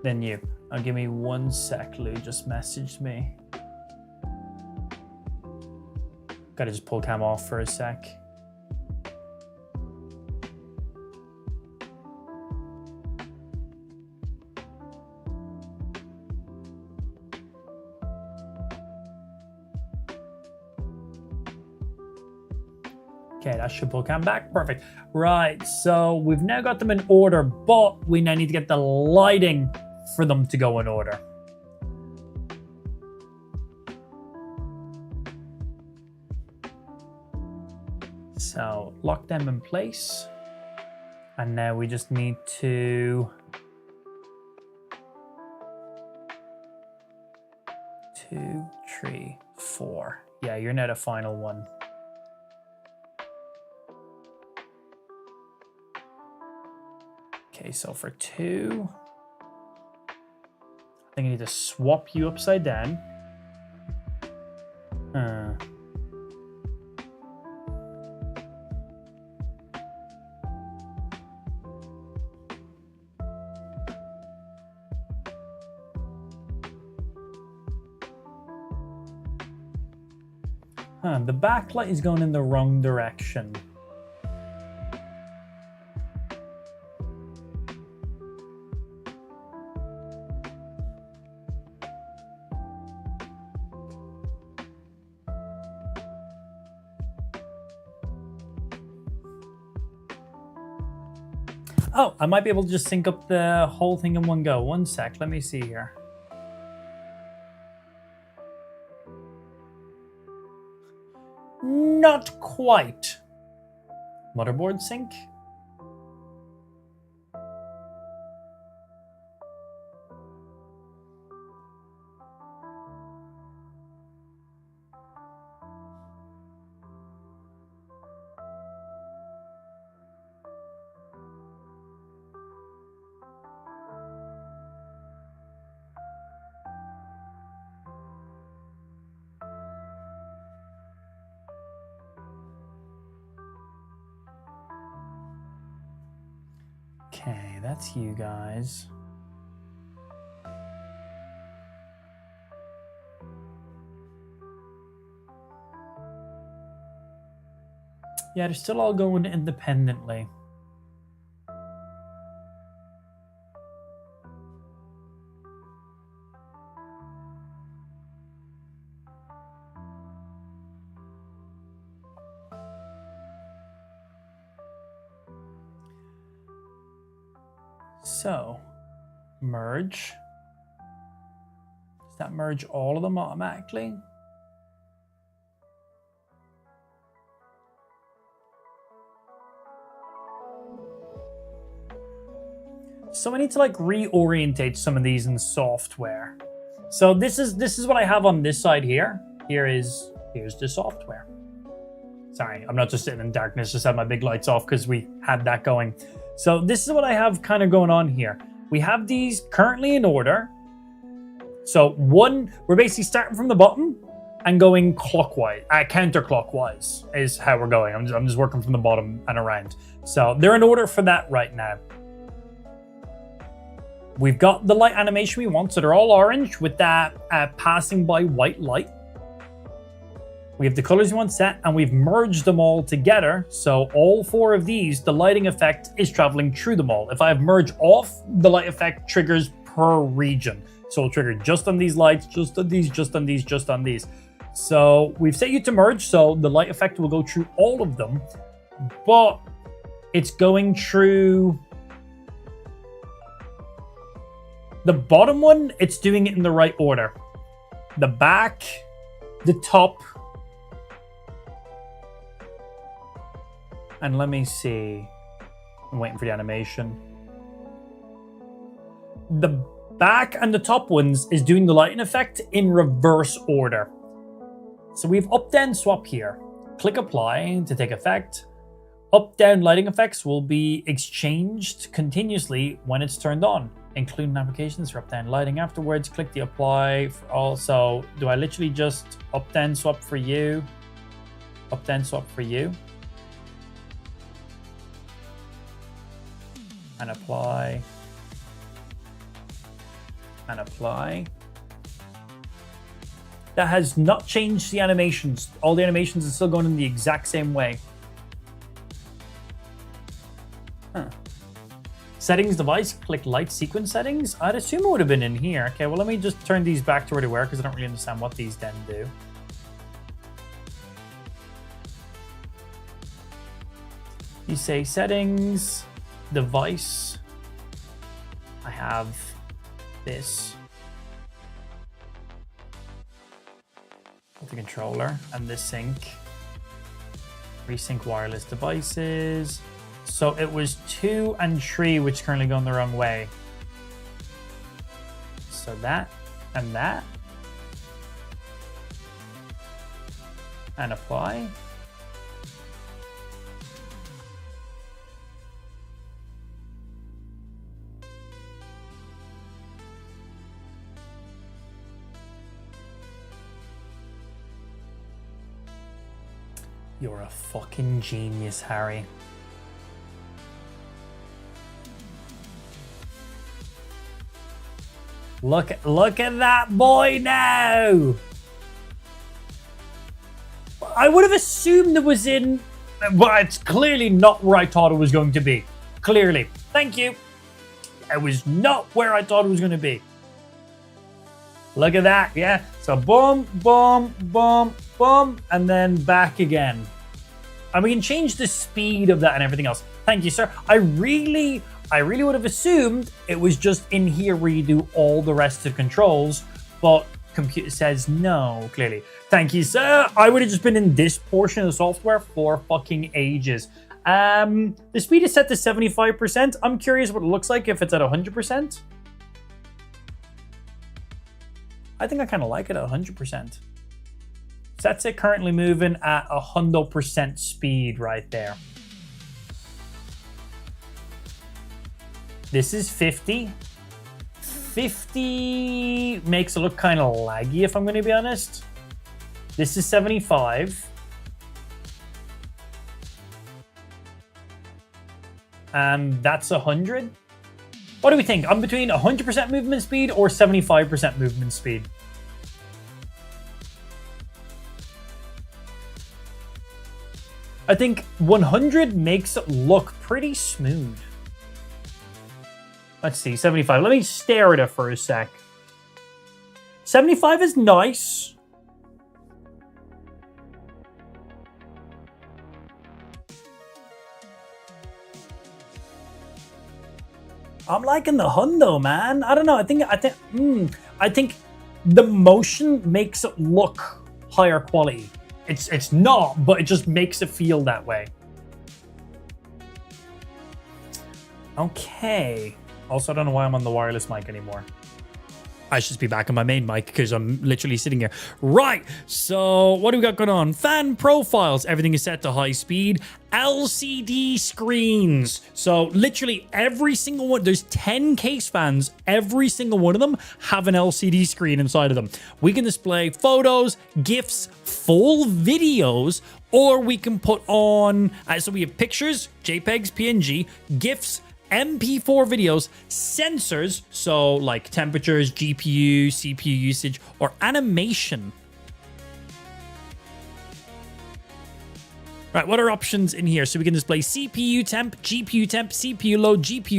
then you. Now give me 1 sec, Lou just messaged me. Gotta just pull cam off for a sec. Okay, that should pull cam back. Perfect. Right, so we've now got them in order, but we now need to get the lighting for them to go in order. So lock them in place. And now we just need to... 2, 3, 4. Yeah, you're now the final one. Okay, so for 2, I think I need to swap you upside down. The backlight is going in the wrong direction. Oh, I might be able to just sync up the whole thing in one go. 1 sec, let me see here. Not quite. Motherboard sync? Okay, that's you guys. Yeah, they're still all going independently. So, merge. Does that merge all of them automatically? So I need to like reorientate some of these in software. So this is what I have on this side here. Here's the software. Sorry, I'm not just sitting in darkness, just have my big lights off because we had that going. So this is what I have kind of going on here. We have these currently in order. So one, we're basically starting from the bottom and going clockwise, counterclockwise is how we're going. I'm just working from the bottom and around. So they're in order for that right now. We've got the light animation we want, so they're all orange with that passing by white light. We have the colors we want set, and we've merged them all together. So all 4 of these, the lighting effect is traveling through them all. If I have merge off, the light effect triggers per region. So it'll trigger just on these lights, just on these, just on these, just on these. So we've set you to merge, so the light effect will go through all of them, but it's going through the bottom one, it's doing it in the right order. The back, the top, and let me see. I'm waiting for the animation. The back and the top ones is doing the lighting effect in reverse order. So we have up-down swap here. Click apply to take effect. Up-down lighting effects will be exchanged continuously when it's turned on, including applications for up-down lighting. Afterwards, click the apply for all. So do I literally just up-down swap for you? Up-down swap for you? And apply. And apply. That has not changed the animations. All the animations are still going in the exact same way. Huh. Settings device, click light sequence settings. I'd assume it would have been in here. Okay, well, let me just turn these back to where they were because I don't really understand what these then do. You say settings, device. I have this. The controller and this sync. Resync wireless devices. So it was 2 and 3 which currently going the wrong way. So that and that. And apply. You're a fucking genius, Harry. Look at that boy now. I would have assumed it was in, but it's clearly not where I thought it was going to be. Clearly. Thank you. It was not where I thought it was going to be. Look at that, yeah. So boom, boom, boom, boom, and then back again. And we can change the speed of that and everything else. Thank you, sir. I really would have assumed it was just in here where you do all the rest of controls, but computer says no, clearly. Thank you, sir. I would have just been in this portion of the software for fucking ages. The speed is set to 75%. I'm curious what it looks like if it's at 100%. I think I kind of like it at 100%. Sets it currently moving at 100% speed right there. This is 50. 50 makes it look kind of laggy, if I'm going to be honest. This is 75. And that's 100. What do we think? I'm between 100% movement speed or 75% movement speed. I think 100 makes it look pretty smooth. Let's see, 75. Let me stare at it for a sec. 75 is nice. I'm liking the hundo, man. I don't know. I think the motion makes it look higher quality. It's not, but it just makes it feel that way. Okay. Also, I don't know why I'm on the wireless mic anymore. I should just be back on my main mic because I'm literally sitting here. Right, so what do we got going on? Fan profiles, everything is set to high speed. LCD screens. So literally every single one, there's 10 case fans. Every single one of them have an LCD screen inside of them. We can display photos, GIFs, full videos, or we can put on, so we have pictures, JPEGs, PNG, GIFs, MP4 videos, sensors, so like temperatures, GPU, CPU usage, or animation. Right, what are options in here? So we can display CPU temp, CPU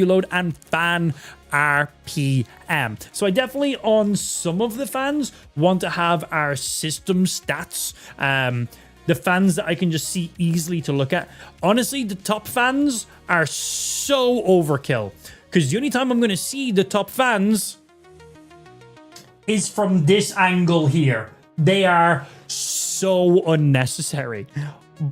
load, and fan RPM. So I definitely, on some of the fans, want to have our system stats. The fans that I can just see easily to look at. Honestly, the top fans are so overkill. Because the only time I'm going to see the top fans is from this angle here. They are so unnecessary.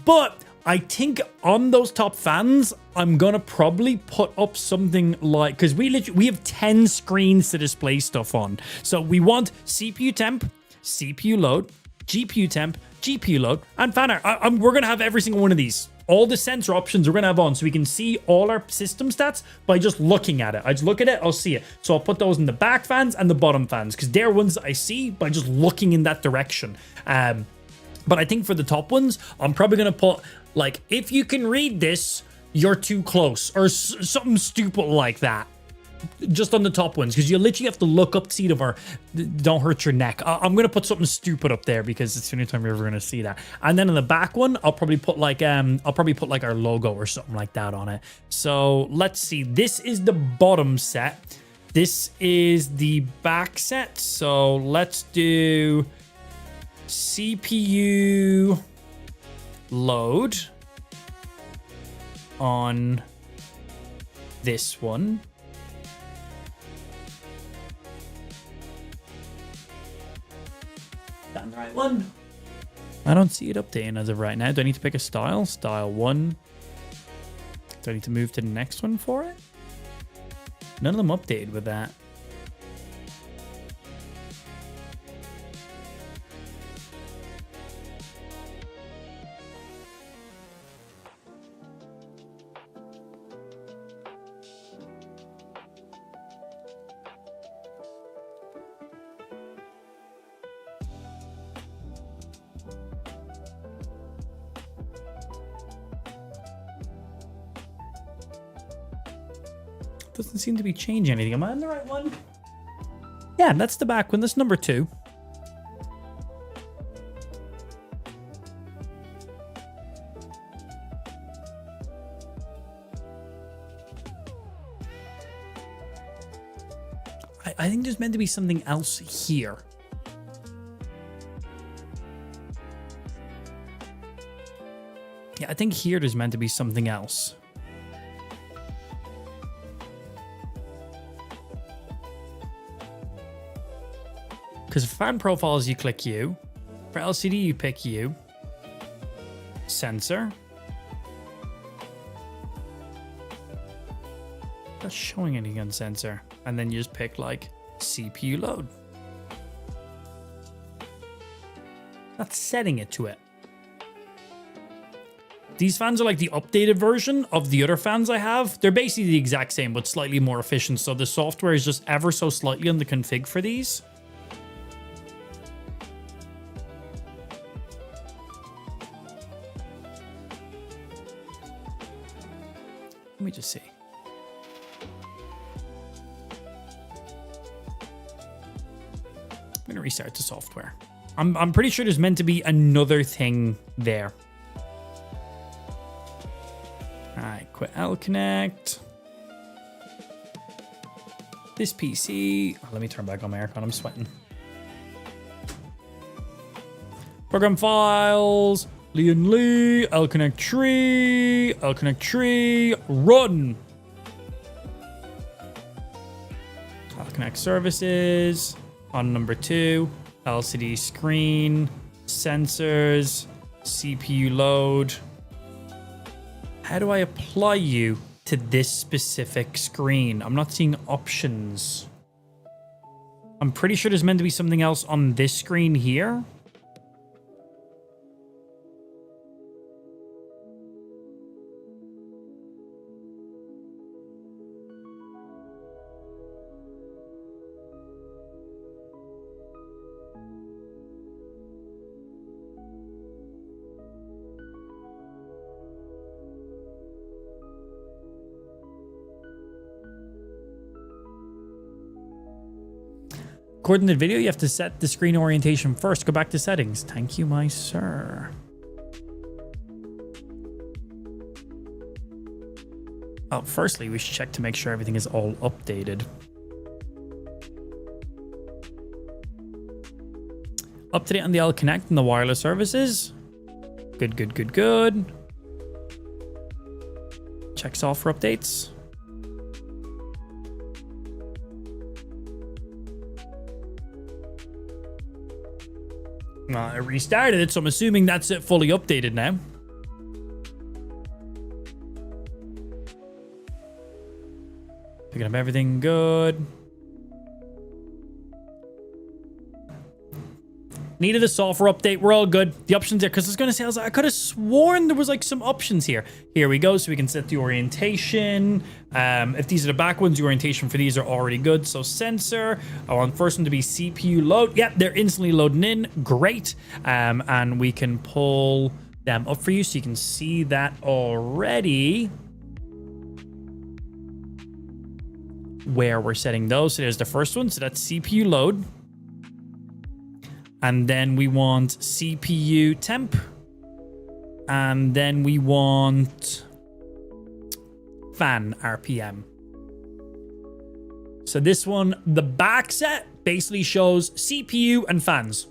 But I think on those top fans, I'm going to probably put up something like... Because we have 10 screens to display stuff on. So we want CPU temp, CPU load, GPU temp, GPU load, and fan art. We're going to have every single one of these. All the sensor options we're going to have on so we can see all our system stats by just looking at it. I just look at it, I'll see it. So I'll put those in the back fans and the bottom fans because they're ones that I see by just looking in that direction. But I think for the top ones, I'm probably going to put, like, if you can read this, you're too close or something stupid like that. Just on the top ones, because you literally have to look up to see it or don't hurt your neck. I'm going to put something stupid up there because it's the only time you're ever going to see that. And then on the back one, I'll probably put like our logo or something like that on it. So let's see. This is the bottom set. This is the back set. So let's do CPU load on this one. That the right one. I don't see it updating as of right now. Do I need to pick a style? Style 1. Do I need to move to the next one for it? None of them updated with that. Doesn't seem to be changing anything. Am I on the right one? Yeah, that's the back one. That's number 2. I think there's meant to be something else here. Yeah, I think here there's meant to be something else. Because for fan profiles, you click U. For LCD, you pick U. Sensor. Not showing anything on sensor. And then you just pick like CPU load. That's setting it to it. These fans are like the updated version of the other fans I have. They're basically the exact same, but slightly more efficient. So the software is just ever so slightly on the config for these. Let me just see. I'm going to restart the software. I'm pretty sure there's meant to be another thing there. All right, quit L-Connect. This PC. Oh, let me turn back on my aircon. I'm sweating. Program files. Leon Lee. L-Connect tree. L-Connect tree. Run. L-Connect services. On number 2. LCD screen. Sensors. CPU load. How do I apply you to this specific screen? I'm not seeing options. I'm pretty sure there's meant to be something else on this screen here. According to the video, you have to set the screen orientation first. Go back to settings. Thank you, my sir. Oh, firstly, we should check to make sure everything is all updated. Up to date on the L-Connect and the wireless services. Good, good, good, good. Check software updates. I restarted it, so I'm assuming that's it fully updated now. Picking up everything good. Needed a software update. We're all good. The options there, because I was going to say, I could have sworn there was like some options here. Here we go. So we can set the orientation. If these are the back ones, the orientation for these are already good. So sensor. I want first one to be CPU load. Yep, they're instantly loading in. Great. And we can pull them up for you so you can see that already. Where we're setting those. So there's the first one. So that's CPU load. And then we want CPU temp. And then we want fan RPM. So this one, the back set basically shows CPU and fans.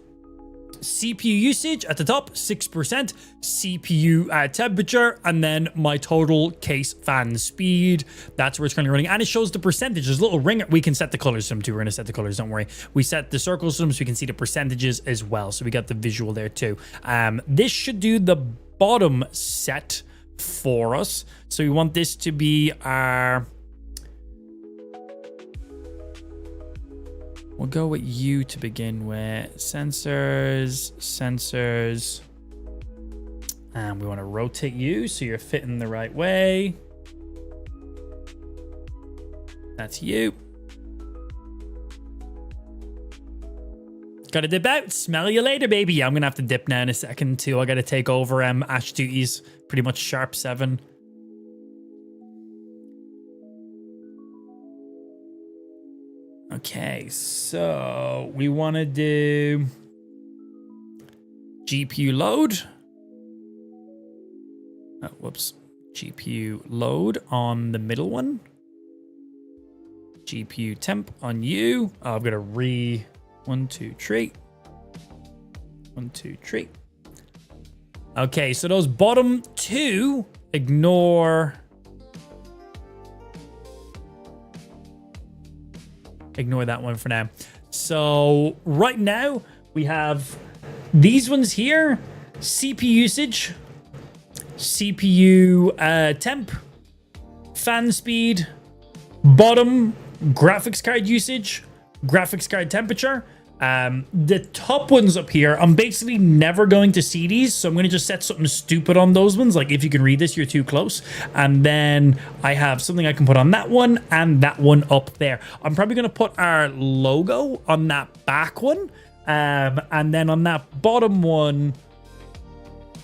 CPU usage at the top, 6%, CPU temperature, and then my total case fan speed. That's where it's currently running. And it shows the percentage. There's a little ring. We can set the colors to them too. We're going to set the colors, don't worry. We set the circles to them so we can see the percentages as well. So we got the visual there too. This should do the bottom set for us. So we want this to be our... We'll go with you to begin with. Sensors. And we want to rotate you so you're fitting the right way. That's you. Gotta dip out. Smell you later, baby. I'm gonna have to dip now in a second too. I gotta take over Ash duties. Pretty much sharp 7. Okay, so we want to do GPU load. Oh, whoops. GPU load on the middle one. GPU temp on you. Oh, I've got to 1, 2, 3. 1, 2, 3. Okay, so those bottom 2, ignore that one for now. So right now we have these ones here: CPU usage, CPU temp, fan speed, bottom graphics card usage, graphics card temperature. The top ones up here, I'm basically never going to see these, so I'm going to just set something stupid on those ones, like if you can read this, you're too close. And then I have something I can put on that one and that one up there. I'm probably going to put our logo on that back one, and then on that bottom one,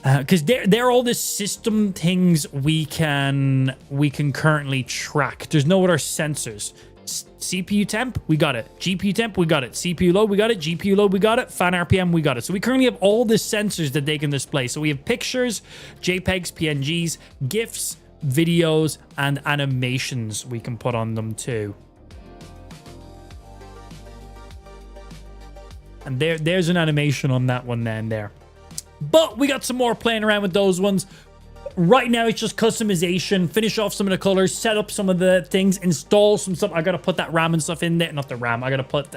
because they're all the system things we can currently track. There's no other sensors. CPU temp, we got it. GPU temp, we got it. CPU load, we got it. GPU load, we got it. Fan RPM, we got it. So we currently have all the sensors that they can display. So we have pictures, JPEGs, PNGs, GIFs, videos, and animations we can put on them too. And there's an animation on that one then there. But we got some more playing around with those ones. Right now, it's just customization, finish off some of the colors, set up some of the things, install some stuff. I got to put that RAM and stuff in there. Not the RAM. I got to put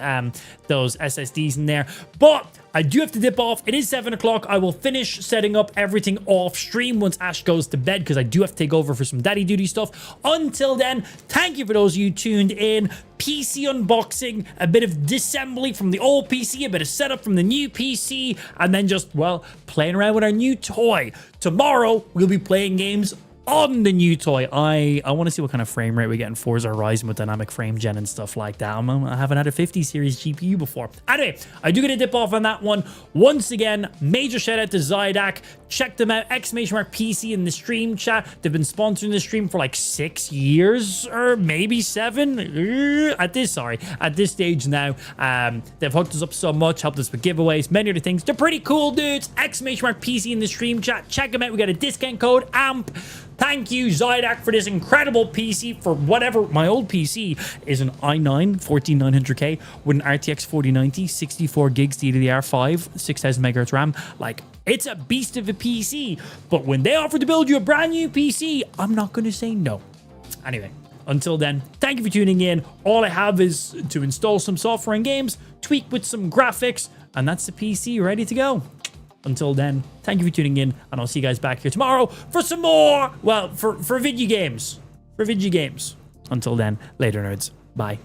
those SSDs in there. But I do have to dip off. It is 7 o'clock. I will finish setting up everything off stream once Ash goes to bed, because I do have to take over for some daddy duty stuff. Until then, thank you for those of you tuned in. PC unboxing, a bit of disassembly from the old PC, a bit of setup from the new PC, and then just, well, playing around with our new toy. Tomorrow, we'll be playing games on the new toy. I want to see what kind of frame rate we get in Forza Horizon with dynamic frame gen and stuff like that. I haven't had a 50 series GPU before. Anyway, I do get a dip off on that one. Once again, major shout out to xidax. Check them out, !PC in the stream chat. They've been sponsoring the stream for like 6 years or maybe 7 at this stage now. They've hooked us up so much, helped us with giveaways, many other things. They're pretty cool dudes. !PC in the stream chat. Check them out. We got a discount code AMP. Thank you, xidax, for this incredible PC. For whatever, my old PC is an i9 14900K with an RTX 4090, 64 gigs DDR5, 6000 megahertz RAM. Like, it's a beast of a PC. But when they offer to build you a brand new PC, I'm not going to say no. Anyway, until then, thank you for tuning in. All I have is to install some software and games, tweak with some graphics, and that's the PC ready to go. Until then, thank you for tuning in, and I'll see you guys back here tomorrow for some more, well, for video games. Until then, later, nerds. Bye.